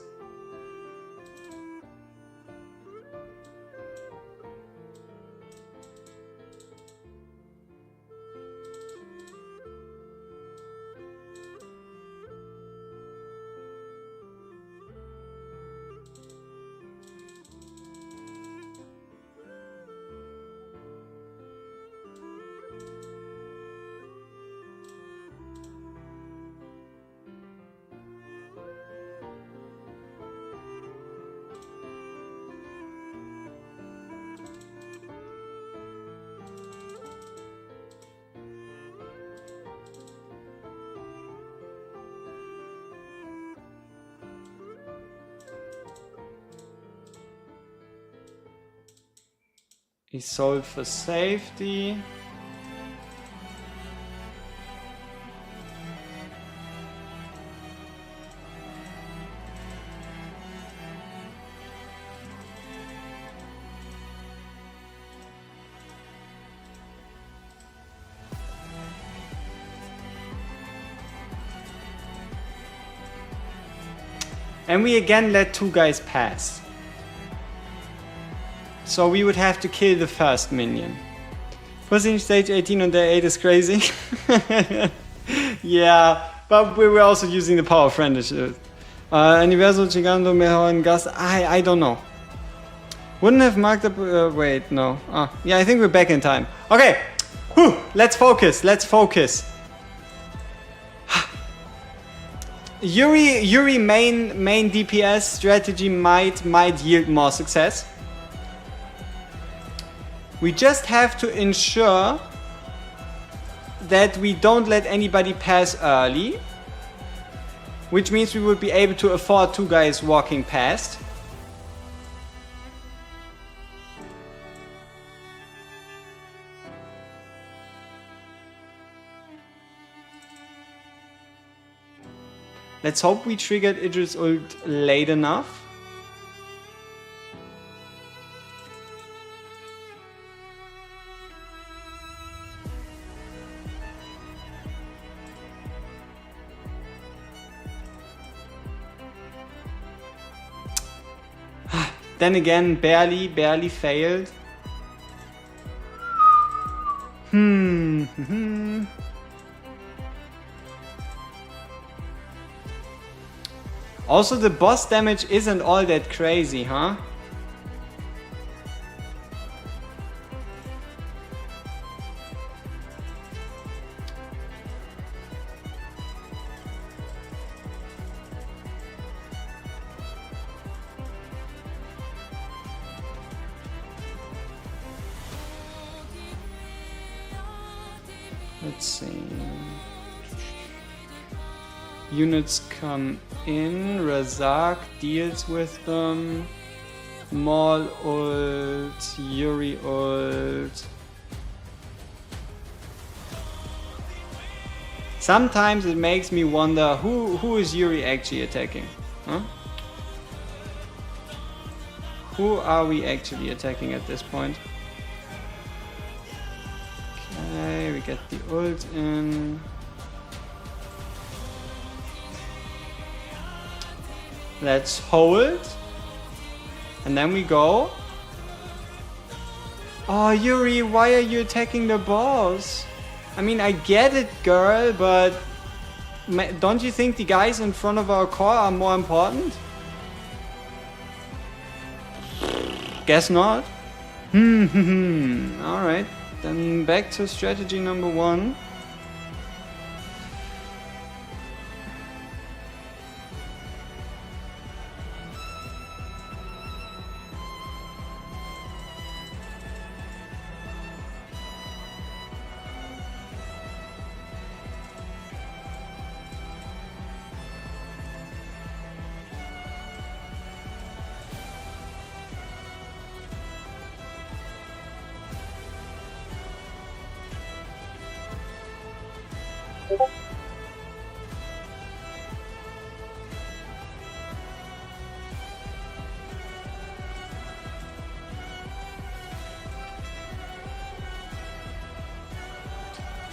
He sold for safety. And we again let 2 guys pass. So we would have to kill the first minion. Pushing stage 18 on day 8 is crazy. Yeah, but we were also using the power of friendship. Universo Gigando mejor en gas. I don't know. Wouldn't have marked up. Wait, no. Yeah, I think we're back in time. Okay, whew, let's focus. Let's focus. Yuri main DPS strategy might yield more success. We just have to ensure that we don't let anybody pass early, which means we would be able to afford 2 guys walking past. Let's hope we triggered Idris ult late enough. Then again, barely failed. Also, the boss damage isn't all that crazy, huh? Let's see. Units come in, Razak deals with them. Maul ult, Yuri ult. Sometimes it makes me wonder who is Yuri actually attacking? Huh? Who are we actually attacking at this point? Okay, we get the ult in. Let's hold. And then we go. Oh, Yuri, why are you attacking the boss? I mean, I get it, girl, but don't you think the guys in front of our core are more important? Guess not. Alright, then back to strategy number 1.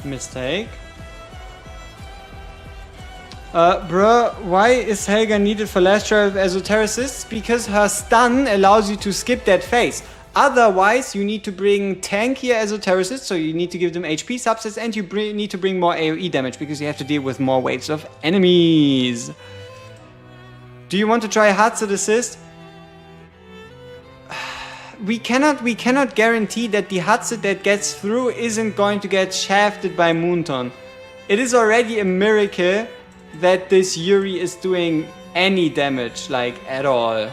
Mistake. Bruh, why is Helga needed for last try of esotericists? Because her stun allows you to skip that phase. Otherwise, you need to bring tankier esotericists, so you need to give them HP subsets, and you need to bring more AoE damage because you have to deal with more waves of enemies. Do you want to try Hatsud Assist? We cannot guarantee that the Hatsud that gets through isn't going to get shafted by Moonton. It is already a miracle that this Yuri is doing any damage, like, at all.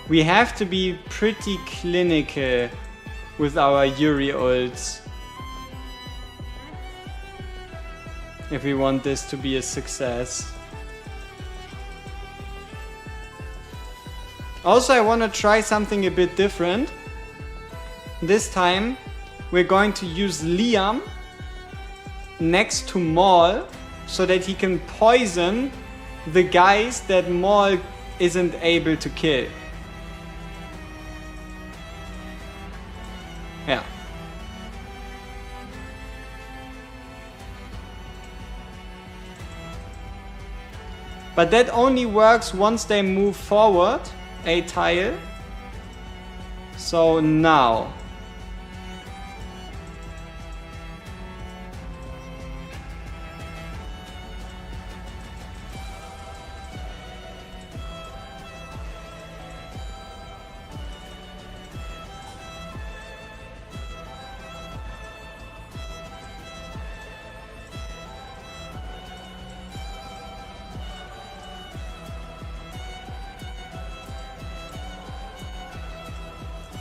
We have to be pretty clinical with our Yuri ults if we want this to be a success. Also, I want to try something a bit different. This time we're going to use Liam next to Maul so that he can poison the guys that Maul isn't able to kill. Yeah. But that only works once they move forward a tile. So now.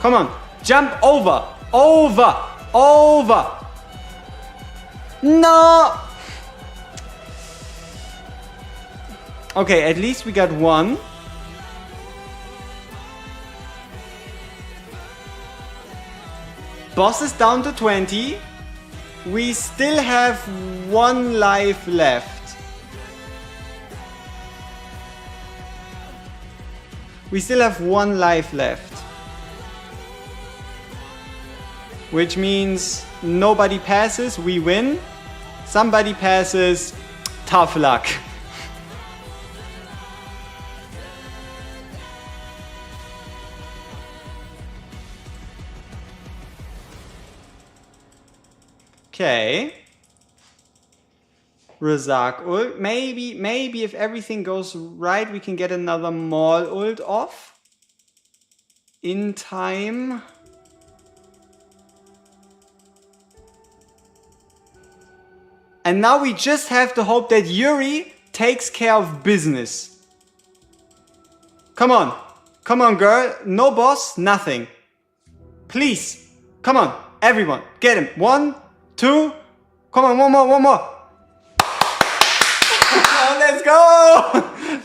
Come on. Jump over. Over. Over. No. Okay, at least we got one. Boss is down to 20. We still have one life left. We still have one life left. Which means nobody passes, we win. Somebody passes, tough luck. Okay. Razak ult. Maybe if everything goes right, we can get another Maul ult off. In time. And now we just have to hope that Yuri takes care of business. Come on. Come on, girl. No boss, nothing. Please. Come on. Everyone. Get him. 1, 2. Come on, one more. Oh, let's go.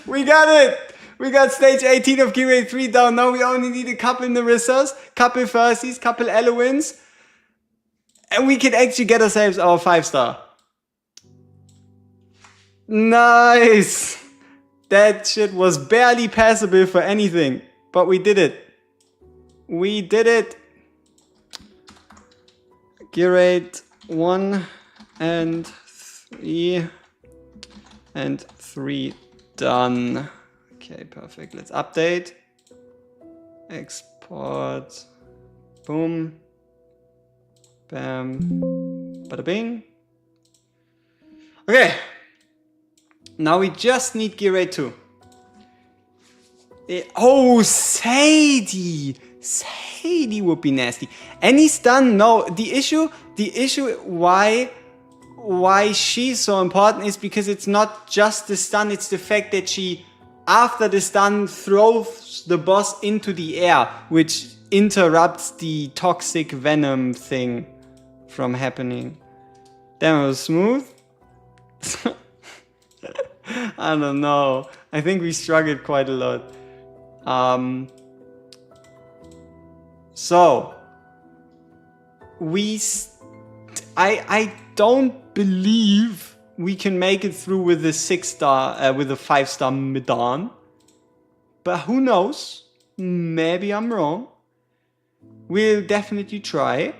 We got it. We got stage 18 of Gear Raid 3 down. Now we only need a couple Narissas, couple Firsies, couple Eloins. And we can actually get ourselves our 5-star. Nice! That shit was barely passable for anything, but we did it. We did it. Gear Raid 1 and 3 and 3 done. Okay, perfect. Let's update. Export. Boom. Bam. Bada bing. Okay. Now we just need Gear Raid 2. Oh, Sadie! Sadie would be nasty. Any stun? No. The issue why she's so important is because it's not just the stun, it's the fact that she, after the stun, throws the boss into the air, which interrupts the toxic venom thing from happening. Damn, it was smooth. I don't know. I think we struggled quite a lot. So I don't believe we can make it through with a 6-star, with a 5-star Medan. But who knows? Maybe I'm wrong. We'll definitely try.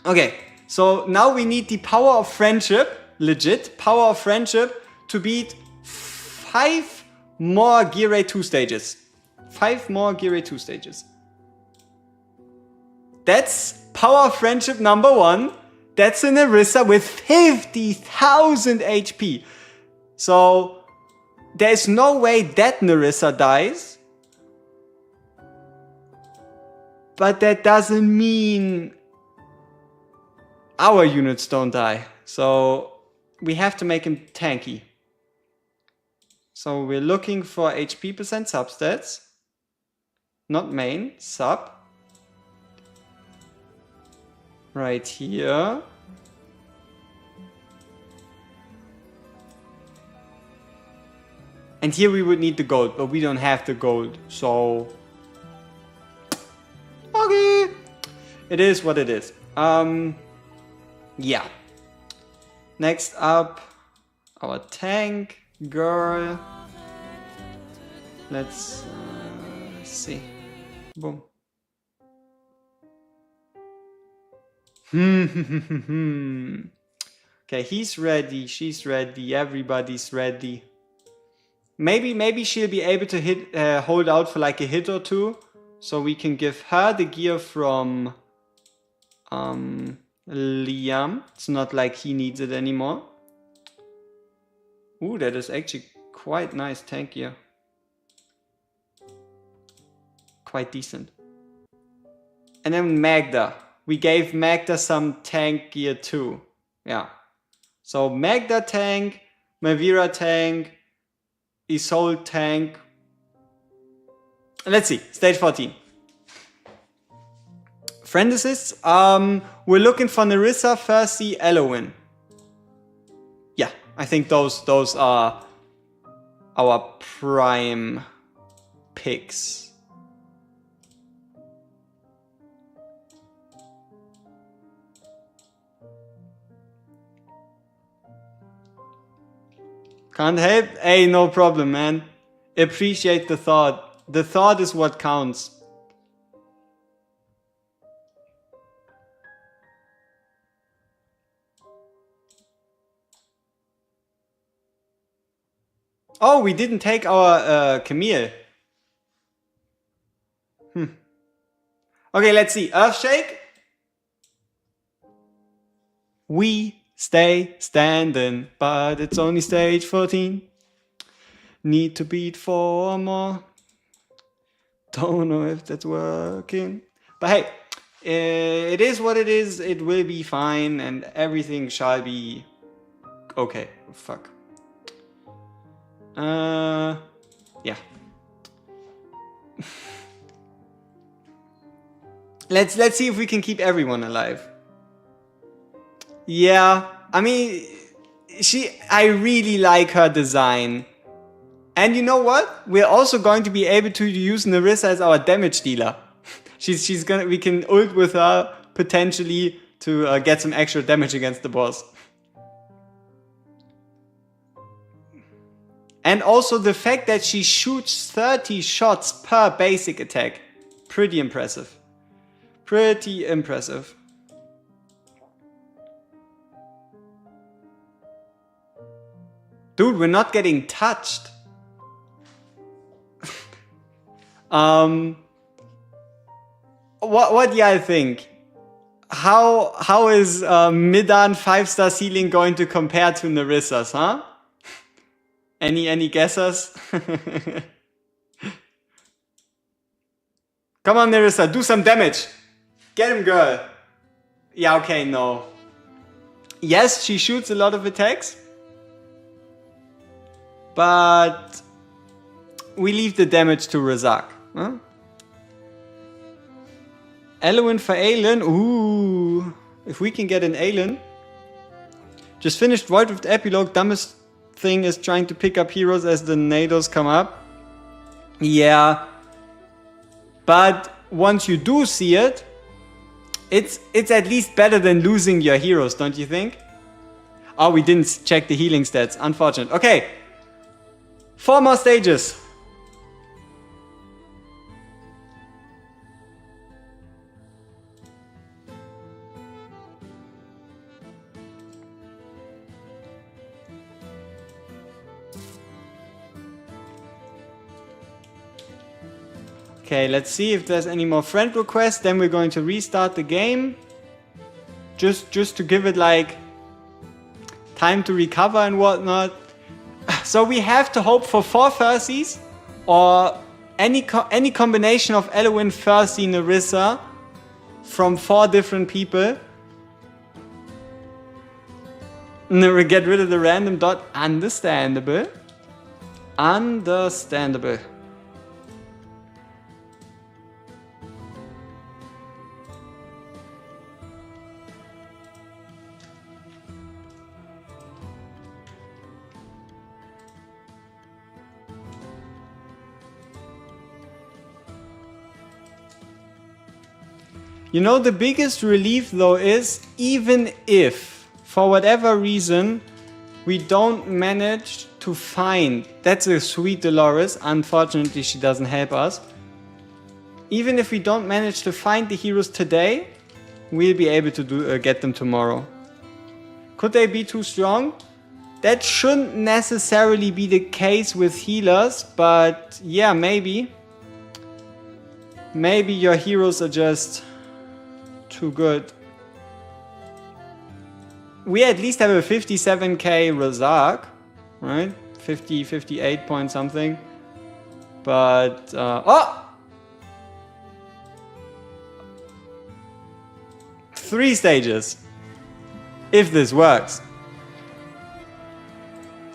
Okay, so now we need the power of friendship, legit power of friendship, to beat 5 more Gear Raid 2 stages. 5 more Gear Raid 2 stages. That's power of friendship number 1. That's an Narissa with 50,000 HP. So there's no way that Narissa dies. But that doesn't mean our units don't die. So we have to make him tanky. So we're looking for HP percent substats. Not main, sub. Right here. And here we would need the gold, but we don't have the gold, so... Okay! It is what it is. Yeah. Next up, our tank girl. Let's see. Boom. Okay, he's ready, she's ready, everybody's ready. Maybe she'll be able to hit, hold out for like a hit or two, so we can give her the gear from Liam. It's not like he needs it anymore. Ooh, that is actually quite nice tank gear. Quite decent. And then Magda. We gave Magda some tank gear too. Yeah. So Magda tank, Mavira tank, Isolde tank. Let's see. Stage 14. Friend assists. We're looking for Nerissa, Percy, Elowen. Yeah, I think those are our prime picks. Can't help? Hey, no problem, man. Appreciate the thought. The thought is what counts. Oh, we didn't take our Camille. Okay, let's see. Earthshake. We stay standing, but it's only stage 14. Need to beat 4 more. Don't know if that's working. But hey, it is what it is. It will be fine and everything shall be okay. Fuck. Yeah. Let's see if we can keep everyone alive. Yeah, I mean, I really like her design. And you know what? We're also going to be able to use Nerissa as our damage dealer. We can ult with her potentially to get some extra damage against the boss. And also the fact that she shoots 30 shots per basic attack. Pretty impressive. Pretty impressive. Dude, we're not getting touched. What do y'all think? How is Midan 5-star ceiling going to compare to Nerissa's, huh? Any guessers? Come on, Nerissa, do some damage. Get him, girl. Yeah, okay, no. Yes, she shoots a lot of attacks. But we leave the damage to Razak. Huh? Elowen for Aelin. Ooh. If we can get an Aelin. Just finished Void with Epilogue. Dumbest thing is trying to pick up heroes as the NATOs come up. Yeah. But once you do see it, it's at least better than losing your heroes, don't you think? Oh, we didn't check the healing stats. Unfortunate. Okay. 4 more stages. Okay, let's see if there's any more friend requests. Then we're going to restart the game. Just to give it like time to recover and whatnot. So we have to hope for 4 Fercies or any combination of Elowen, Fercy, Nerissa from 4 different people. Never get rid of the random dot. Understandable. Understandable. You know, the biggest relief though is, even if, for whatever reason, we don't manage to find... That's a sweet Dolores, unfortunately she doesn't help us. Even if we don't manage to find the heroes today, we'll be able to get them tomorrow. Could they be too strong? That shouldn't necessarily be the case with healers, but yeah, maybe. Maybe your heroes are just too good. We at least have a 57k Razak, right? 58 point something. But, oh! 3 stages. If this works.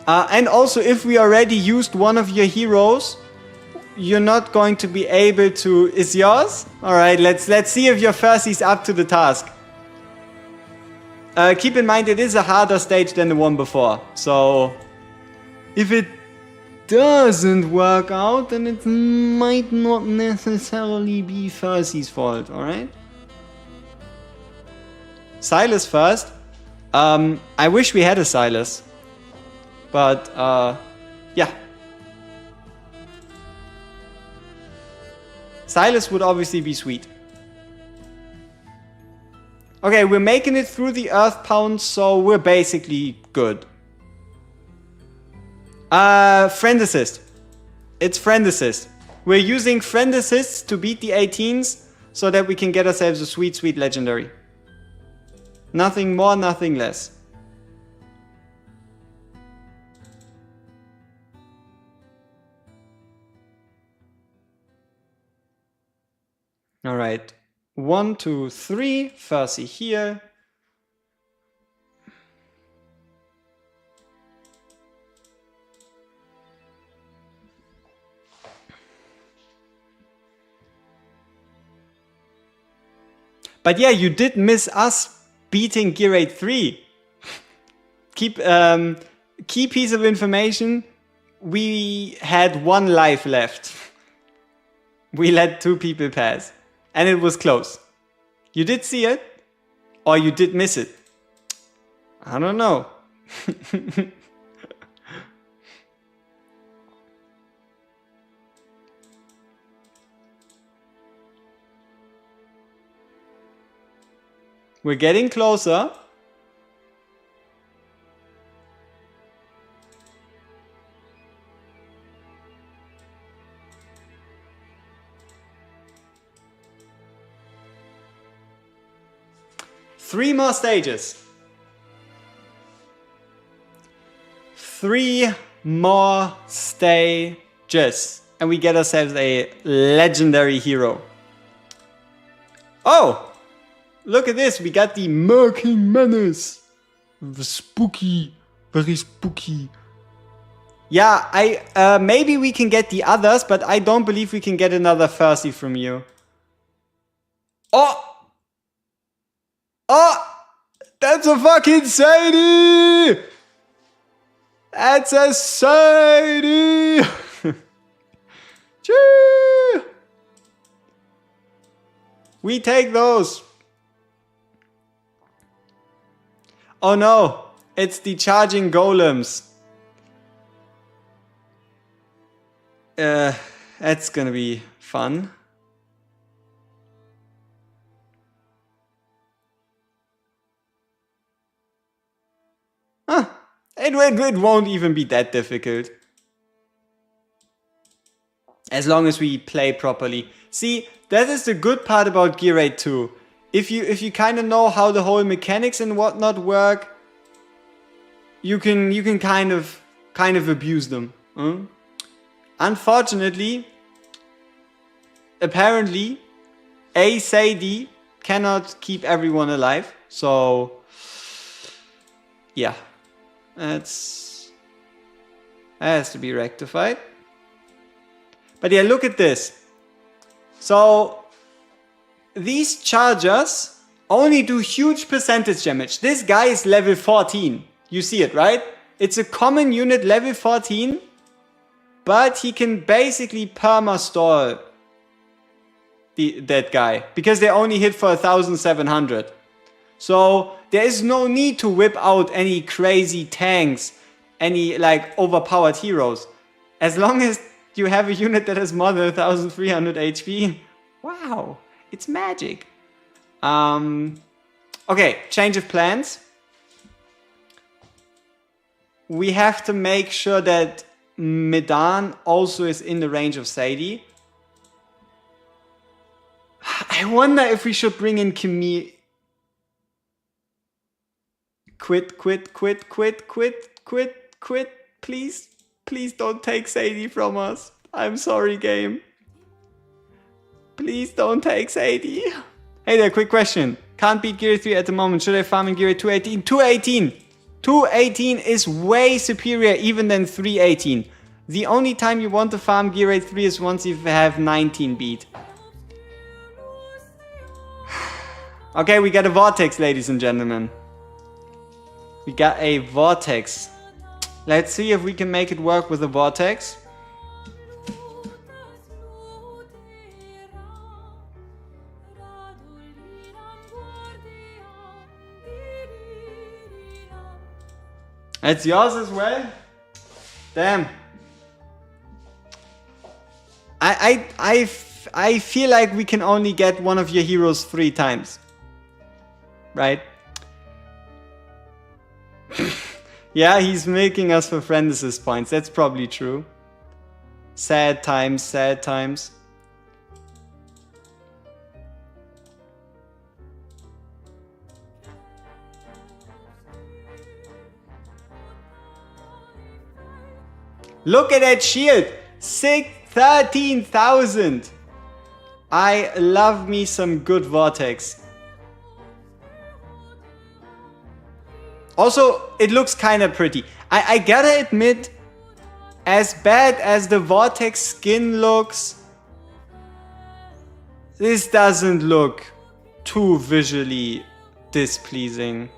And also, if we already used one of your heroes, you're not going to be able to... Is yours? Alright, let's see if your Fursy's up to the task. Keep in mind it is a harder stage than the one before. So, if it doesn't work out, then it might not necessarily be Fursy's fault, alright? Silas first. I wish we had a Silas. But, yeah. Silas would obviously be sweet. Okay, we're making it through the Earth Pound, so we're basically good. Friend Assist. It's Friend Assist. We're using Friend Assists to beat the 18s so that we can get ourselves a sweet, sweet Legendary. Nothing more, nothing less. Alright. 1, 2, 3. Fursy here. But yeah, you did miss us beating Gear 8 3. Key piece of information. We had 1 life left. We let 2 people pass. And it was close. You did see it? Or you did miss it? I don't know. We're getting closer. Three more stages. 3 more stages. And we get ourselves a legendary hero. Oh! Look at this. We got the Murking Menace. Spooky. Very spooky. Yeah, maybe we can get the others, but I don't believe we can get another Fursy from you. Oh! Oh! That's a fucking Sadie! That's a Sadie! Choo! We take those. Oh no, it's the charging golems. That's gonna be fun. Huh. It won't even be that difficult. As long as we play properly. See, that is the good part about Gear 8 2. If you kind of know how the whole mechanics and whatnot work, you can kind of abuse them. Unfortunately, apparently, a Sadie cannot keep everyone alive. So, yeah. That has to be rectified. But yeah, look at this. So, these chargers only do huge percentage damage. This guy is level 14. You see it, right? It's a common unit level 14. But he can basically perma-stall that guy. Because they only hit for 1,700. So there is no need to whip out any crazy tanks, any like overpowered heroes. As long as you have a unit that has more than 1,300 HP. Wow, it's magic. Okay, change of plans. We have to make sure that Medan also is in the range of Sadie. I wonder if we should bring in Kimi. Quit, please. Please don't take Sadie from us. I'm sorry, game. Please don't take Sadie. Hey there, quick question. Can't beat Gear 3 at the moment. Should I farm in Gear 218? 218! 218 is way superior even than 318. The only time you want to farm gear rate 3 is once you have 19 beat. Okay, we got a vortex, ladies and gentlemen. We got a vortex. Let's see if we can make it work with a vortex. That's yours as well? Damn. I feel like we can only get one of your heroes 3 times. Right? Yeah, he's making us for friend assist points. That's probably true. Sad times, sad times. Look at that shield! 13,000! I love me some good vortex. Also, it looks kinda pretty. I gotta admit, as bad as the vortex skin looks, this doesn't look too visually displeasing.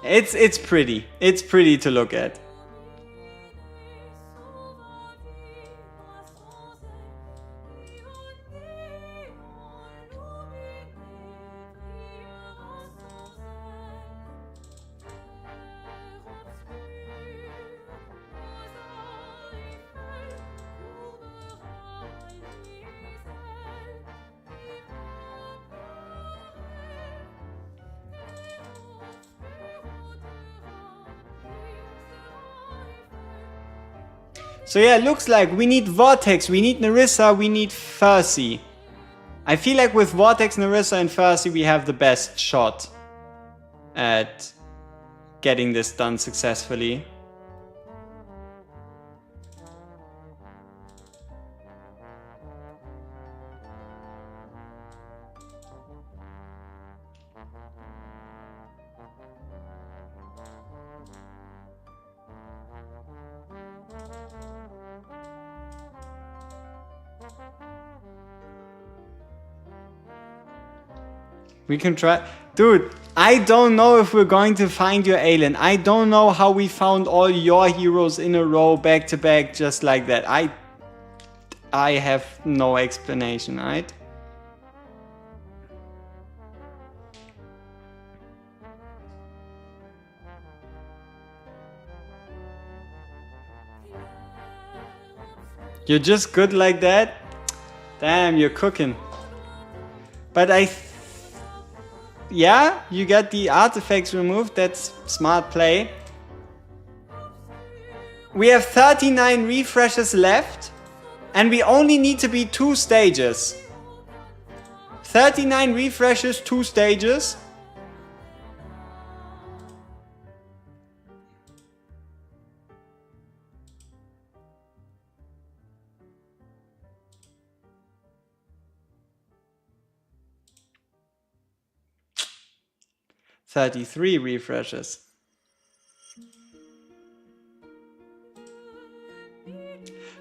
It's pretty. It's pretty to look at. So yeah, it looks like we need Vortex, we need Nerissa, we need Fercy. I feel like with Vortex, Nerissa and Fercy we have the best shot at getting this done successfully. We can try. Dude, I don't know if we're going to find your alien. I don't know how we found all your heroes in a row back to back just like that. I have no explanation, right? You're just good like that? Damn, you're cooking. But yeah, you got the artifacts removed. That's smart play. We have 39 refreshes left. And we only need to be 2 stages. 39 refreshes, 2 stages. $33 refreshes.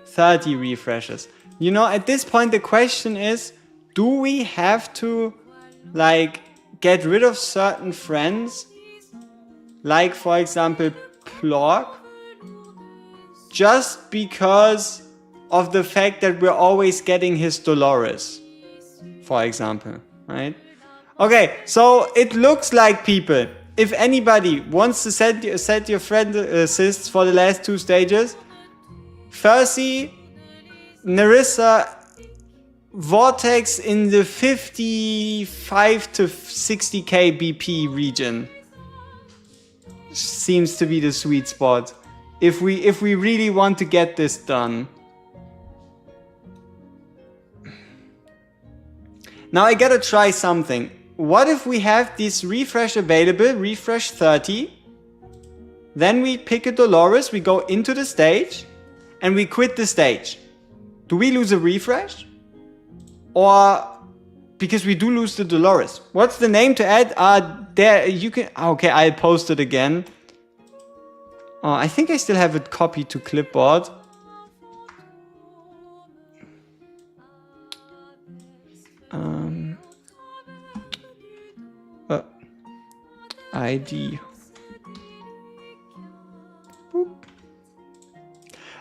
30 refreshes. You know, at this point the question is, do we have to like get rid of certain friends? Like for example Plork? Just because of the fact that we're always getting his Dolores, for example, right? Okay, so it looks like, people, if anybody wants to set your friend assists for the last 2 stages, Fercy, Nerissa, Vortex in the 55 to 60k BP region seems to be the sweet spot. If we really want to get this done. Now I gotta try something. What if we have this refresh available, refresh 30, then we pick a Dolores, we go into the stage, and we quit the stage. Do we lose a refresh? Or, because we do lose the Dolores. What's the name to add? There you can. Okay, I'll post it again. I think I still have it copied to clipboard. ID. Boop.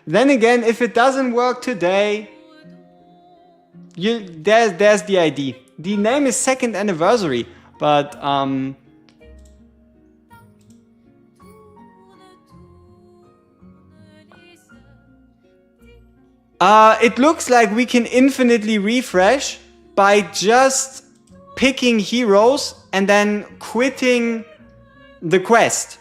Then again, if it doesn't work today, there's the ID. The name is 2nd anniversary, but it looks like we can infinitely refresh by just picking heroes and then quitting the quest.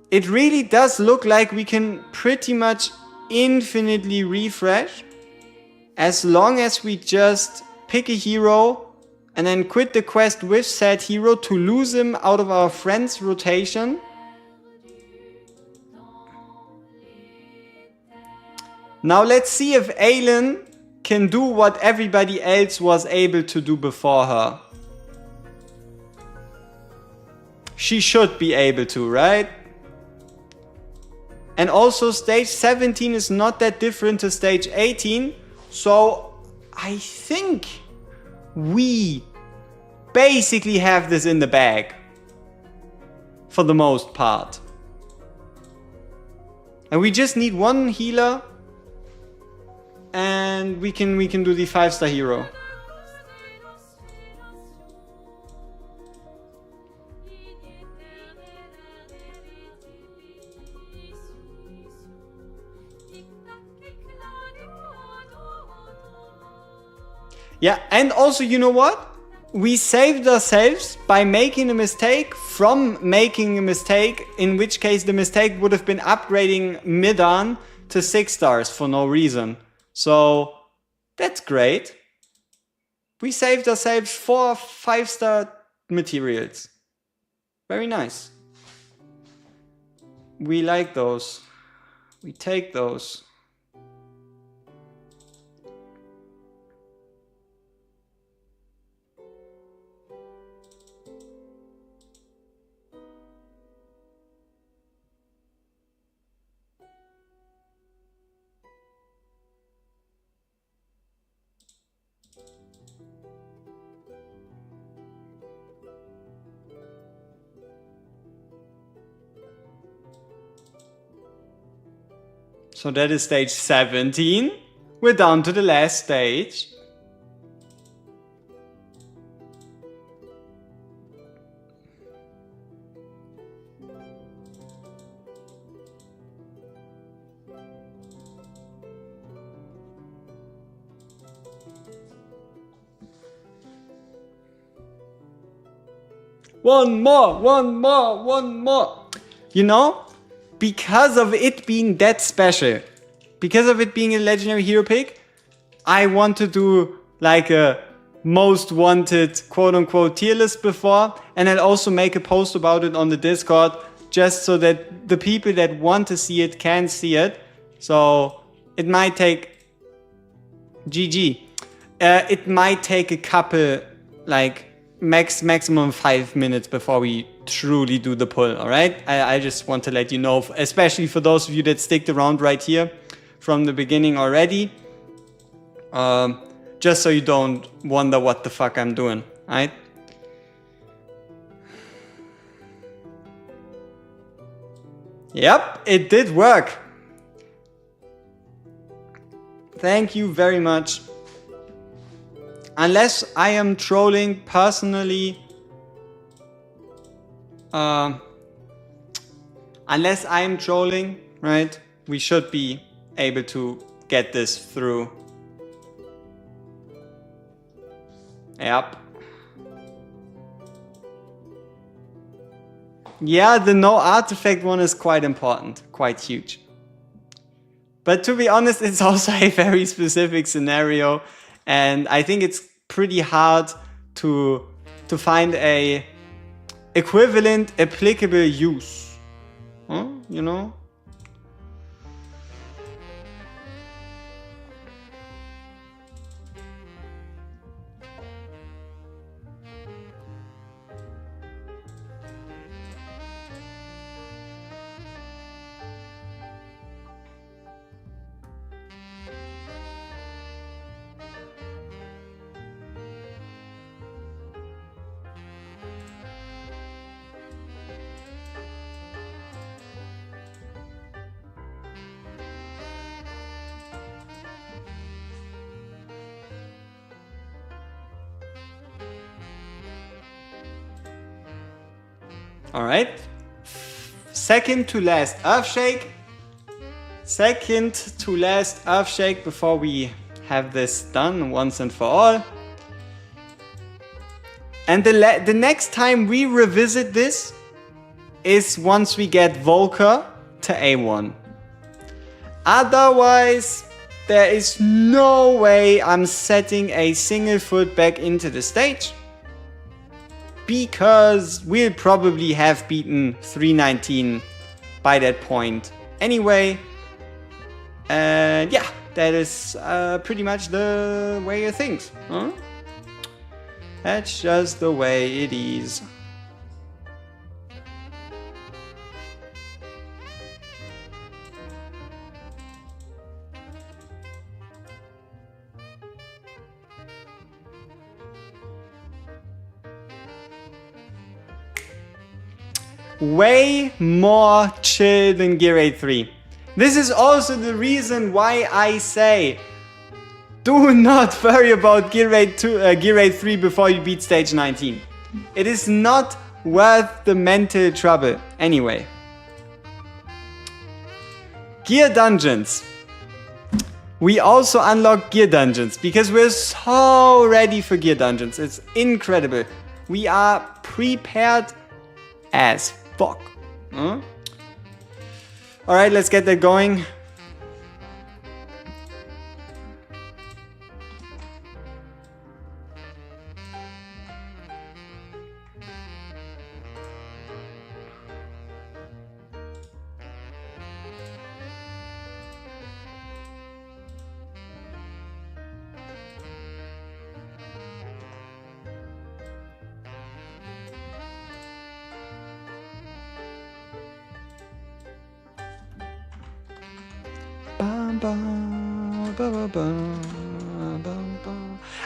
It really does look like we can pretty much infinitely refresh as long as we just pick a hero and then quit the quest with said hero to lose him out of our friend's rotation. Now let's see if Aylin can do what everybody else was able to do before her. She should be able to, right? And also stage 17 is not that different to stage 18. So I think we basically have this in the bag. For the most part. And we just need one healer. And we can do the 5-star hero. Yeah, and also, you know what? We saved ourselves by making a mistake from making a mistake, in which case the mistake would have been upgrading Midan to 6 stars for no reason. So, that's great. We saved ourselves 4 5-star materials. Very nice. We like those. We take those. So that is stage 17. We're down to the last stage. One more. You know? Because of it being that special, because of it being a legendary hero pick, I want to do like a most wanted quote-unquote tier list before, and I'll also make a post about it on the Discord, just so that the people that want to see it can see it. So it might take it might take a couple, like maximum 5 minutes before we truly do the pull. All right, I just want to let you know, especially for those of you that sticked around right here from the beginning already, just so you don't wonder what the fuck I'm doing. All right, yep, it did work. Thank you very much. Unless I am trolling personally, unless I am trolling, right? We should be able to get this through. Yep. Yeah, the no artifact one is quite important, quite huge. But to be honest, it's also a very specific scenario. And I think it's pretty hard to find a equivalent applicable use. Huh? You know? All right. Second to last Earth Shake. Second to last Earth Shake before we have this done once and for all. And the next time we revisit this is once we get Volker to A1. Otherwise, there is no way I'm setting a single foot back into the stage, because we'll probably have beaten 319 by that point anyway. And yeah, that is pretty much the way of things. Huh? That's just the way it is. Way more chill than Gear 8 3. This is also the reason why I say do not worry about Gear 8 3 before you beat stage 19. It is not worth the mental trouble anyway. Gear dungeons. We also unlock gear dungeons because we're so ready for gear dungeons. It's incredible. We are prepared as fuck. Huh? Alright, let's get that going.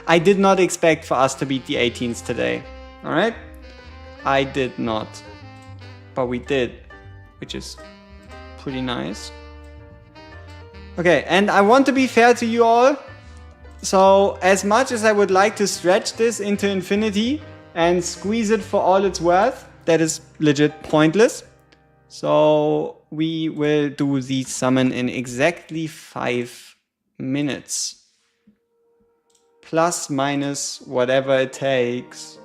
I did not expect for us to beat the 18s today. Alright? I did not. But we did. Which is pretty nice. Okay, and I want to be fair to you all. So, as much as I would like to stretch this into infinity and squeeze it for all it's worth, that is legit pointless. So, we will do the summon in exactly 5 minutes. Plus, minus, whatever it takes.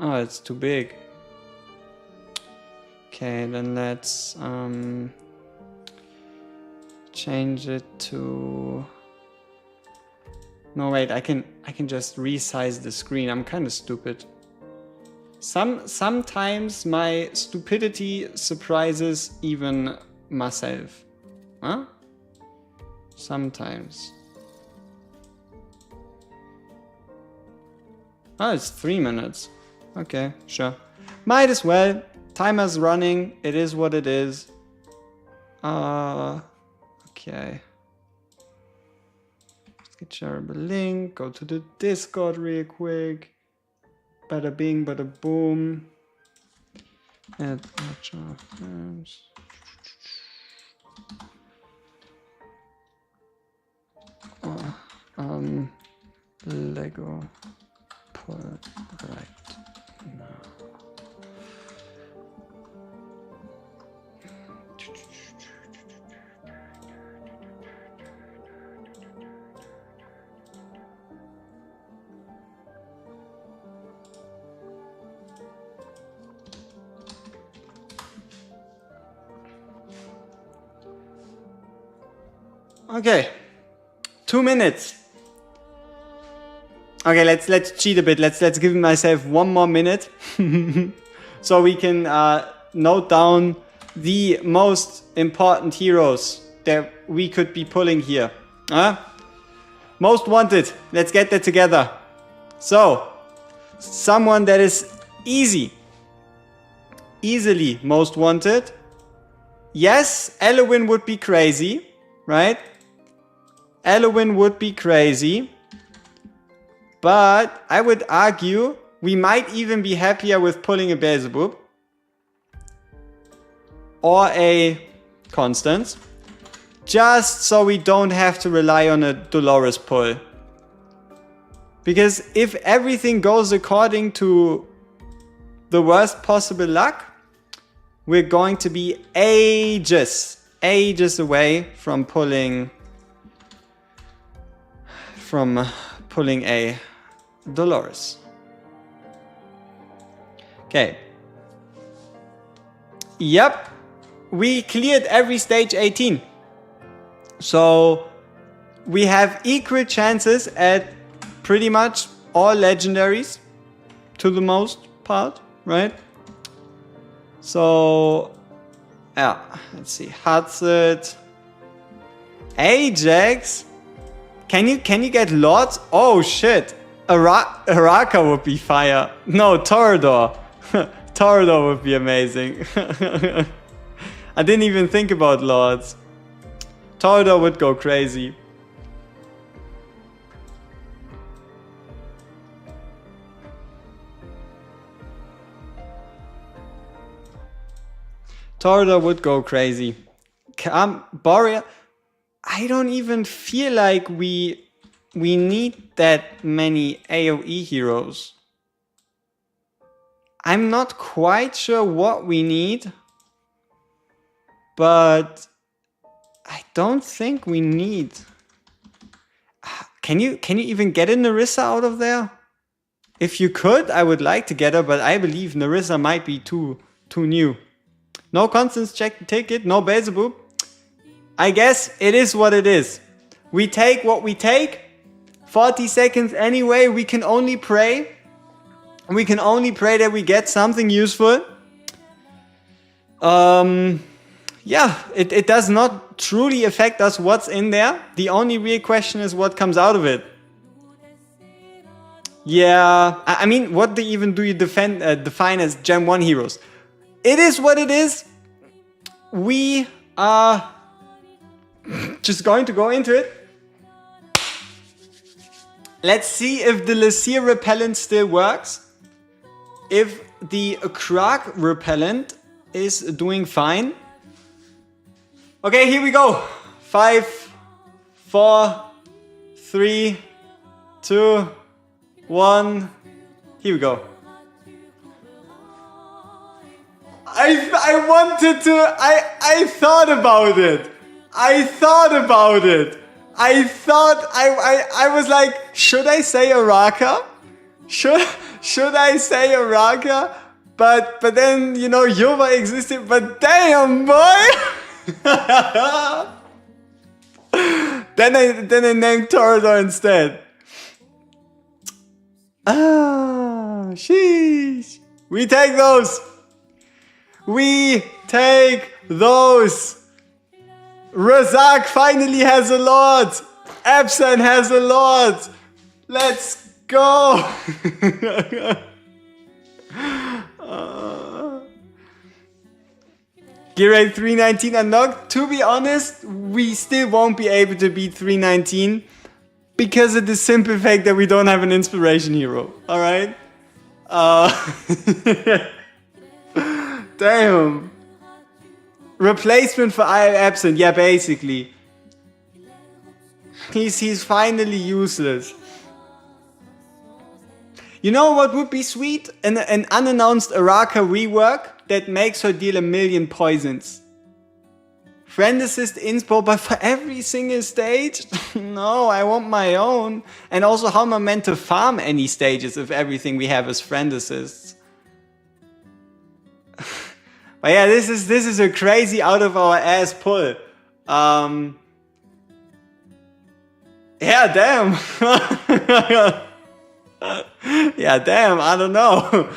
Oh, it's too big. Okay, then let's change it to... No, wait, I can just resize the screen. I'm kind of stupid. Sometimes my stupidity surprises even myself. Huh? Sometimes. Oh, it's 3 minutes. Okay, sure. Might as well. Timer's running. It is what it is. Okay. Let's get shareable link. Go to the Discord real quick. Bada bing, bada boom. Add friends. Lego pull right now. Okay, 2 minutes. Okay, let's cheat a bit. Let's give myself 1 more minute, so we can note down the most important heroes that we could be pulling here. Most wanted. Let's get that together. So, someone that is easily most wanted. Yes, Elowin would be crazy, right? Elowin would be crazy, but I would argue we might even be happier with pulling a Beelzebub or a constants, just so we don't have to rely on a Dolores pull. Because if everything goes according to the worst possible luck, we're going to be ages away from pulling a Dolores. Okay. Yep. We cleared every stage 18. So we have equal chances at pretty much all legendaries to the most part, right? So yeah, let's see. Hudson, Ajax. Can you get Lords? Oh shit. Araka would be fire. No, Torador. Torador would be amazing. I didn't even think about Lords. Torador would go crazy. Torador would go crazy. Boreal. I don't even feel like we need that many AoE heroes. I'm not quite sure what we need, but I don't think we need. Can you even get a Nerissa out of there? If you could, I would like to get her, but I believe Nerissa might be too new. No Constance check ticket, no Beelzebub. I guess it is what it is. We take what we take. 40 seconds anyway. We can only pray. We can only pray that we get something useful. Yeah, it does not truly affect us what's in there. The only real question is what comes out of it. Yeah, I mean, what do you define as Gem 1 heroes? It is what it is. We are just going to go into it. Let's see if the Lassir repellent still works. If the Krag repellent is doing fine. Okay, here we go. 5, 4, 3, 2, 1. Here we go. I wanted to. I thought about it. I was like, should I say Araka? Should I say Araka? But then, you know, Yuva existed. But damn, boy. then I named Torador instead. Ah, sheesh. We take those. We take those. Razak finally has a lord. Epson has a lord. Let's go. Gear rate 319 unlocked. To be honest, we still won't be able to beat 319 because of the simple fact that we don't have an inspiration hero. Alright? Damn. Replacement for I Absent. Yeah, basically. He's finally useless. You know what would be sweet? An unannounced Araka rework that makes her deal 1,000,000 poisons. Friend assist inspo, but for every single stage? No, I want my own. And also, how am I meant to farm any stages if everything we have is friend assists? But yeah, this is a crazy out of our ass pull. Yeah, damn. Yeah, damn. I don't know.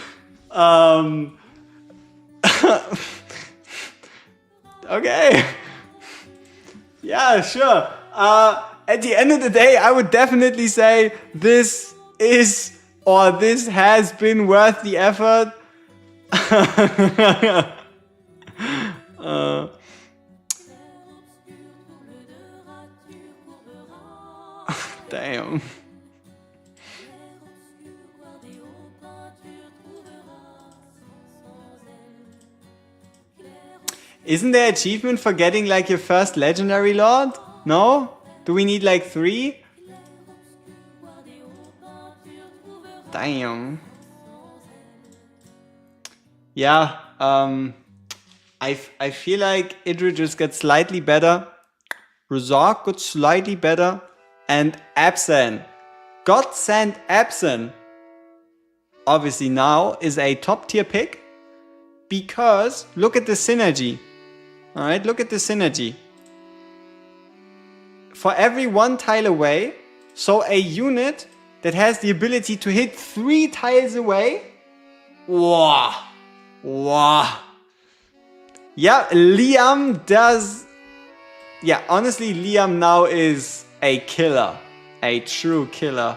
Okay. Yeah, sure. At the end of the day, I would definitely say this is or this has been worth the effort. Damn. Isn't there achievement for getting like your first legendary lord? No? Do we need like 3? Damn. Yeah, I feel like Idris just got slightly better. Razak got slightly better. And Absen. Godsend Absen. Obviously now is a top tier pick. Because look at the synergy. Alright, look at the synergy. For every 1 tile away, so a unit that has the ability to hit 3 tiles away. Wow. Wow. Yeah, Liam does. Yeah, honestly, Liam now is a killer. A true killer.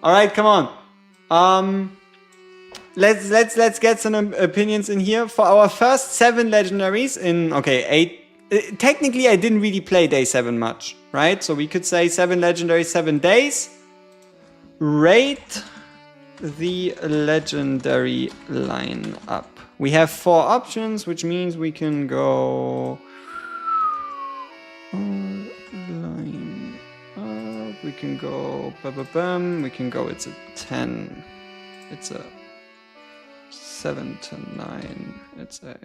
All right, come on. Let's get some opinions in here for our first 7 legendaries in 8. Technically, I didn't really play day 7 much, right? So we could say 7 legendaries, 7 days. Rate the legendary line up. We have 4 options, which means we can go line up. We can go we can go. It's a 10. It's a 7 to 9. It's a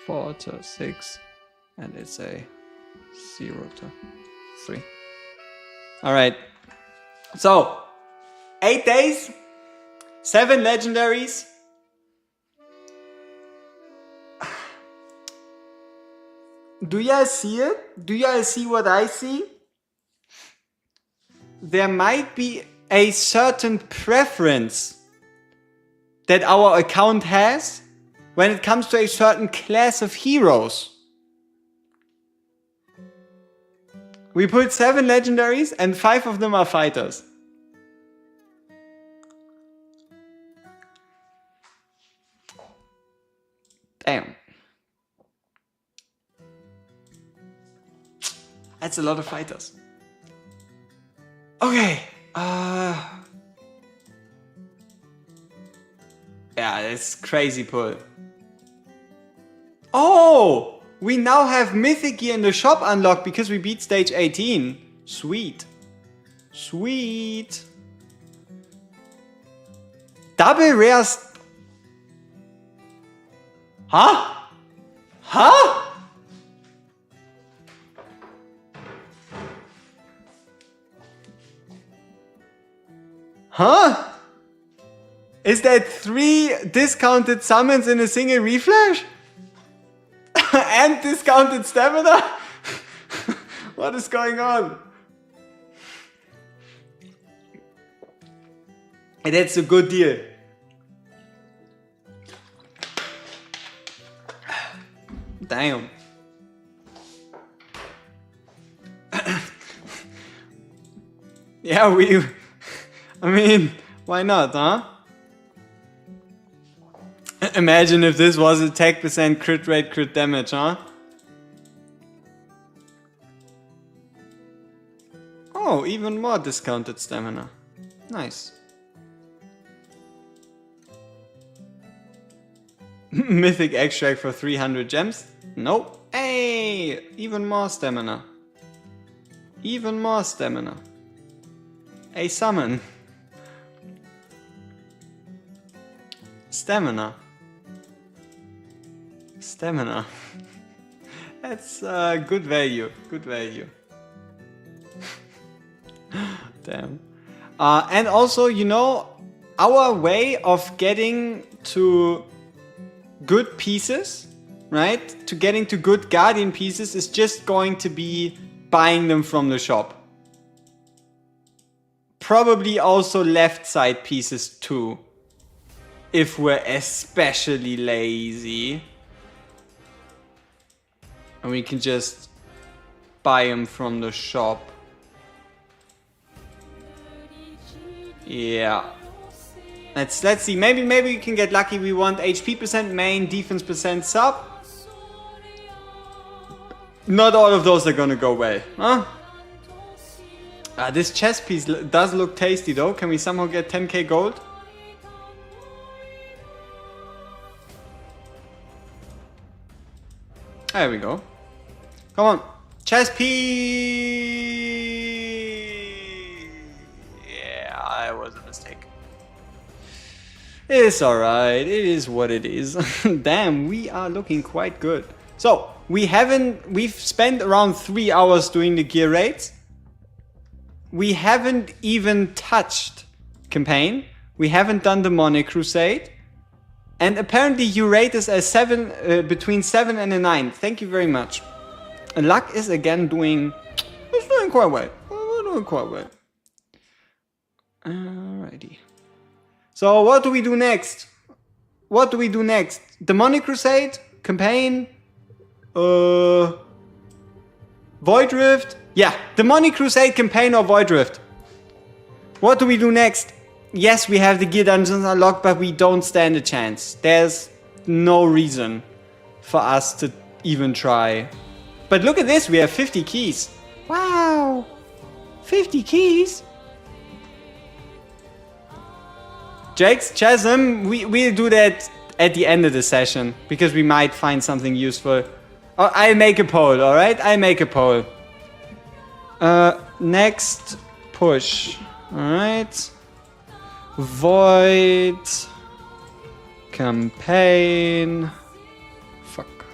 4 to 6, and it's a 0 to 3. All right. So 8 days, 7 legendaries. Do y'all see it? Do y'all see what I see? There might be a certain preference that our account has when it comes to a certain class of heroes. We put 7 legendaries and 5 of them are fighters. Damn. That's a lot of fighters. Okay. Yeah, it's crazy pull. Oh! We now have Mythic gear in the shop unlocked because we beat stage 18. Sweet. Sweet. Double rares. Huh? Huh? Huh? Is that 3 discounted summons in a single reflash? And discounted stamina? What is going on? And that's a good deal. Damn. Yeah, I mean, why not, huh? Imagine if this was attack percent, crit rate, crit damage, huh? Oh, even more discounted stamina. Nice. Mythic extract for 300 gems? Nope. Hey, even more stamina. Even more stamina. A summon. Stamina. Stamina. That's good value. Good value. Damn. And also, you know, our way of getting to good pieces, right? To getting to good Guardian pieces is just going to be buying them from the shop. Probably also left side pieces too. If we're especially lazy. And we can just buy them from the shop. Yeah. Let's see. Maybe we can get lucky. We want HP percent main, defense percent sub. Not all of those are gonna go well, huh? This chess piece does look tasty though. Can we somehow get 10k gold? There we go. Come on. Chess piece! Yeah, it was a mistake. It's alright. It is what it is. Damn, we are looking quite good. So, we've spent around 3 hours doing the gear raids. We haven't even touched campaign. We haven't done demonic crusade. And apparently you rate us as between 7 and a 9. Thank you very much. And luck is again doing quite well. We're doing quite well. Alrighty. So what do we do next? What do we do next? Demonic crusade? Campaign? Void Rift? Yeah, Demonic Crusade campaign or Void Rift. What do we do next? Yes, we have the gear dungeons unlocked, but we don't stand a chance. There's no reason for us to even try. But look at this, we have 50 keys. Wow! 50 keys? Jake's Chasm, we'll do that at the end of the session, because we might find something useful. Oh, I'll make a poll, alright? I'll make a poll. Next push. Alright. Void. Campaign. Fuck.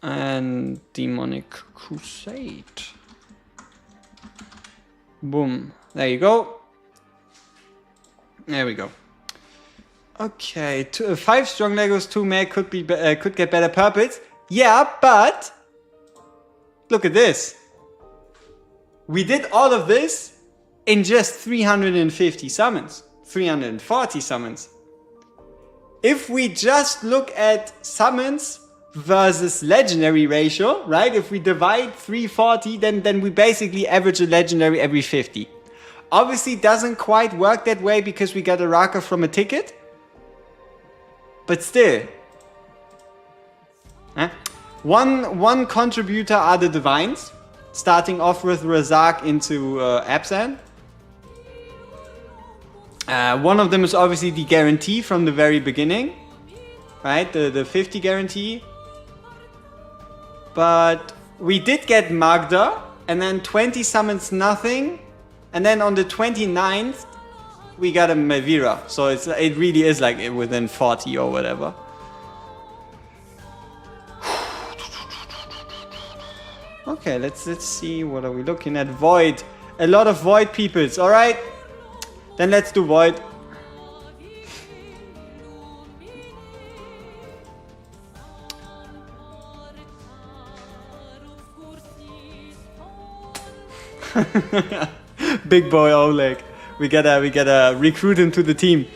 And Demonic Crusade. Boom. There you go. There we go. Okay, 5 strong Legos, 2 mag could get better purples. Yeah, but look at this. We did all of this in just 350 summons, 340 summons. If we just look at summons versus legendary ratio, right? If we divide 340, then we basically average a legendary every 50. Obviously, it doesn't quite work that way because we got a Raka from a ticket. But still. One contributor are the Divines. Starting off with Razak into Abzan. One of them is obviously the guarantee from the very beginning. Right? The 50 guarantee. But we did get Magda. And then 20 summons nothing. And then on the 29th, we got a Mavira. So it really is like within 40 or whatever. Okay, let's see. What are we looking at? Void. A lot of Void peoples. All right. Then let's do Void. Big boy Oleg. We gotta recruit him to the team.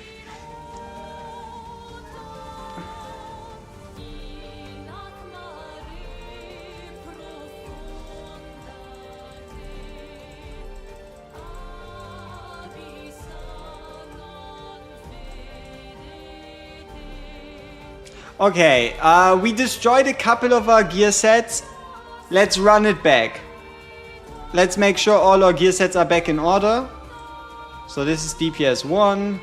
Okay, we destroyed a couple of our gear sets. Let's run it back. Let's make sure all our gear sets are back in order. So this is DPS 1.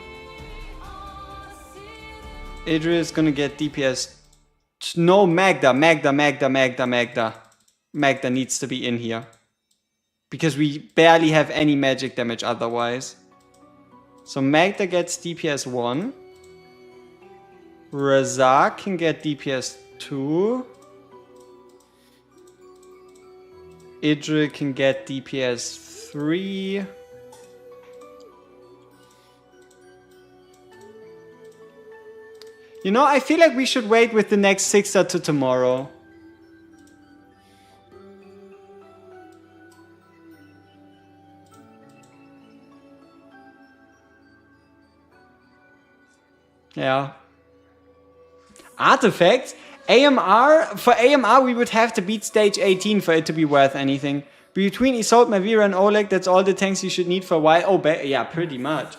Idris is gonna get DPS... No, Magda. Magda needs to be in here. Because we barely have any magic damage otherwise. So Magda gets DPS 1. Razak can get DPS 2. Idris can get DPS 3. You know, I feel like we should wait with the next 6er to tomorrow. Yeah. Artifacts? AMR? For AMR we would have to beat stage 18 for it to be worth anything. Between Isolde, Mavira and Oleg, that's all the tanks you should need for a while. Oh, yeah, pretty much.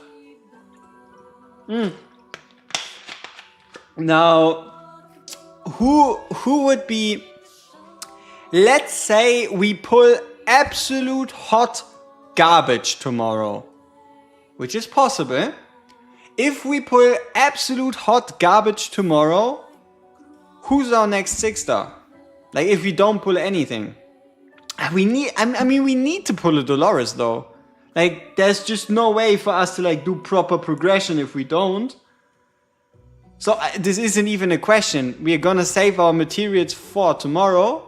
Now, who would be... let's say we pull absolute hot garbage tomorrow, which is possible. If we pull absolute hot garbage tomorrow, who's our next 6-star? Like, if we don't pull anything. We need to pull a Dolores though. Like, there's just no way for us to like do proper progression if we don't. So this isn't even a question. We are gonna save our materials for tomorrow.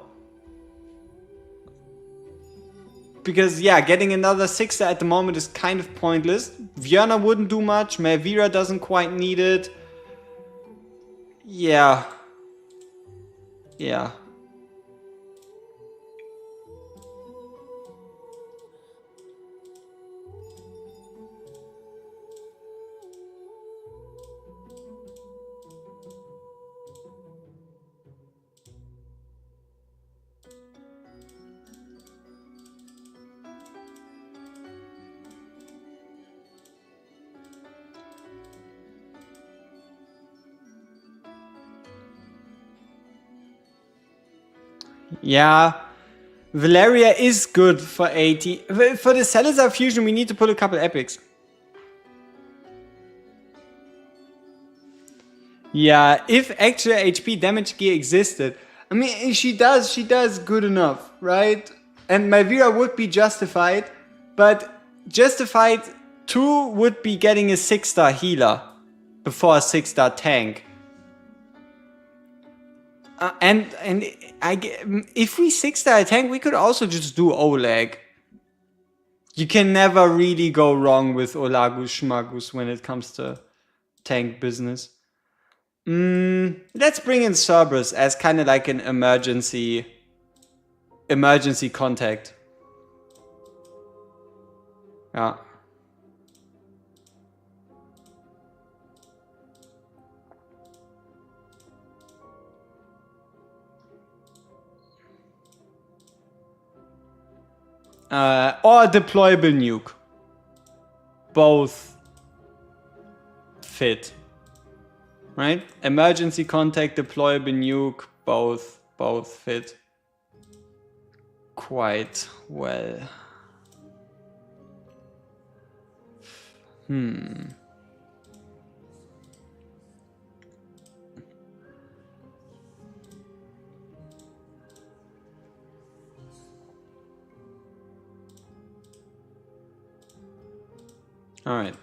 Because yeah, getting another 6-star at the moment is kind of pointless. Vierna wouldn't do much. Melvira doesn't quite need it. Yeah. Yeah. Yeah, Valeria is good for 80. For the Salazar fusion, we need to pull a couple epics. Yeah, if actual HP damage gear existed, I mean, she does good enough, right? And Malvira would be justified, but justified 2 would be getting a 6-star healer before a 6-star tank. If we 6-star a tank, we could also just do Oleg. You can never really go wrong with Olagus Schmagus when it comes to tank business. Let's bring in Cerberus as kind of like an emergency contact. Yeah. Or deployable nuke. Both fit. Right? Emergency contact, deployable nuke, both fit quite well. Alright.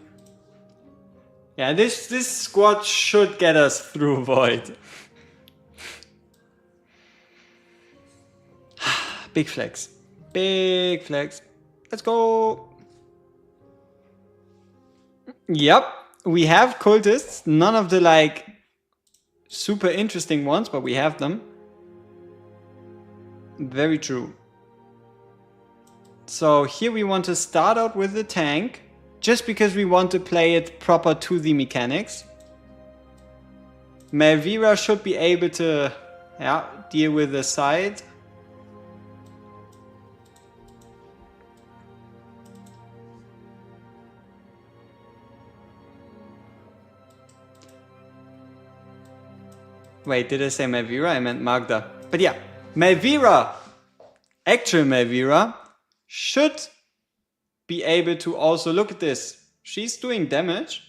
Yeah, this squad should get us through Void. Big flex. Big flex. Let's go. Yep. We have cultists. None of the like super interesting ones, but we have them. Very true. So here we want to start out with the tank. Just because we want to play it proper to the mechanics. Melvira should be able to deal with the side. Wait, did I say Melvira? I meant Magda. But yeah, Melvira, actual Melvira, should be able to also look at this. She's doing damage.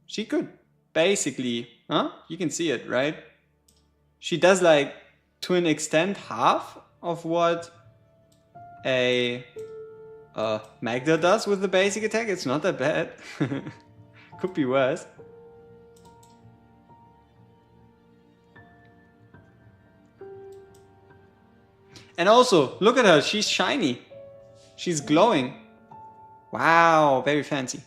She could basically, you can see it, right? She does like to an extent half of what a Magda does with the basic attack. It's not that bad. Could be worse. And also, look at her. She's shiny. She's glowing. Wow, very fancy.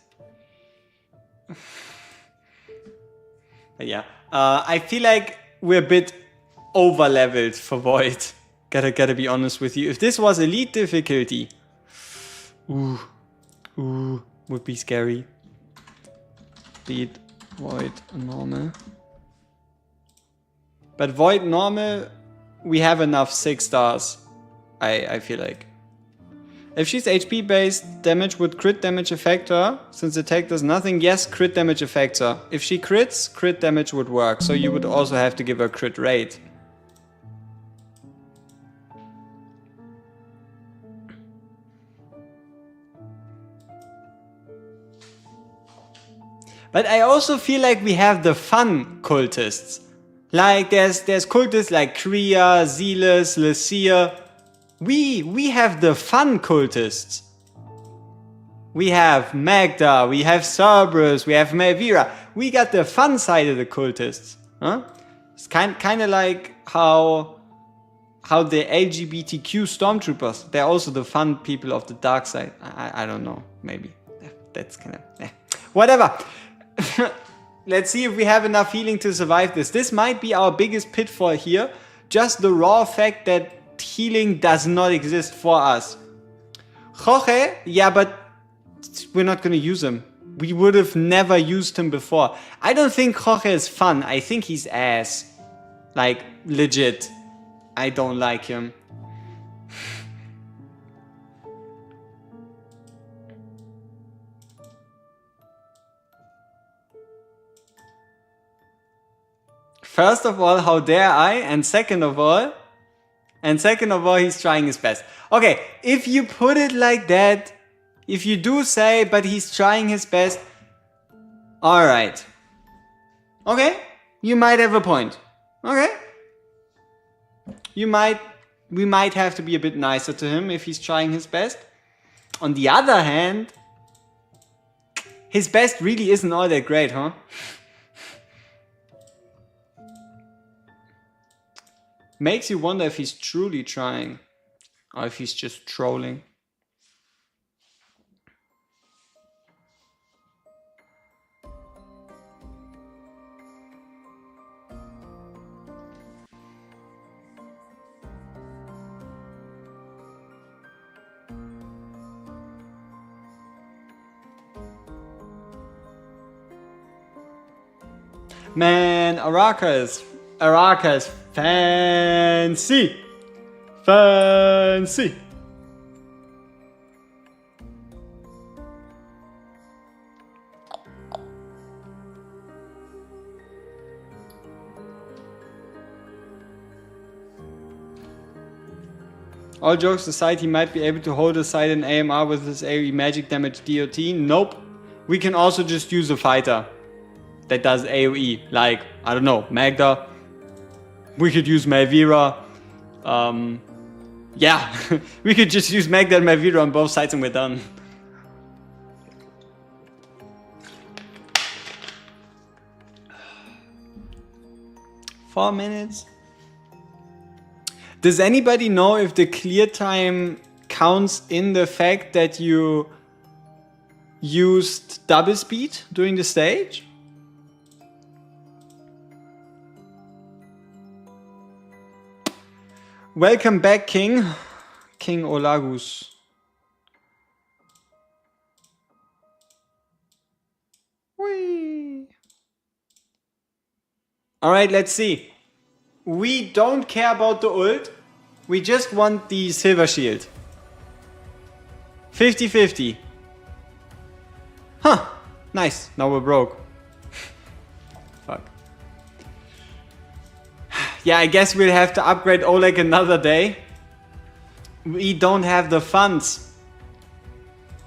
But yeah, I feel like we're a bit over-leveled for Void. Gotta be honest with you. If this was elite difficulty, would be scary. Beat Void normal. But Void normal, we have enough 6-stars. I feel like. If she's HP based, damage would crit damage affect her. Since attack does nothing, yes, crit damage affects her. If she crits, crit damage would work. So you would also have to give her crit rate. But I also feel like we have the fun cultists. Like there's cultists like Kriya, Zealous, Lycia. We have the fun cultists. We have Magda, we have Cerberus, we have Melvira. We got the fun side of the cultists. Huh? It's kind of like how the LGBTQ stormtroopers, they're also the fun people of the dark side. I don't know, maybe. That's kind of... Whatever. Let's see if we have enough healing to survive this. This might be our biggest pitfall here. Just the raw fact that healing does not exist for us. Jorge, yeah, but we're not going to use him. We would have never used him before. I don't think Jorge is fun. I think he's ass. Like, legit. I don't like him. First of all, how dare I? And second of all, he's trying his best. Okay, if you put it like that, if you do say, but he's trying his best, alright. Okay, you might have a point. Okay. We might have to be a bit nicer to him if he's trying his best. On the other hand, his best really isn't all that great, huh? Makes you wonder if he's truly trying or if he's just trolling. Man, Araka is fancy. Fancy. All jokes aside, he might be able to hold aside an AMR with his AoE magic damage DOT. Nope. We can also just use a fighter that does AoE, like, I don't know, Magda. We could use Melvira. Yeah, we could just use Magda and Melvira on both sides and we're done. Four minutes. Does anybody know if the clear time counts in the fact that you used double speed during the stage? Welcome back, King Olagus. Whee! Alright, let's see. We don't care about the ult. We just want the silver shield. 50-50. Huh. Nice. Now we're broke. Fuck. Yeah, I guess we'll have to upgrade Oleg another day. We don't have the funds.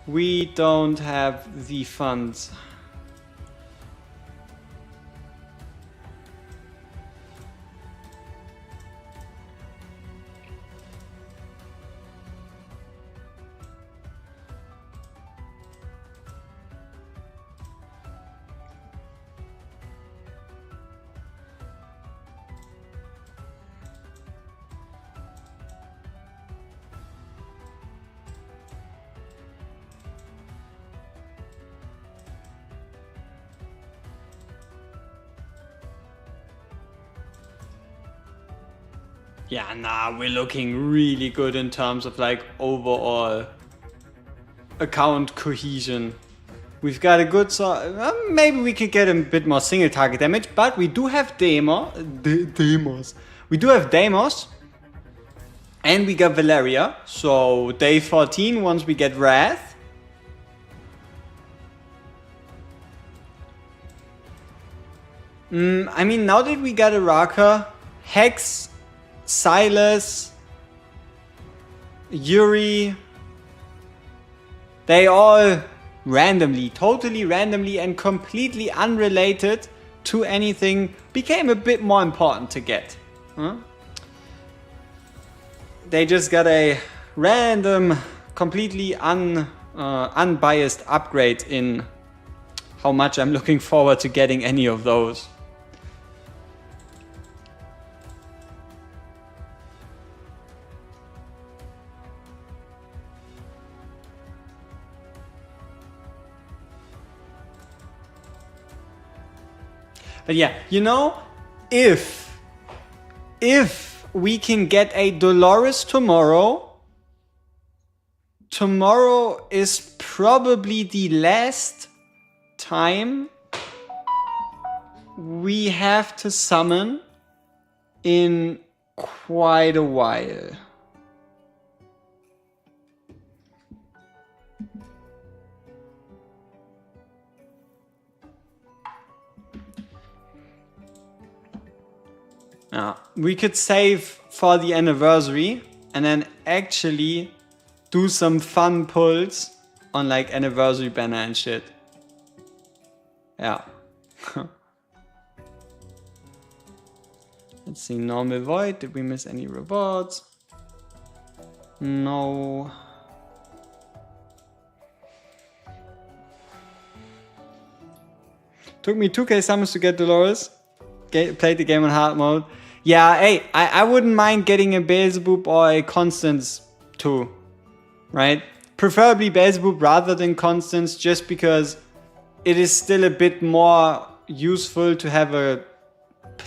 We don't have the funds. Yeah, nah, we're looking really good in terms of like overall account cohesion. We've got a good maybe we could get a bit more single target damage, but we do have Deimos. We do have Deimos. And we got Valeria. So day 14 once we get Wrath. I mean, now that we got Araka, Hex, Silas, Yuri, they all randomly, totally randomly and completely unrelated to anything became a bit more important to get. Huh? They just got a random, completely unbiased upgrade in how much I'm looking forward to getting any of those. But yeah, you know, if we can get a Dolores tomorrow is probably the last time we have to summon in quite a while. We could save for the anniversary and then actually do some fun pulls on like anniversary banner and shit. Yeah. Let's see, normal void. Did we miss any rewards? No. Took me 2k summons to get Dolores. Played the game on hard mode. Yeah, hey, I wouldn't mind getting a Beelzebub or a Constance too, right? Preferably Beelzebub rather than Constance, just because it is still a bit more useful to have a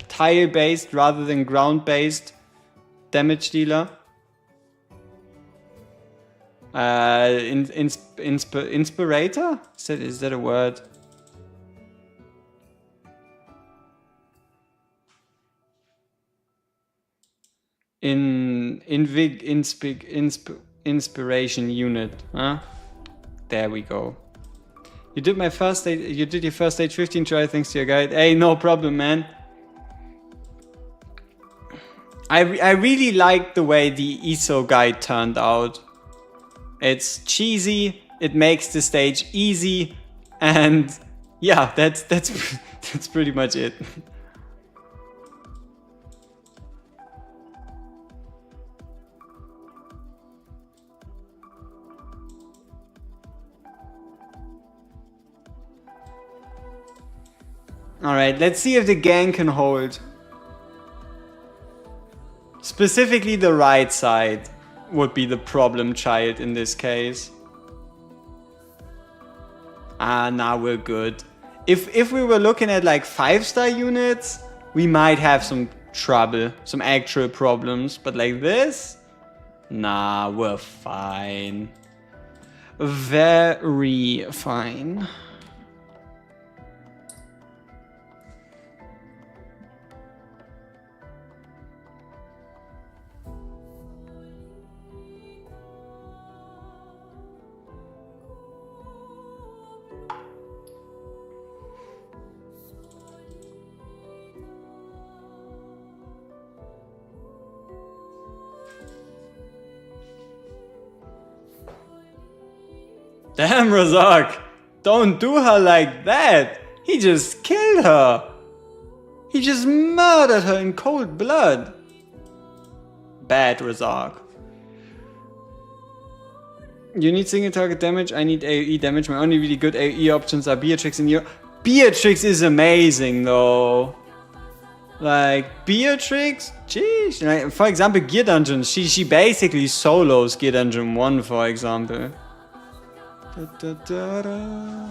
tile-based rather than ground-based damage dealer. Inspirator? Is that a word? Inspiration unit, huh? There we go. You did your first stage 15 try thanks to your guide. Hey, no problem, man. I really like the way the ESO guide turned out. It's cheesy, it makes the stage easy, and yeah, that's pretty much it. Alright, let's see if the gang can hold. Specifically the right side would be the problem child in this case. Nah, we're good. If we were looking at like 5-star units, we might have some trouble, some actual problems. But like this, nah, we're fine. Very fine. Damn, Razak! Don't do her like that! He just killed her! He just murdered her in cold blood! Bad, Razak. You need single target damage, I need AoE damage. My only really good AoE options are Beatrix and Neo. Beatrix is amazing though! Like, Beatrix? Jeez. Like, for example, Gear Dungeon. She basically solos Gear Dungeon 1, for example. Da, da, da, da.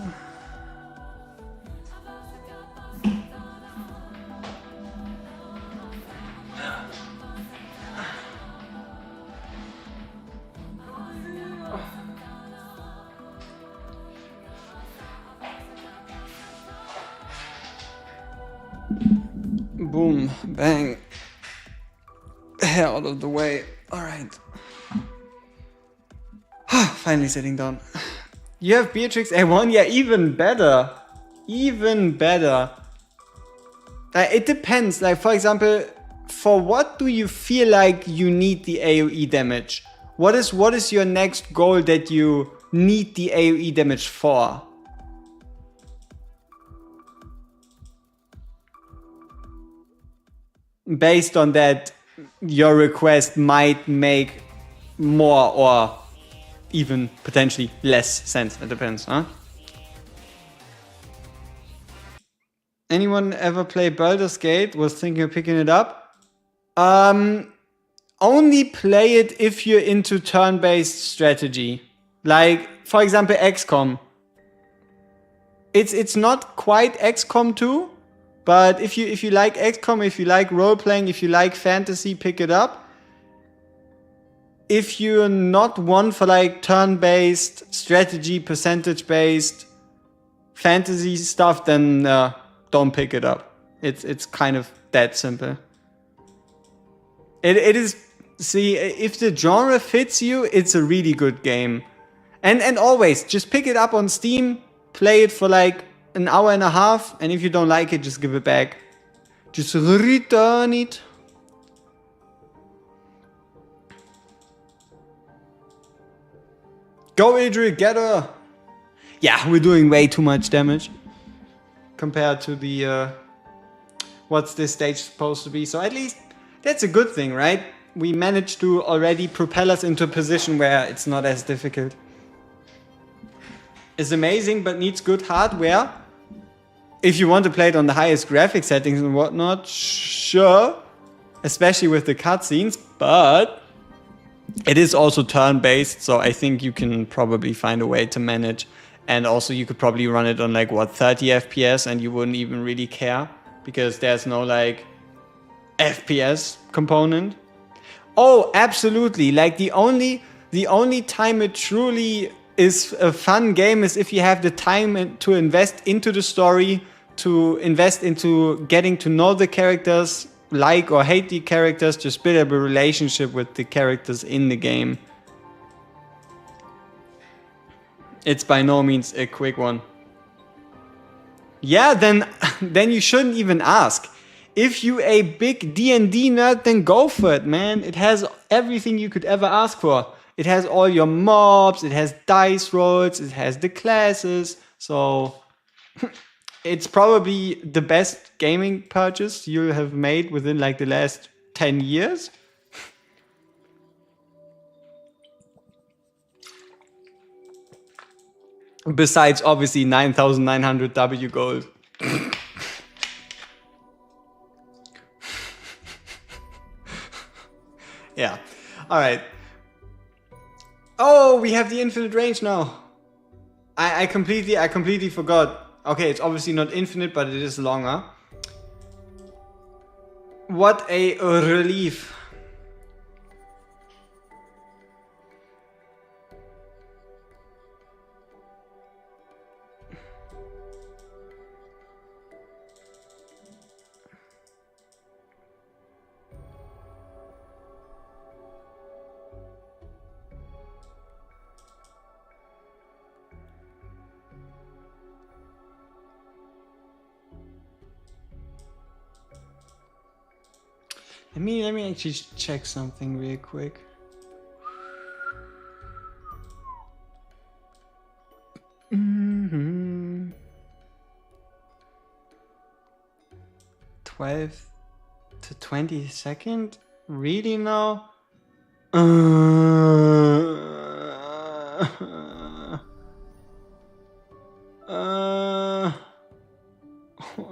Boom, bang. Hair out of the way. Alright. Finally sitting down. You have Beatrix A1? Yeah, even better. Even better. It depends. Like, for example, for what do you feel like you need the AoE damage? What is your next goal that you need the AoE damage for. Based on that, your request might make more or even potentially less sense. It depends, huh? Anyone ever play Baldur's Gate? Was thinking of picking it up? Only play it if you're into turn-based strategy. Like, for example, XCOM. It's not quite XCOM 2, but if you like XCOM, if you like role-playing, if you like fantasy, pick it up. If you're not one for like turn-based, strategy, percentage-based fantasy stuff, then don't pick it up. It's kind of that simple. It is, see, if the genre fits you, it's a really good game. And always, just pick it up on Steam, play it for like an hour and a half, and if you don't like it, just give it back. Just return it. Go Idri, get her! Yeah, we're doing way too much damage compared to the what's this stage supposed to be. So at least that's a good thing, right? We managed to already propel us into a position where it's not as difficult. It's amazing, but needs good hardware. If you want to play it on the highest graphic settings and whatnot, sure. Especially with the cutscenes, but it is also turn-based, so I think you can probably find a way to manage. And also you could probably run it on like, what, 30 FPS and you wouldn't even really care because there's no like FPS component. Oh, absolutely. Like the only time it truly is a fun game is if you have the time to invest into the story, to invest into getting to know the characters, like or hate the characters, just build up a relationship with the characters in the game. It's by no means a quick one. Yeah, then you shouldn't even ask. If you a big D&D nerd, then go for it, man. It has everything you could ever ask for. It has all your mobs, it has dice rolls, it has the classes. So it's probably the best gaming purchase you have made within like the last 10 years. Besides, obviously, 9,900 W gold. Yeah. All right. Oh, we have the infinite range now. I completely forgot. Okay, it's obviously not infinite, but it is longer. What a relief. Let me actually check something real quick. Mm-hmm. 12th to 22nd? Really now? Oh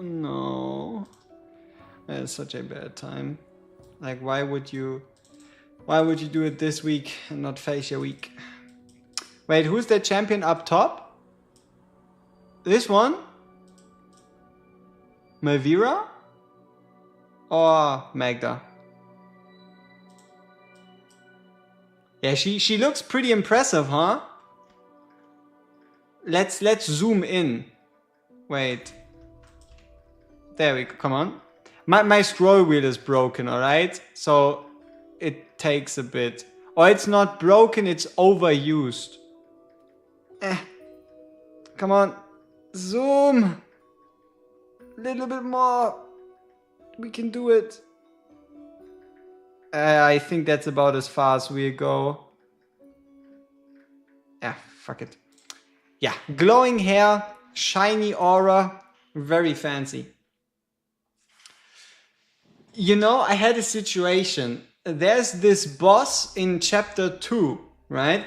no. That's such a bad time. Like, why would you do it this week and not Fascia week? Wait, who's the champion up top? This one? Melvira? Or Magda? Yeah, she looks pretty impressive, huh? Let's zoom in. Wait. There we go, come on. My scroll wheel is broken, alright? So it takes a bit. Or it's not broken, it's overused. Come on. Zoom. Little bit more. We can do it. I think that's about as far as we go. Yeah, fuck it. Yeah, glowing hair, shiny aura, very fancy. You know, I had a situation. There's this boss in chapter 2, right?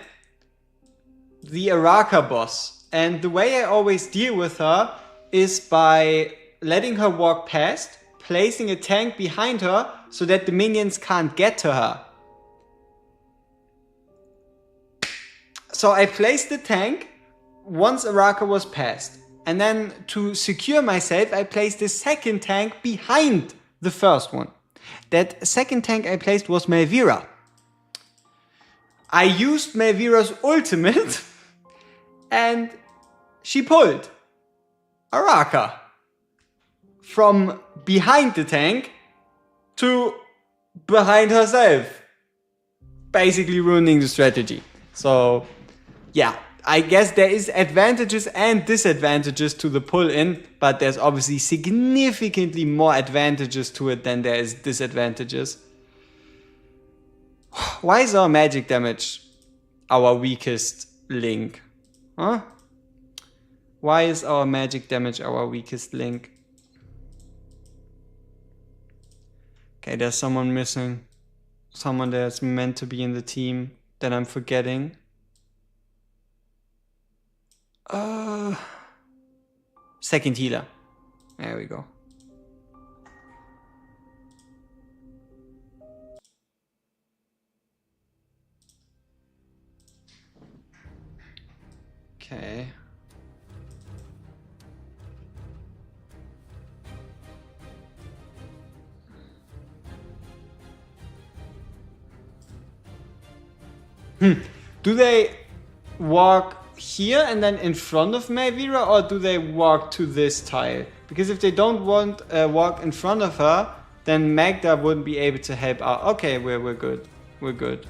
The Araka boss. And the way I always deal with her is by letting her walk past, placing a tank behind her so that the minions can't get to her. So I placed the tank once Araka was past. And then to secure myself, I placed the second tank behind the first one. That second tank I placed was Melvira. I used Melvira's ultimate and she pulled Araka from behind the tank to behind herself, basically ruining the strategy. So yeah, I guess there is advantages and disadvantages to the pull-in, but there's obviously significantly more advantages to it than there is disadvantages. Why is our magic damage our weakest link? Huh? Why is our magic damage our weakest link? Okay, there's someone missing. Someone that's meant to be in the team that I'm forgetting. Second healer. There we go. Okay. Do they walk here and then in front of Melvira, or do they walk to this tile? Because if they don't want walk in front of her, then Magda wouldn't be able to help out. Okay, we're good. We're good.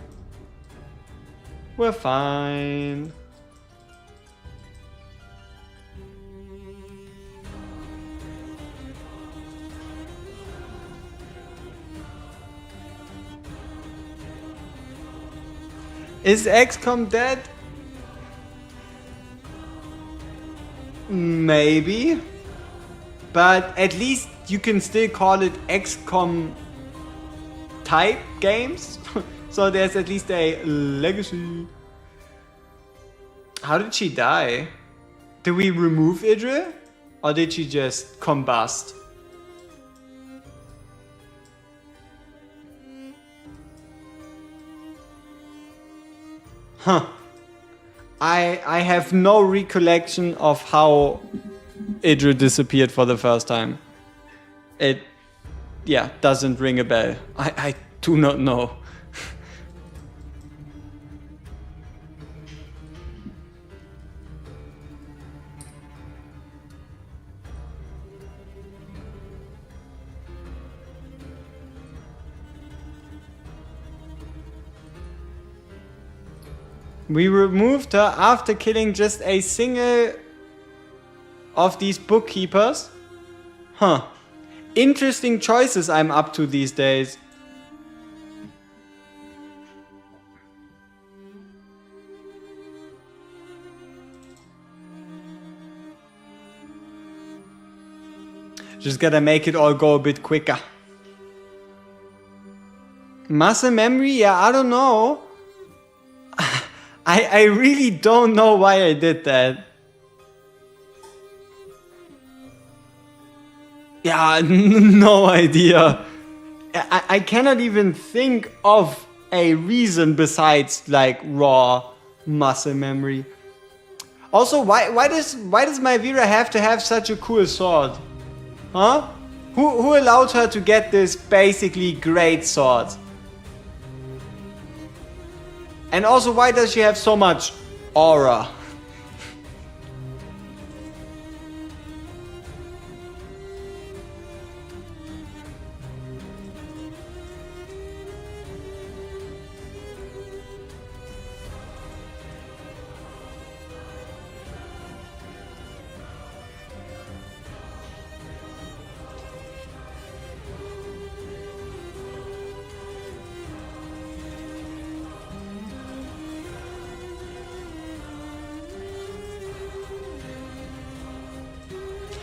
We're fine. Is XCOM dead? Maybe. But at least you can still call it XCOM type games. So there's at least a legacy. How did she die? Did we remove Idril? Or did she just combust? Huh. I have no recollection of how Idril disappeared for the first time. It, yeah, doesn't ring a bell. I do not know. We removed her after killing just a single of these bookkeepers. Huh. Interesting choices I'm up to these days. Just gotta make it all go a bit quicker. Muscle memory? Yeah, I don't know. I really don't know why I did that. Yeah, no idea. I cannot even think of a reason besides like raw muscle memory. Also, why does Melvira have to have such a cool sword? Huh? Who allowed her to get this basically great sword? And also, why does she have so much aura?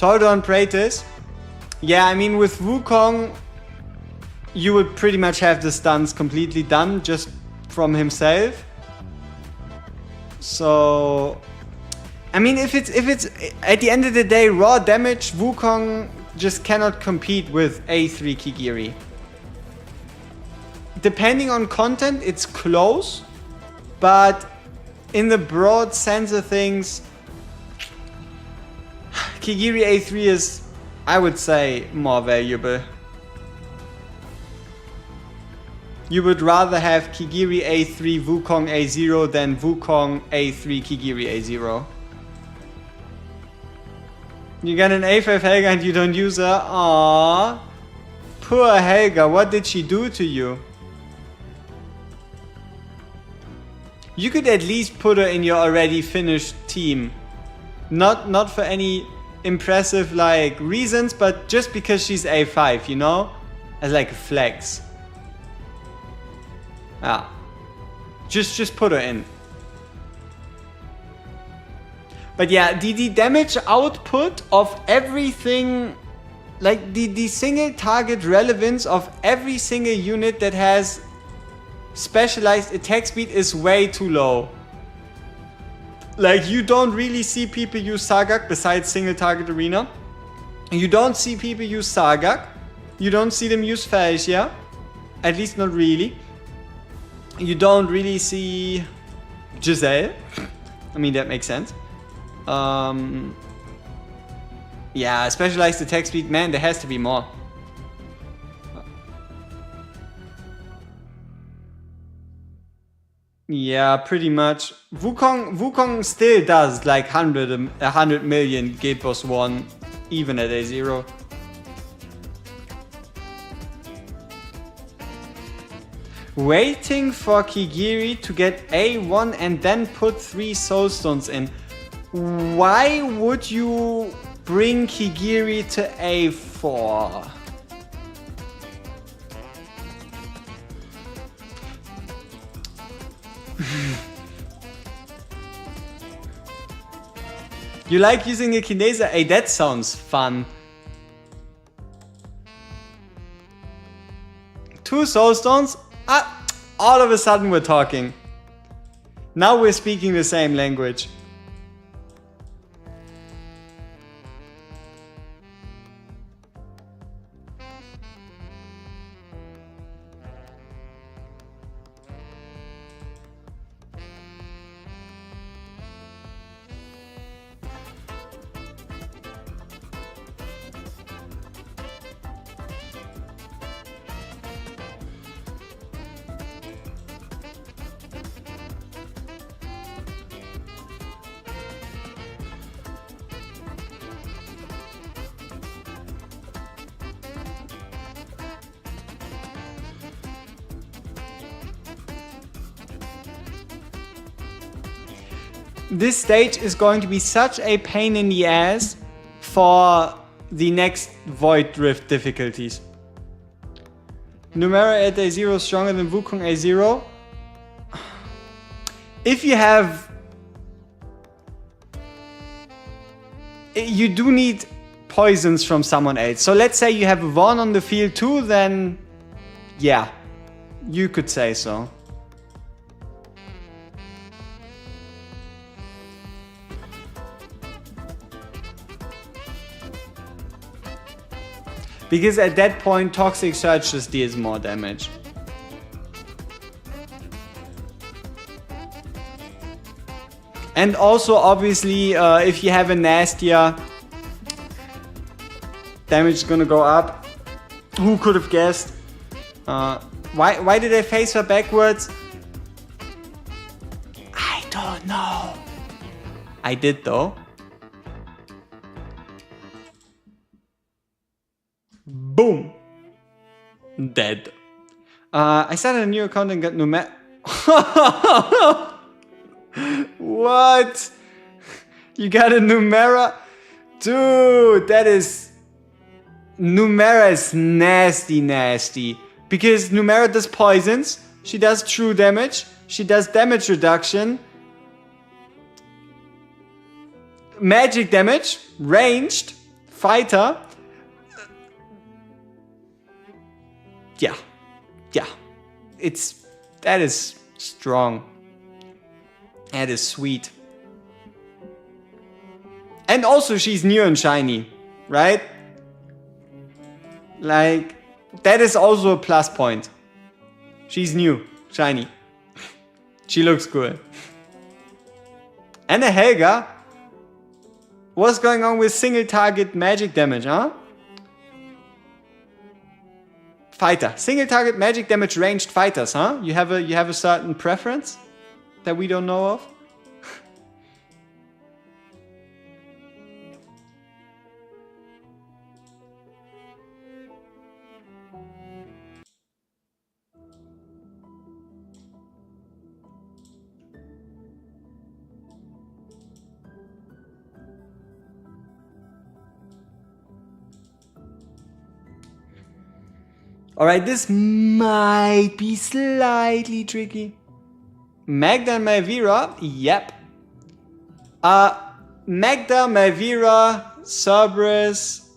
Tordon Praetus. Yeah, I mean, with Wukong, you would pretty much have the stuns completely done just from himself. So, I mean, if it's at the end of the day raw damage, Wukong just cannot compete with A3 Kigiri. Depending on content, it's close, but in the broad sense of things, Kigiri A3 is, I would say, more valuable. You would rather have Kigiri A3 Wukong A0 than Wukong A3 Kigiri A0. You got an A5 Helga and you don't use her? Aww. Poor Helga, what did she do to you? You could at least put her in your already finished team. Not for any impressive like reasons, but just because she's A5, you know? As like a flex. Yeah. Just put her in. But yeah, the damage output of everything, like the single target relevance of every single unit that has specialized attack speed is way too low. Like, you don't really see people use Sargak besides single target arena. You don't see people use Sargak. You don't see them use Felsia. At least not really. You don't really see Giselle. I mean, that makes sense. Yeah, specialized attack speed, man, there has to be more. Yeah, pretty much. Wukong still does like 100 million Guild Boss 1 even at A0. Waiting for Kigiri to get A1 and then put 3 Soulstones in. Why would you bring Kigiri to A4? You like using a Kinesa? Hey, that sounds fun. 2 Soulstones? Ah, all of a sudden we're talking. Now we're speaking the same language. This stage is going to be such a pain in the ass for the next Void Drift difficulties. Numera at A0 is stronger than Wukong A0. If you have... You do need poisons from someone else. So let's say you have a Vaughn on the field too, then... Yeah, you could say so. Because at that point, Toxic Surge just deals more damage. And also, obviously, if you have a Nastia, damage is gonna go up. Who could have guessed? Why did I face her backwards? I don't know. I did though. Boom! Dead. I started a new account and got Numera. What? You got a Numera? Dude, that is... Numera is nasty, nasty. Because Numera does poisons, she does true damage, she does damage reduction, magic damage, ranged, fighter. Yeah. That is strong. That is sweet. And also she's new and shiny, right? Like, that is also a plus point. She's new, shiny. She looks cool. And a Helga. What's going on with single target magic damage, huh? Fighter. Single target magic damage ranged fighters, huh? You have a certain preference that we don't know of? Alright, this might be slightly tricky. Magda and Malvira, yep. Magda, Malvira, Cerberus,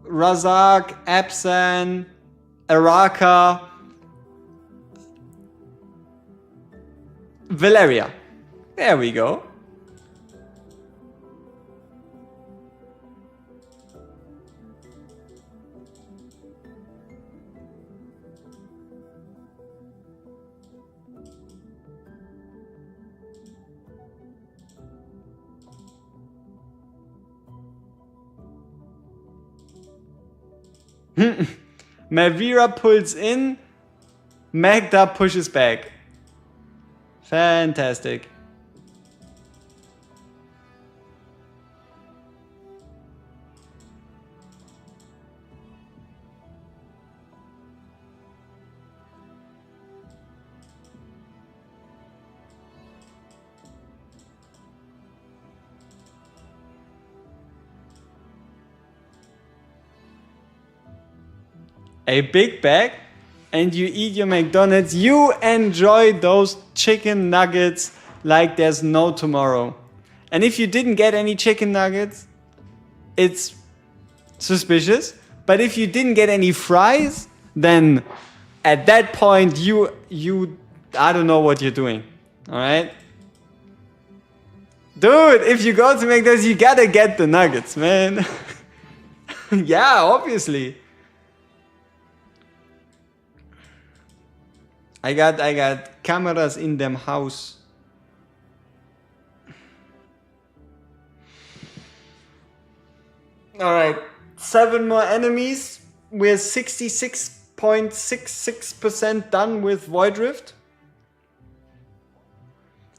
Razak, Absan, Araka, Valeria. There we go. Malvira pulls in, Magda pushes back. Fantastic. A big bag and you eat your McDonald's. You enjoy those chicken nuggets like there's no tomorrow. And if you didn't get any chicken nuggets, it's suspicious. But if you didn't get any fries, then at that point you I don't know what you're doing. All right? Dude, if you go to McDonald's, you gotta get the nuggets, man. Yeah, obviously. I got cameras in them house. Alright, 7 more enemies. We're 66.66% done with Void Rift.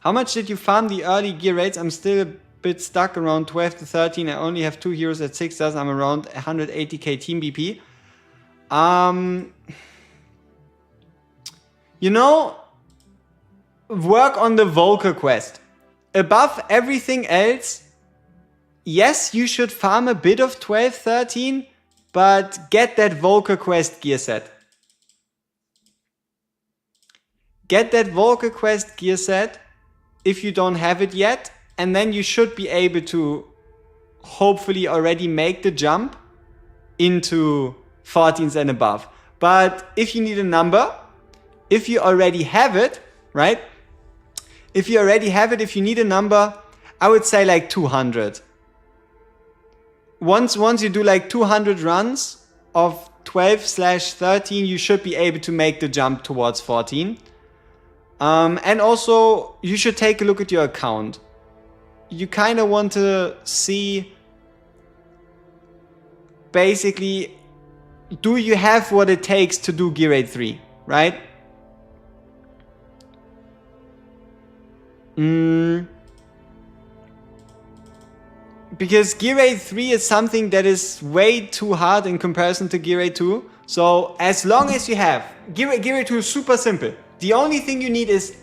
How much did you farm the early gear rates? I'm still a bit stuck around 12 to 13. I only have 2 heroes at 6,000. I'm around 180k team BP. You know, work on the Volker quest. Above everything else, yes, you should farm a bit of 12, 13, but get that Volker quest gear set. Get that Volker quest gear set if you don't have it yet, and then you should be able to hopefully already make the jump into 14s and above. But if you need a number, if you already have it, right? If you already have it, if you need a number, I would say like 200. Once you do like 200 runs of 12/13, you should be able to make the jump towards 14. And also, you should take a look at your account. You kind of want to see, basically, do you have what it takes to do Gear Raid 3, right? Because Gear Raid 3 is something that is way too hard in comparison to Gear Raid 2. So as long as you have, Gear Raid 2 is super simple. The only thing you need is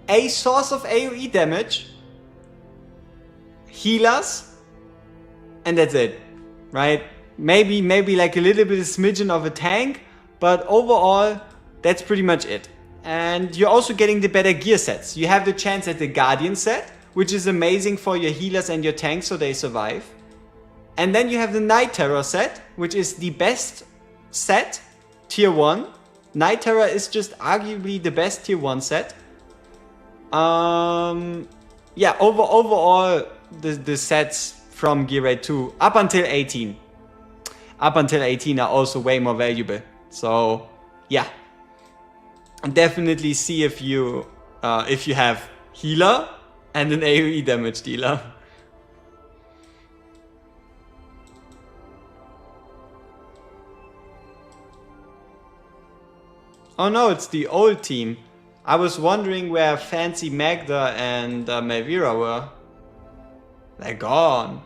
a source of AoE damage, healers, and that's it, right? Maybe like a little bit of smidgen of a tank, but overall, that's pretty much it. And you're also getting the better gear sets. You have the chance at the Guardian set, which is amazing for your healers and your tanks so they survive. And then you have the Night Terror set, which is the best set, tier 1. Night Terror is just arguably the best tier 1 set. Yeah, overall, the sets from Gear Raid 2 up until 18. Up until 18 are also way more valuable. So, yeah. Definitely see if you have healer and an AoE damage dealer. Oh no, it's the old team. I was wondering where Fancy Magda and Melvira were. They're gone.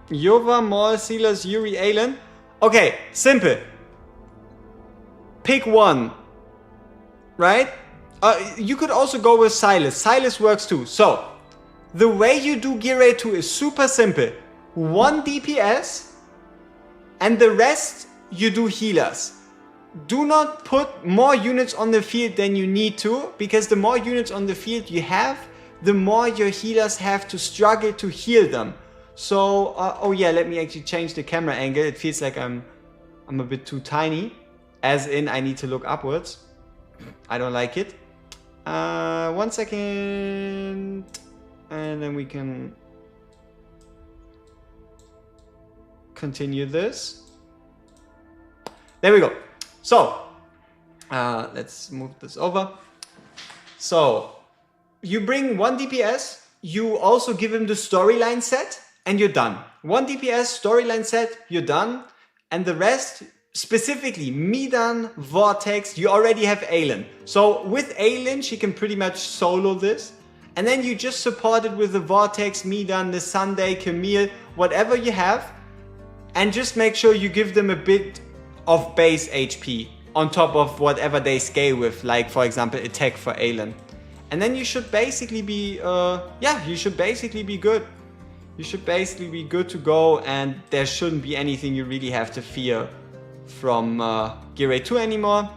Yova, Maul, Silas, Yuri, Aelin. Okay, simple. Pick one. Right? You could also go with Silas. Silas works too. So, the way you do Gear Raid 2 is super simple. 1 DPS and the rest you do healers. Do not put more units on the field than you need to, because the more units on the field you have, the more your healers have to struggle to heal them. So, oh yeah, let me actually change the camera angle. It feels like I'm a bit too tiny, as in I need to look upwards. I don't like it. 1 second, and then we can continue this. There we go. So, let's move this over. So, you bring 1 DPS, you also give him the storyline set, and you're done. 1 DPS, storyline set, you're done. And the rest, specifically Midan, Vortex, you already have Aelin. So, with Aelin, she can pretty much solo this. And then you just support it with the Vortex, Midan, the Sunday, Camille, whatever you have. And just make sure you give them a bit of base HP on top of whatever they scale with, like for example attack for Aelin. And then you should basically be, you should basically be good. You should basically be good to go, and there shouldn't be anything you really have to fear from Gear Raid 2 anymore.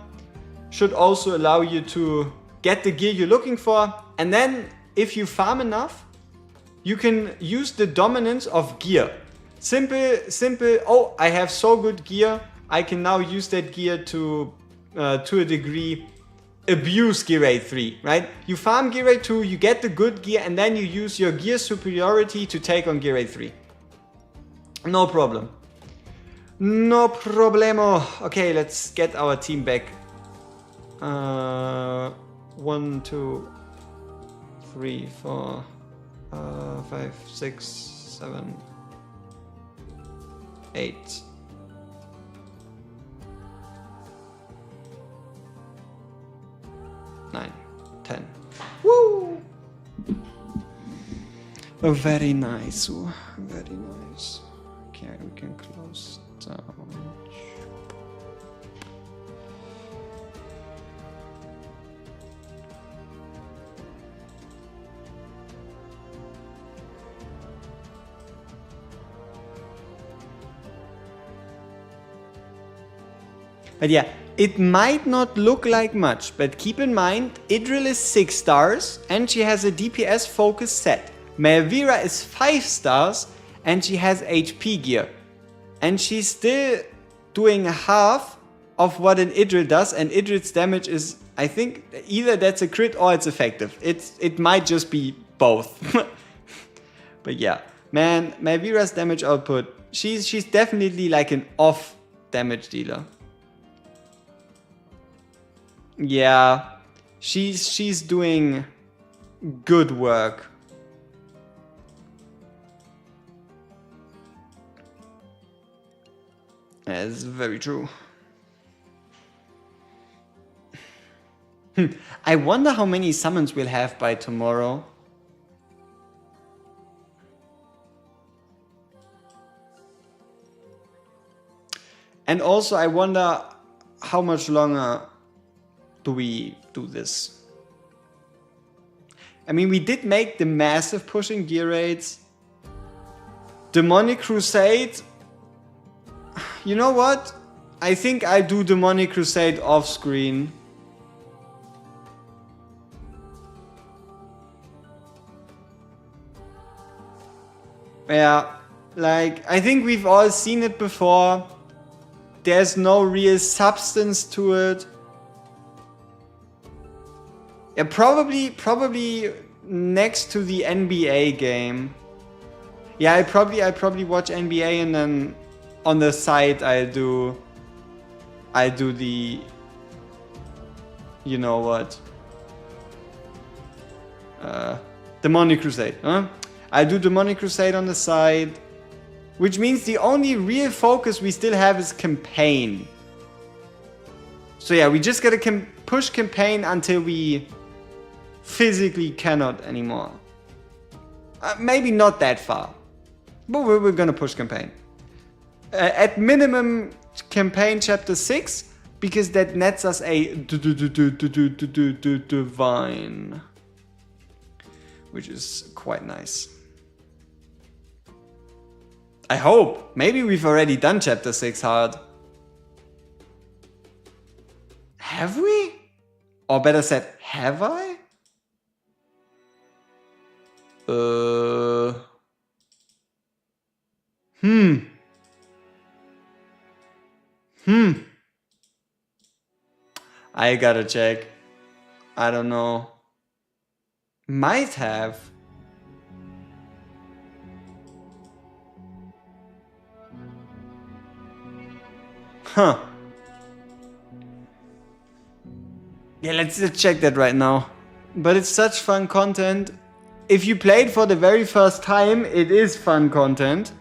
Should also allow you to get the gear you're looking for, and then if you farm enough, you can use the dominance of gear. Simple, oh, I have so good gear, I can now use that gear to a degree, abuse Gear Raid 3, right? You farm Gear Raid 2, you get the good gear, and then you use your gear superiority to take on Gear Raid 3. No problem. No problemo. Okay, let's get our team back. 1, 2, 3, 4, 5, 6, 7, 8. 9, 10. Woo! Oh, very nice. Ooh, very nice. Okay, we can close down. But yeah, it might not look like much, but keep in mind, Idril is 6 stars and she has a DPS focus set. Melvira is 5 stars and she has HP gear. And she's still doing half of what an Idril does, and Idril's damage is, I think, either that's a crit or it's effective. It might just be both. But yeah, man, Melvira's damage output, she's definitely like an off damage dealer. Yeah, she's doing good work. That's very true. I wonder how many summons we'll have by tomorrow. And also I wonder how much longer do we do this? I mean, we did make the massive push in Gear Raids. Demonic Crusade. You know what? I think I'll do Demonic Crusade off screen. Yeah, like, I think we've all seen it before. There's no real substance to it. Yeah, probably next to the NBA game. Yeah, I probably watch NBA and then on the side I do the, you know what, Demonic Crusade, huh? I do Demonic Crusade on the side, which means the only real focus we still have is campaign. So yeah, we just gotta push campaign until we physically cannot anymore. Maybe not that far, but we're gonna push campaign. At minimum, campaign chapter 6, because that nets us a divine, which is quite nice. I hope. Maybe we've already done chapter 6 hard. Have we? Or better said, have I? I gotta check. I don't know. Might have. Huh. Yeah, let's check that right now. But it's such fun content. If you play it for the very first time, it is fun content.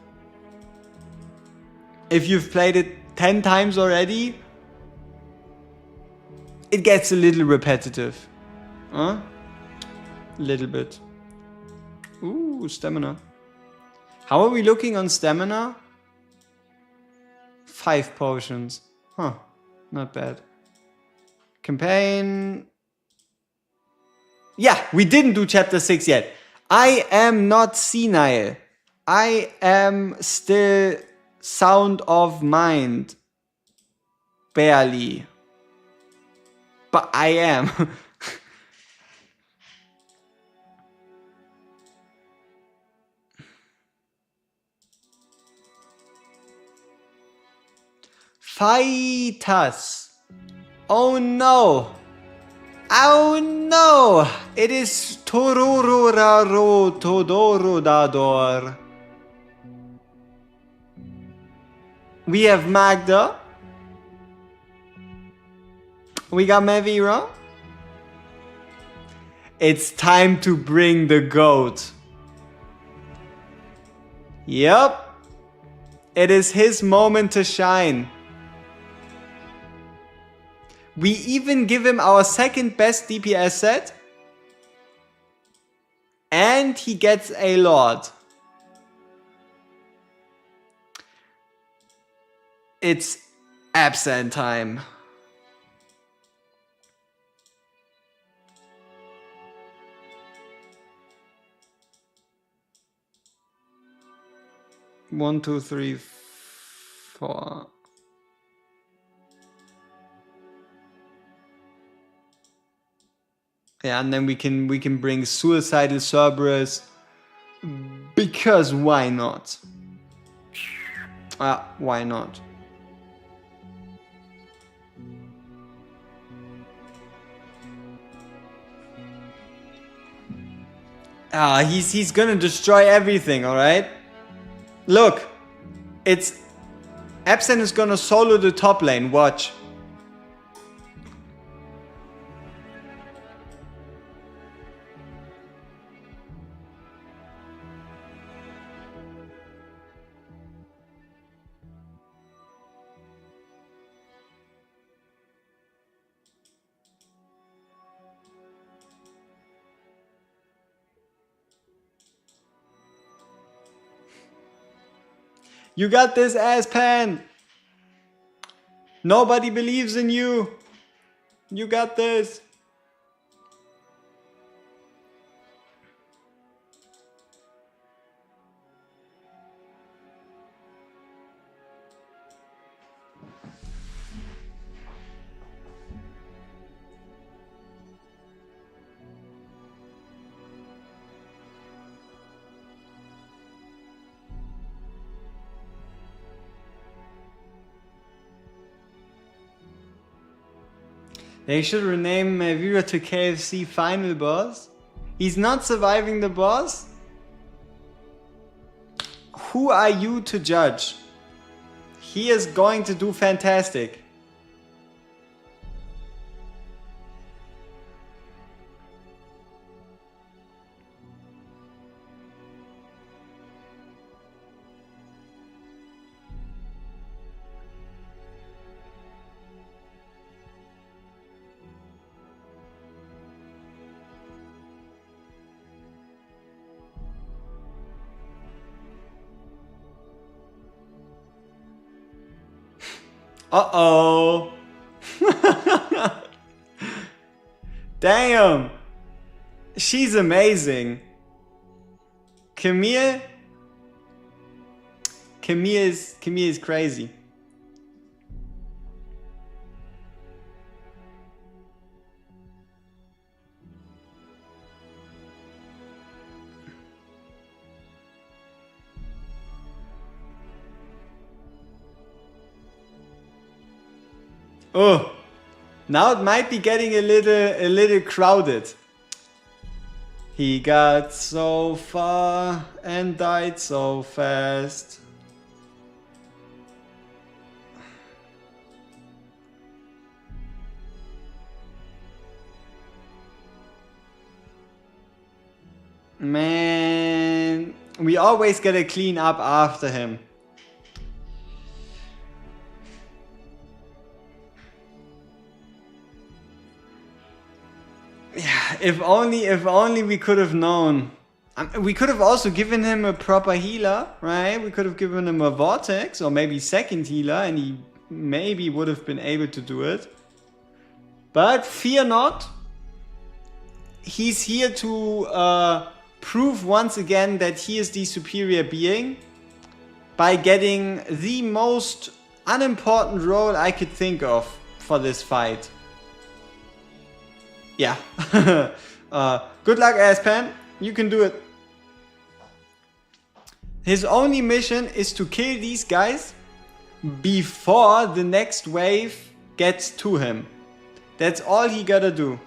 If you've played it 10 times already, it gets a little repetitive. Huh? A little bit. Ooh, stamina. How are we looking on stamina? 5 potions. Huh. Not bad. Campaign. Yeah, we didn't do chapter 6 yet. I am not senile. I am still sound of mind. Barely. But I am. Fight us. Oh no. Oh no. It is Torororaro Todorodador. We have Magda. We got Mevira. It's time to bring the goat. Yep. It is his moment to shine. We even give him our second best DPS set. And he gets a Lord. It's absent time. One, two, three, four. Yeah, and then we can bring Suicidal Cerberus, because why not? Why not? He's gonna destroy everything, all right? Look, it's Absent is gonna solo the top lane. Watch. You got this, Aspan! Nobody believes in you! You got this! They should rename Melvira to KFC final boss. He's not surviving the boss? Who are you to judge? He is going to do fantastic. Uh-oh. Damn. She's amazing. Camille is crazy. Oh, now it might be getting a little crowded. He got so far and died so fast. Man, we always gotta clean up after him. Yeah, if only we could have known. We could have also given him a proper healer, right? We could have given him a vortex or maybe second healer and he maybe would have been able to do it. But fear not. He's here to prove once again that he is the superior being by getting the most unimportant role I could think of for this fight. Yeah. Good luck, Aspan. You can do it. His only mission is to kill these guys before the next wave gets to him. That's all he gotta do.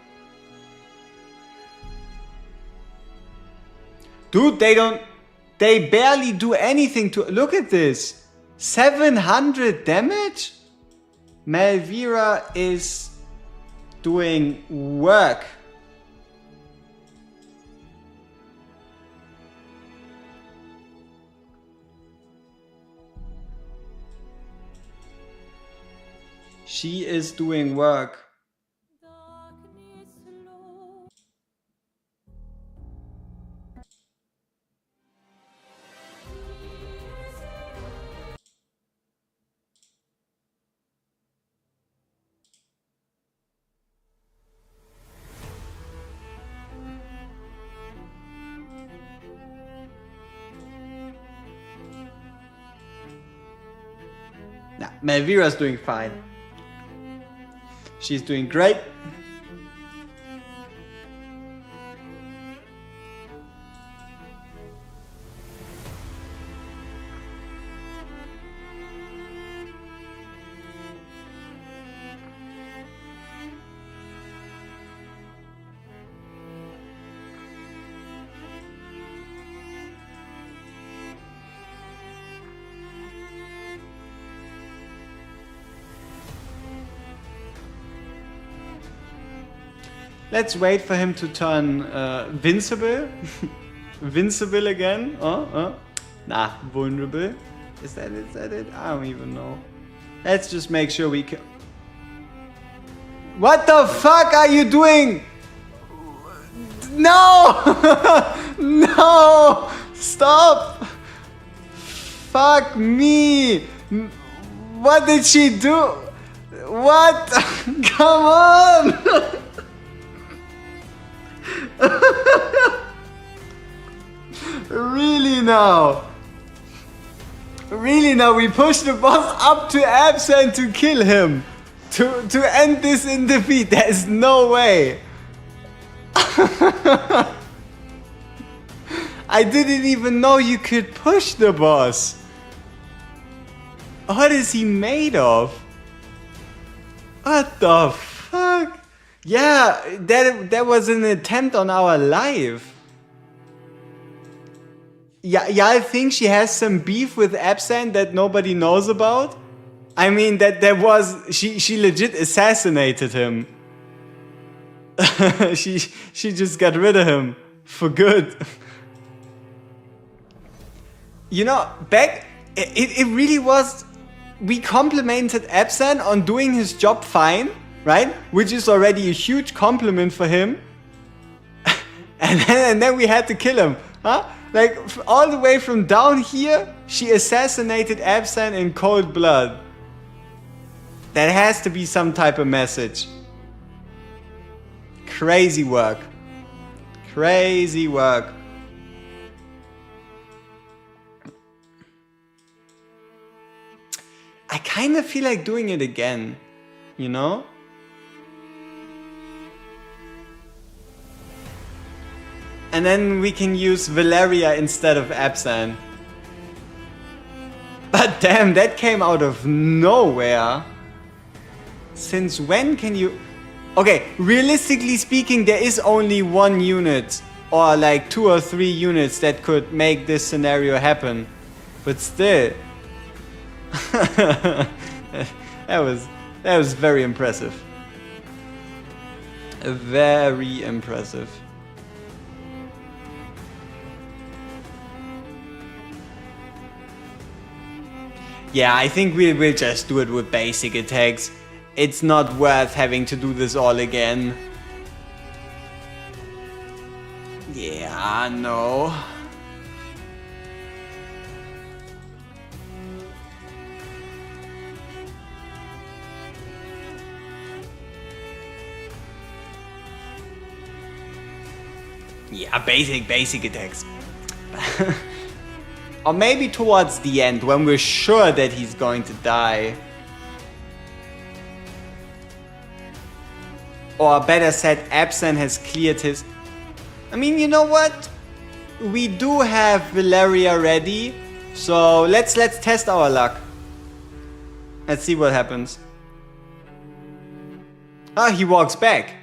Dude, they barely do anything to... Look at this. 700 damage? Melvira is doing work. She is doing work. Nah, Melvira's doing fine. She's doing great. Let's wait for him to turn vincible. Vincible again. Nah, vulnerable. Is that it? I don't even know. Let's just make sure we can... What the fuck are you doing? No! No! Stop! Fuck me! What did she do? What? Come on! Really now? Really now? We push the boss up to Absent to kill him. To end this in defeat. There's no way. I didn't even know you could push the boss. What is he made of? What the fuck? Yeah, that was an attempt on our life. Yeah, I think she has some beef with Absent that nobody knows about. I mean, that there was she legit assassinated him. she just got rid of him for good. You know, it really was. We complimented Absan on doing his job fine, right? Which is already a huge compliment for him. and then we had to kill him, huh? Like all the way from down here, she assassinated Absan in cold blood. That has to be some type of message. Crazy work. Crazy work. I kind of feel like doing it again, you know? And then we can use Valeria instead of Absan. But damn, that came out of nowhere. Since when can you... Okay, realistically speaking, there is only one unit or like 2 or 3 units that could make this scenario happen. But still... that was very impressive. Very impressive. Yeah, I think we will just do it with basic attacks. It's not worth having to do this all again. Yeah, no. Yeah, basic attacks. Or maybe towards the end, when we're sure that he's going to die. Or better said, Absan has cleared his... I mean, you know what? We do have Valeria ready. So let's test our luck. Let's see what happens. Ah, he walks back.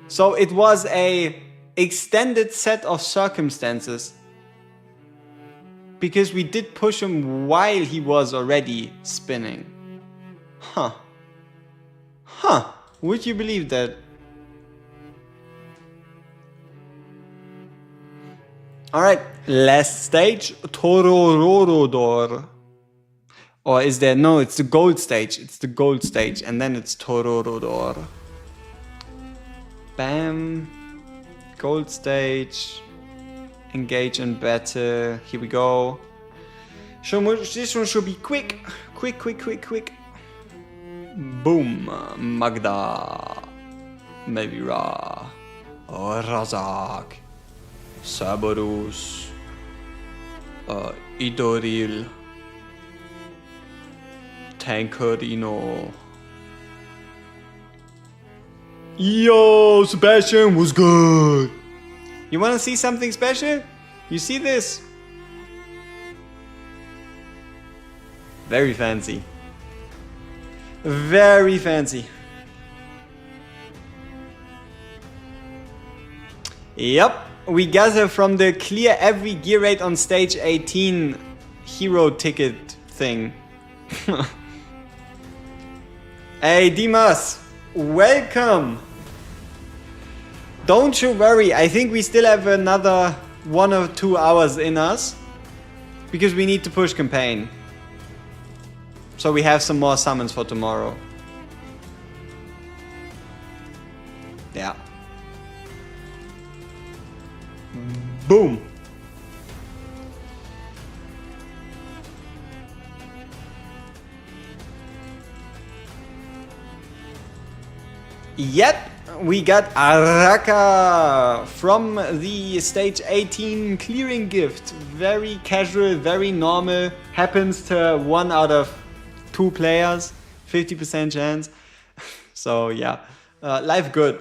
So it was a extended set of circumstances. Because we did push him while he was already spinning. Huh. Huh. Would you believe that? Alright, last stage, Tororodor. Or is there, no, it's the gold stage. It's the gold stage, and then it's Tororodor. Bam. Gold stage. Engage in battle. Here we go. This one should be quick. Quick. Boom. Magda. Melvira. Razak. Saborus. Idoril. Tankerino. Yo, Sebastian was good. You want to see something special? You see this? Very fancy. Very fancy. Yep, we gather from the clear every gear rate on stage 18 hero ticket thing. Hey Dimas, welcome! Don't you worry, I think we still have another 1 or 2 hours in us. Because we need to push campaign. So we have some more summons for tomorrow. Yeah. Boom! Yep! We got Araka from the stage 18 clearing gift. Very casual, very normal. Happens to 1 out of 2 players. 50% chance. So yeah, life good.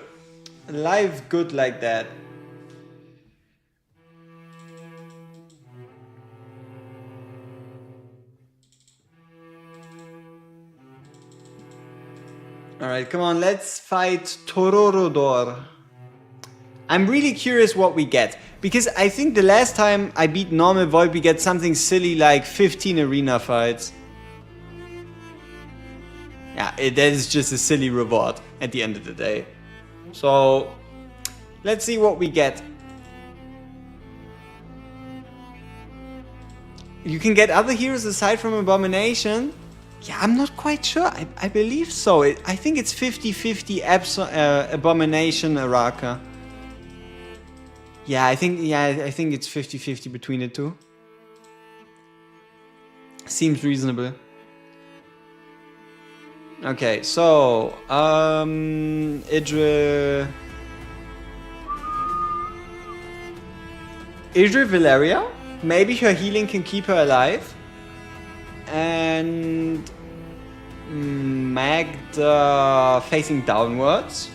Life good like that. Alright, come on, let's fight Tororodor. I'm really curious what we get. Because I think the last time I beat normal Void, we get something silly like 15 arena fights. Yeah, that is just a silly reward at the end of the day. So, let's see what we get. You can get other heroes aside from Abomination? Yeah, I'm not quite sure. I believe so. I think it's 50-50 Abomination Araka. Yeah, I think it's 50-50 between the two. Seems reasonable. Okay, so Idril Valeria. Maybe her healing can keep her alive. And Magda facing downwards.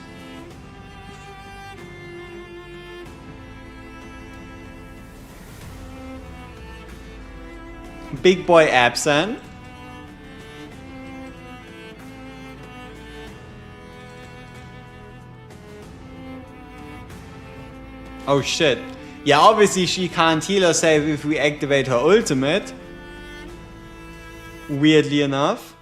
Big boy absent. Oh shit. Yeah, obviously she can't heal herself if we activate her ultimate. Weirdly enough.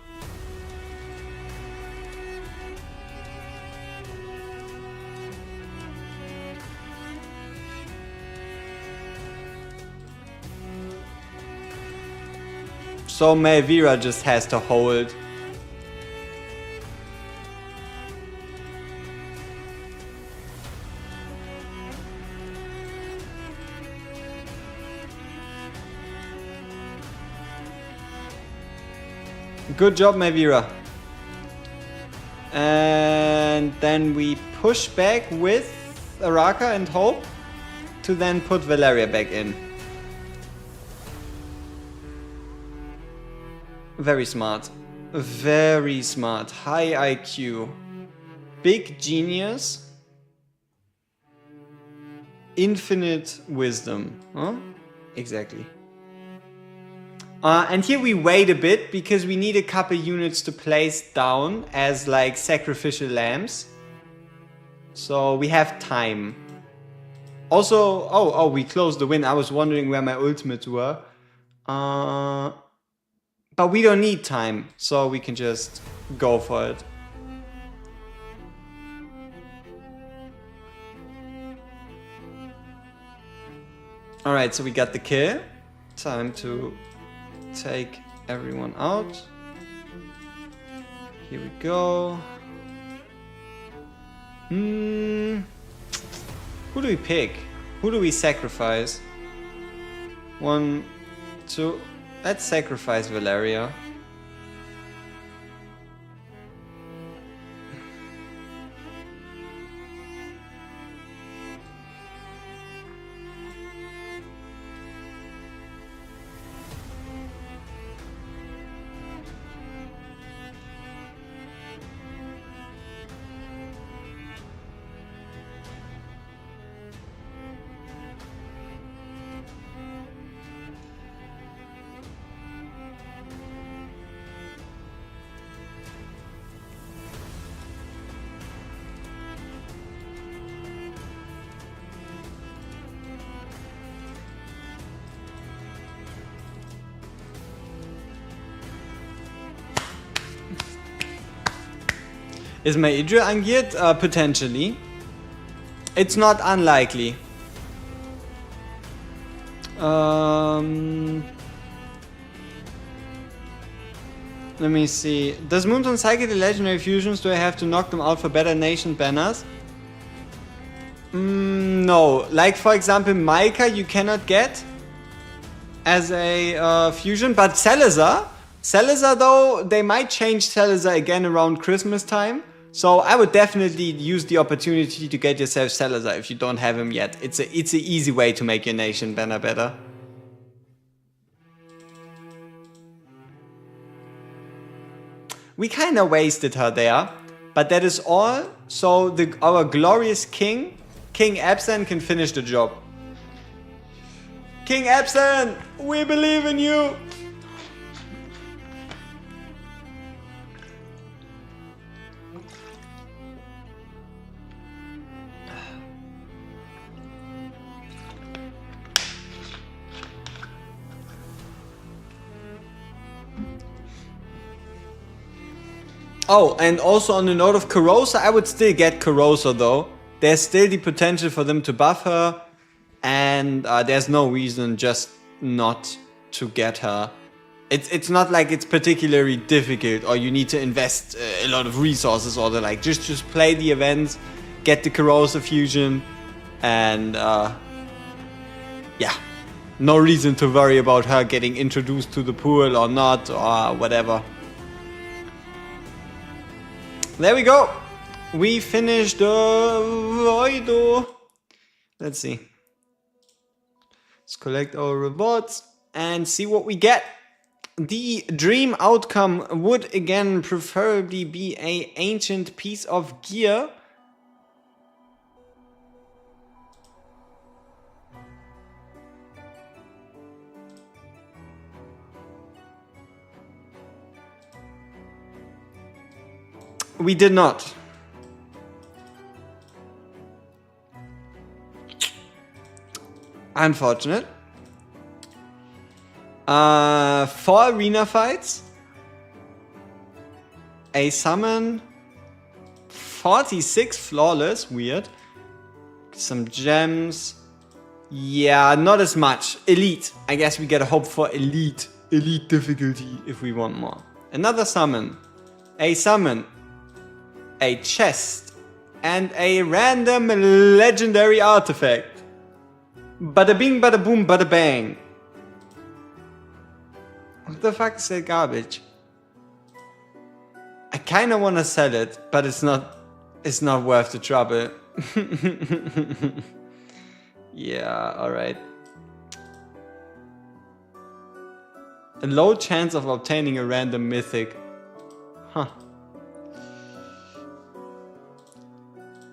So Melvira just has to hold. Good job, Melvira. And then we push back with Araka and Hope to then put Valeria back in. Very smart. Very smart. High IQ. Big genius. Infinite wisdom. Huh? Exactly. And here we wait a bit because we need a couple units to place down as like sacrificial lambs. So we have time. Also, oh, we closed the win. I was wondering where my ultimates were. But we don't need time, so we can just go for it. Alright, so we got the kill. Time to take everyone out. Here we go. Who do we pick? Who do we sacrifice? 1, 2... Let's sacrifice Valeria. Is my Idril angiert? Potentially. It's not unlikely. Let me see. Does Moonton cycle the legendary fusions? Do I have to knock them out for better nation banners? No. Like for example, Micah you cannot get as a fusion, but Salazar though, they might change Salazar again around Christmas time. So I would definitely use the opportunity to get yourself Salazar if you don't have him yet. It's an easy way to make your nation banner better. We kinda wasted her there, but that is all. So our glorious King Absen can finish the job. King Absen, we believe in you! Oh, and also on the note of Corrosa, I would still get Corrosa though. There's still the potential for them to buff her, and there's no reason just not to get her. It's not like it's particularly difficult or you need to invest a lot of resources or the like. Just play the events, get the Corrosa fusion, and yeah, no reason to worry about her getting introduced to the pool or not or whatever. There we go. We finished Voido. Let's see. Let's collect our rewards and see what we get. The dream outcome would again preferably be an ancient piece of gear. We did not. Unfortunate. 4 arena fights. A summon. 46 flawless. Weird. Some gems. Yeah, not as much. Elite. I guess we gotta hope for elite. Elite difficulty if we want more. Another summon. A summon. A chest. And a random legendary artifact. Bada bing, bada boom, bada bang. What the fuck is that garbage? I kinda wanna sell it, but it's not worth the trouble. Yeah, alright. A low chance of obtaining a random mythic. Huh.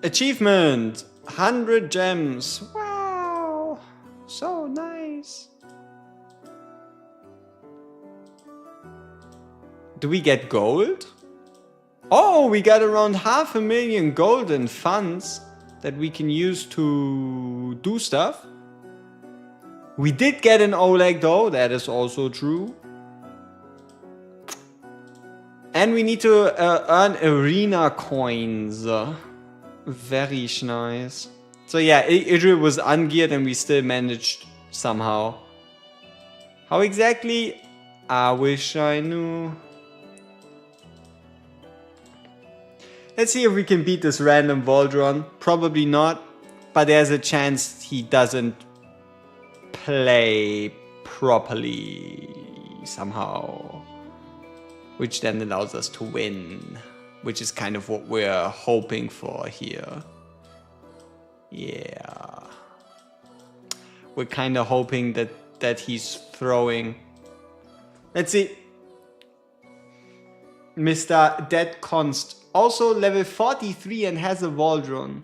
Achievement! 100 gems. Wow! So nice. Do we get gold? Oh, we got around 500,000 gold in funds that we can use to do stuff. We did get an Oleg though, that is also true. And we need to earn arena coins. Very nice. So yeah, Idril was ungeared and we still managed somehow. How exactly? I wish I knew. Let's see if we can beat this random Voldron. Probably not, but there's a chance he doesn't play properly somehow. Which then allows us to win. Which is kind of what we're hoping for here. Yeah. We're kind of hoping that he's throwing. Let's see. Mr. Dead Const. Also level 43 and has a Voldron.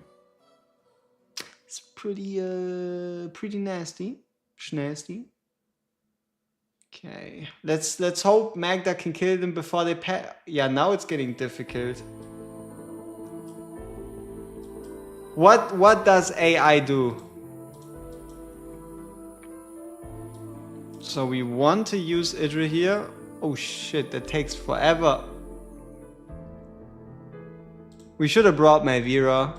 It's pretty nasty. Schnasty. Okay, let's hope Magda can kill them before they pass. Yeah, now it's getting difficult. What does AI do? So we want to use Idra here. Oh shit, that takes forever. We should have brought Melvira.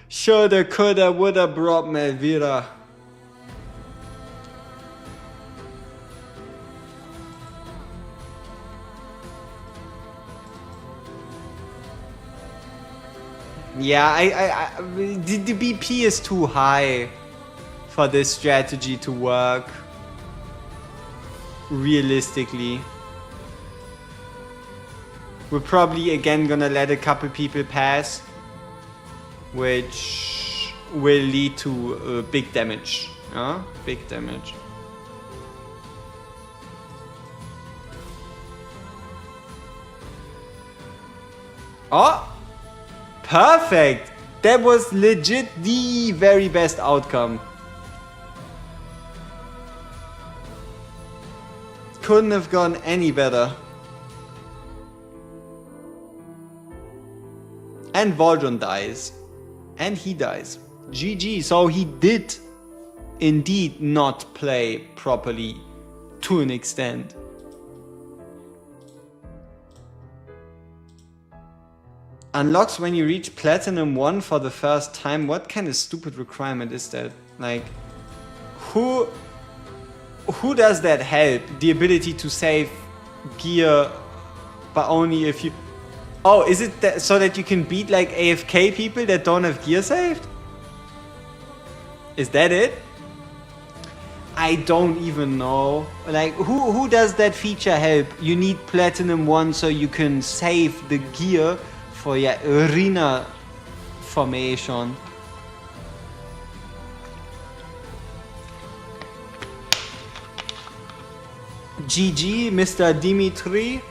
Shoulda, coulda, woulda brought Melvira. Yeah, the BP is too high for this strategy to work. Realistically. We're probably again gonna let a couple people pass, which will lead to big damage. Big damage. Oh! Perfect! That was legit the very best outcome. Couldn't have gone any better. And Voldron dies. And he dies. GG. So he did indeed not play properly to an extent. Unlocks when you reach Platinum 1 for the first time. What kind of stupid requirement is that? Like, who does that help? The ability to save gear, but only if you... Oh, is it that, so that you can beat like AFK people that don't have gear saved? Is that it? I don't even know. Like, who does that feature help? You need Platinum 1 so you can save the gear for your arena formation. GG, Mr. Dimitri.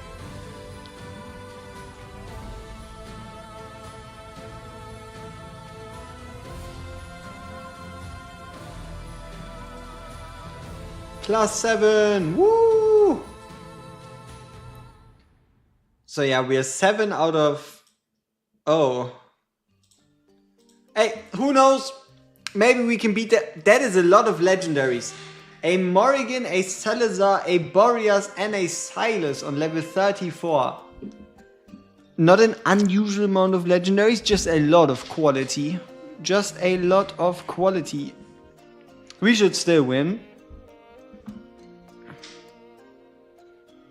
+7, woo! So yeah, we are 7 out of... Oh. Hey, who knows? Maybe we can beat that. That is a lot of legendaries. A Morrigan, a Salazar, a Boreas, and a Silas on level 34. Not an unusual amount of legendaries, just a lot of quality. Just a lot of quality. We should still win.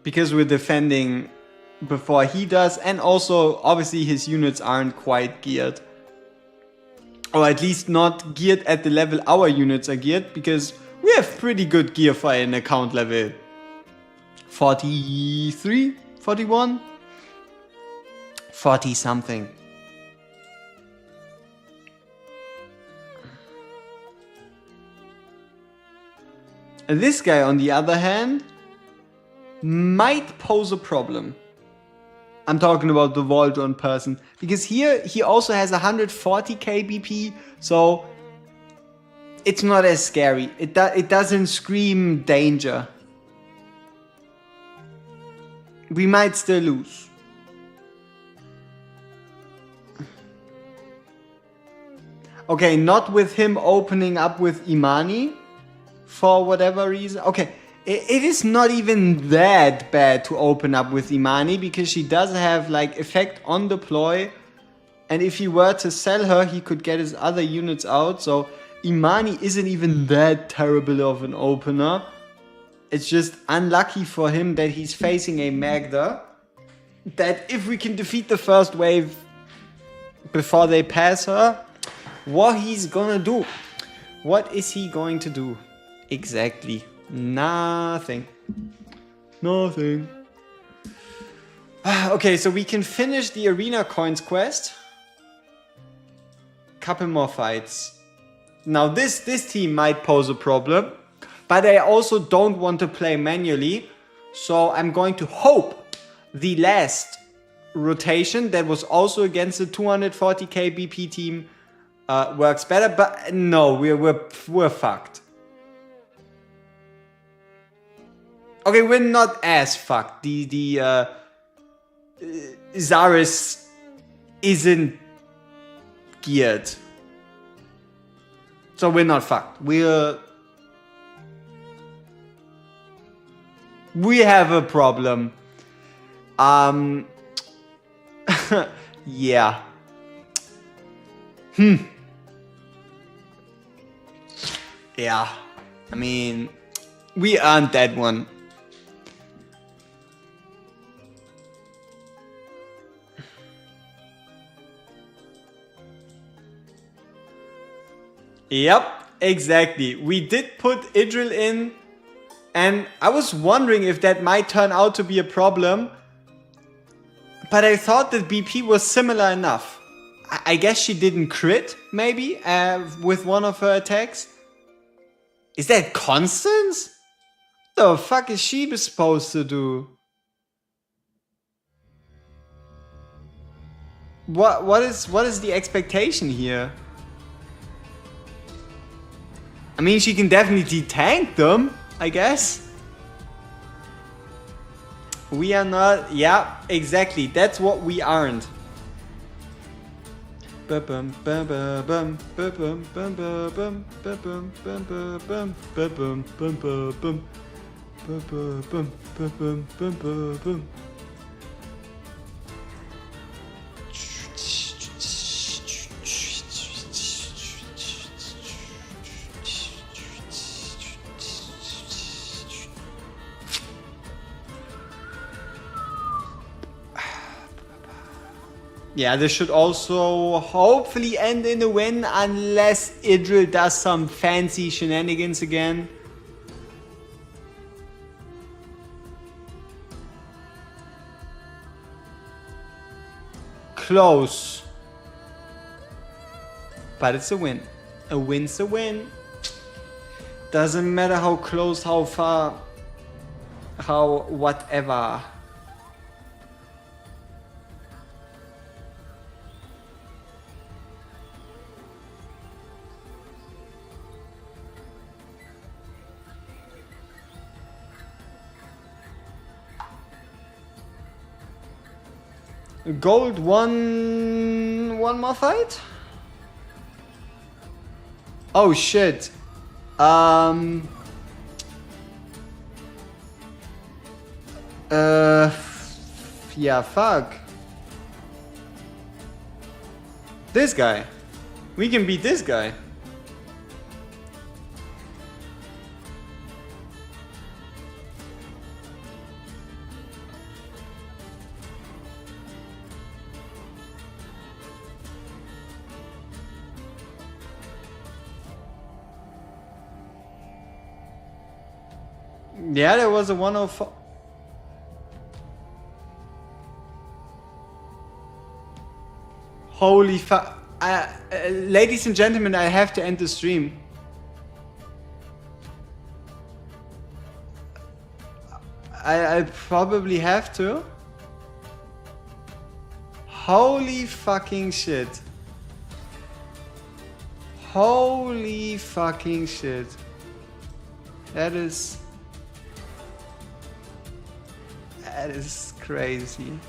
Because we're defending before he does, and also obviously his units aren't quite geared. Or at least not geared at the level our units are geared, because we have pretty good gear for an account level 43, 41, 40 something. And this guy on the other hand might pose a problem. I'm talking about the Voltron person, because here he also has 140k BP, so it's not as scary. It doesn't scream danger. We might still lose. Okay, not with him opening up with Imani for whatever reason. Okay. It is not even that bad to open up with Imani, because she does have like effect on deploy, and if he were to sell her he could get his other units out, so Imani isn't even that terrible of an opener. It's just unlucky for him that he's facing a Magda, that if we can defeat the first wave before they pass her, what he's gonna do? What is he going to do? Exactly. Nothing. Nothing. Okay, so we can finish the arena coins quest. Couple more fights. Now this team might pose a problem, but I also don't want to play manually, so I'm going to hope the last rotation that was also against the 240k BP team works better. But no, we're fucked. Okay, we're not as fucked. The Zaris isn't geared. So we're not fucked. We have a problem. Yeah. Yeah. I mean, we earned that one. Yep, exactly. We did put Idril in, and I was wondering if that might turn out to be a problem, but I thought that BP was similar enough. I guess she didn't crit, maybe, with one of her attacks. Is that Constance? What the fuck is she supposed to do? What is the expectation here? I mean, she can definitely tank them, I guess. We are not... Yeah, exactly. That's what we aren't. Yeah, this should also hopefully end in a win unless Idril does some fancy shenanigans again. Close. But it's a win. A win's a win. Doesn't matter how close, how far, how whatever. Gold one more fight? Oh shit. Yeah, fuck. This guy. We can beat this guy. Yeah, there was a 104. Holy fuck. Ladies and gentlemen, I have to end the stream. I probably have to. Holy fucking shit. Holy fucking shit. That is crazy.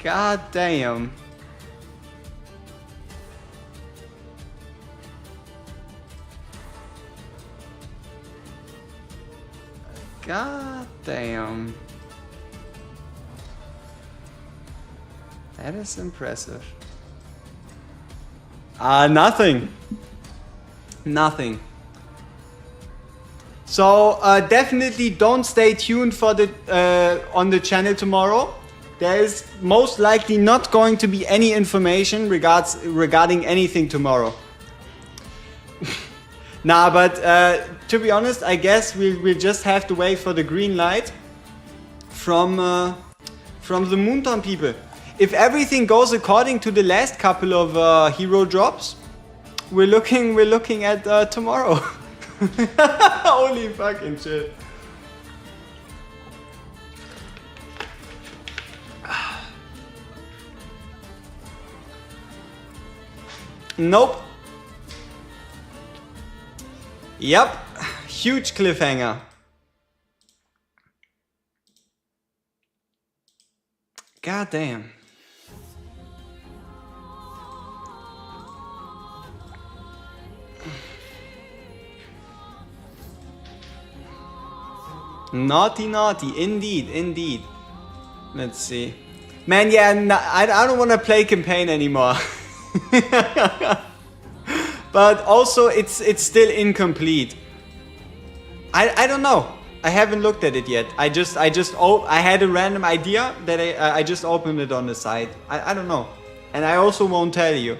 God damn. God damn. That is impressive. Nothing. Nothing. So definitely don't stay tuned for the on the channel tomorrow. There is most likely not going to be any information regarding anything tomorrow. Nah, but to be honest, I guess we'll just have to wait for the green light from the Moontown people. If everything goes according to the last couple of hero drops, we're looking at tomorrow. Holy fucking shit. Nope. Yep. Huge cliffhanger. God damn. Naughty, naughty. Indeed, indeed. Let's see. Man, yeah, I don't want to play campaign anymore. But also, it's still incomplete. I don't know. I haven't looked at it yet. I had a random idea that I just opened it on the side. I don't know. And I also won't tell you.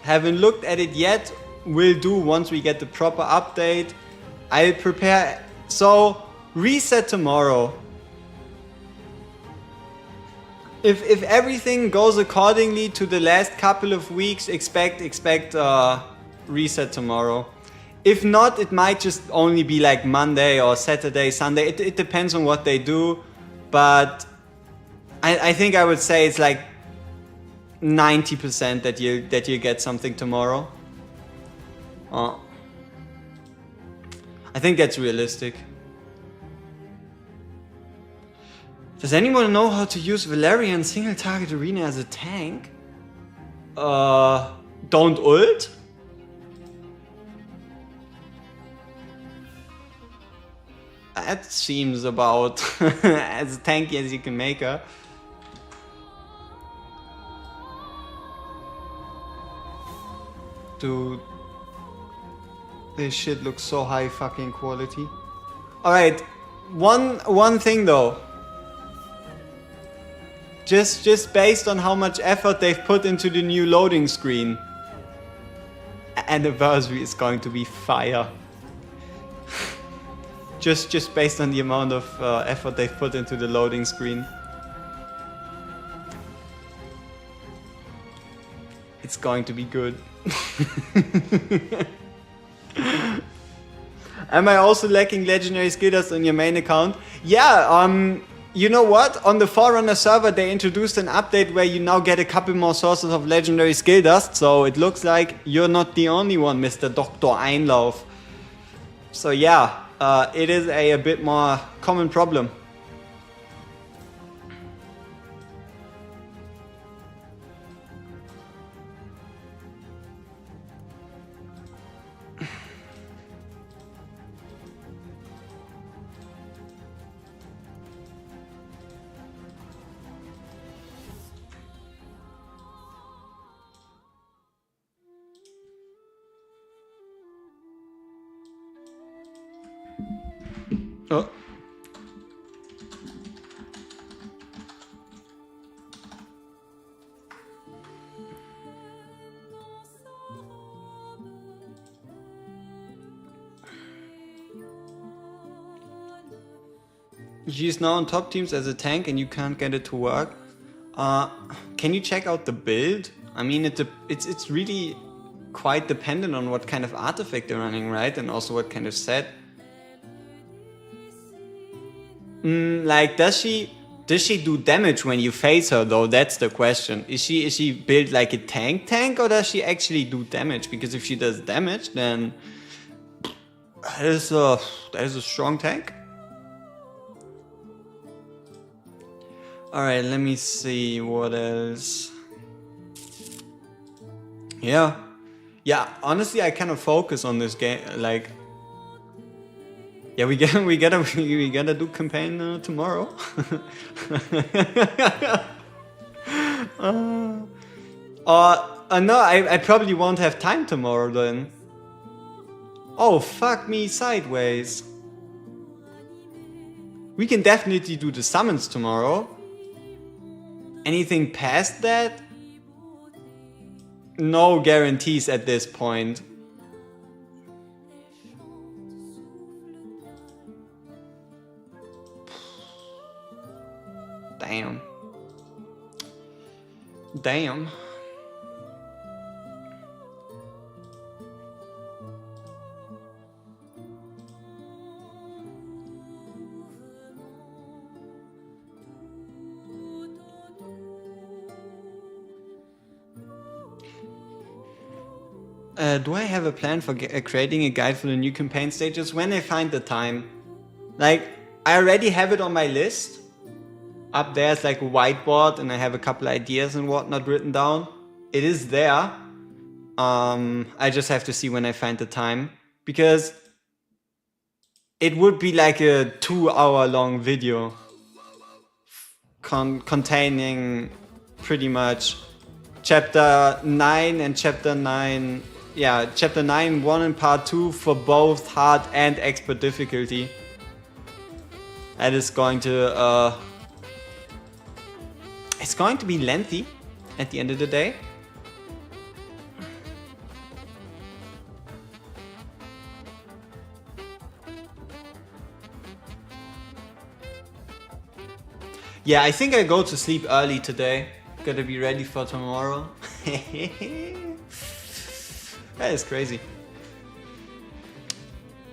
Haven't looked at it yet. Will do once we get the proper update. I'll prepare. So, reset tomorrow. If everything goes accordingly to the last couple of weeks, expect reset tomorrow. If not, it might just only be like Monday or Saturday, Sunday. It depends on what they do. But I think I would say it's like 90% that you get something tomorrow. I think that's realistic. Does anyone know how to use Valerian single target arena as a tank? Don't ult? That seems about as tanky as you can make her. This shit looks so high fucking quality. Alright, one thing though. Just based on how much effort they've put into the new loading screen. Anniversary is going to be fire. just based on the amount of effort they've put into the loading screen. It's going to be good. Am I also lacking legendary skill dust on your main account? Yeah, you know what? On the Forerunner server they introduced an update where you now get a couple more sources of legendary skill dust, so it looks like you're not the only one, Mr. Dr. Einlauf. So yeah, it is a bit more common problem. Oh. She's now on top teams as a tank and you can't get it to work. Can you check out the build? I mean, it's really quite dependent on what kind of artifact they're running, right? And also what kind of set. Like, does she do damage when you face her though? That's the question. Is she built like a tank or does she actually do damage? Because if she does damage, then that is a strong tank. Alright, let me see what else. Yeah, honestly I kind of focus on this game, like, yeah, we gotta do campaign tomorrow. No, I probably won't have time tomorrow then. Oh, fuck me sideways. We can definitely do the summons tomorrow. Anything past that? No guarantees at this point. Damn. Do I have a plan for creating a guide for the new campaign stages when I find the time? Like, I already have it on my list. Up there is like a whiteboard and I have a couple ideas and whatnot written down. It is there. I just have to see when I find the time. Because it would be like a 2-hour long video. Containing pretty much chapter 9 and chapter 9. Yeah, chapter 9, 1 and part 2 for both hard and expert difficulty. That is going to it's going to be lengthy at the end of the day. Yeah, I think I go to sleep early today. Gotta be ready for tomorrow. That is crazy.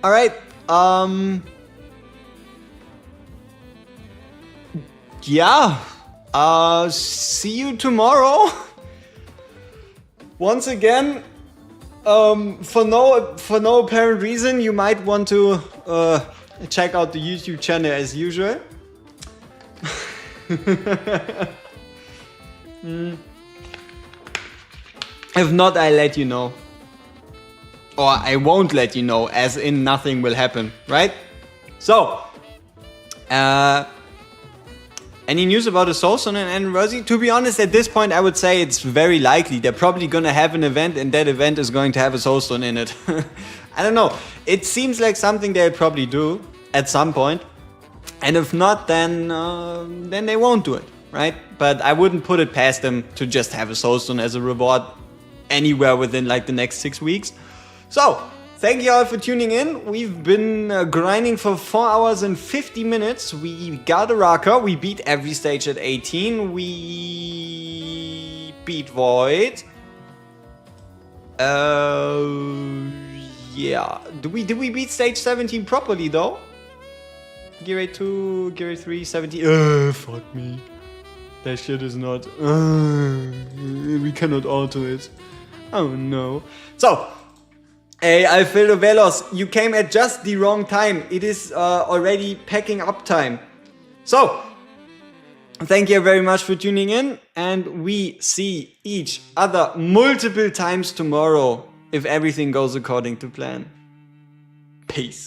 Alright, yeah. See you tomorrow. Once again, for no apparent reason, you might want to check out the YouTube channel as usual. If not, I'll let you know. Or I won't let you know, as in nothing will happen, right? So, any news about the Soulstone and anniversary? To be honest, at this point, I would say it's very likely. They're probably gonna have an event, and that event is going to have a Soulstone in it. I don't know. It seems like something they'll probably do at some point. And if not, then they won't do it, right? But I wouldn't put it past them to just have a soulstone as a reward anywhere within like the next 6 weeks. So, thank you all for tuning in. We've been grinding for 4 hours and 50 minutes. We got a rocker. We beat every stage at 18. We beat Void. Yeah. Did we beat stage 17 properly though? Gear 8 2, Gear 8 3, 17. Fuck me. That shit is not. We cannot alter it. Oh no. So, hey, Alfredo Velos, you came at just the wrong time. It is already packing up time. So, thank you very much for tuning in, and we see each other multiple times tomorrow if everything goes according to plan. Peace.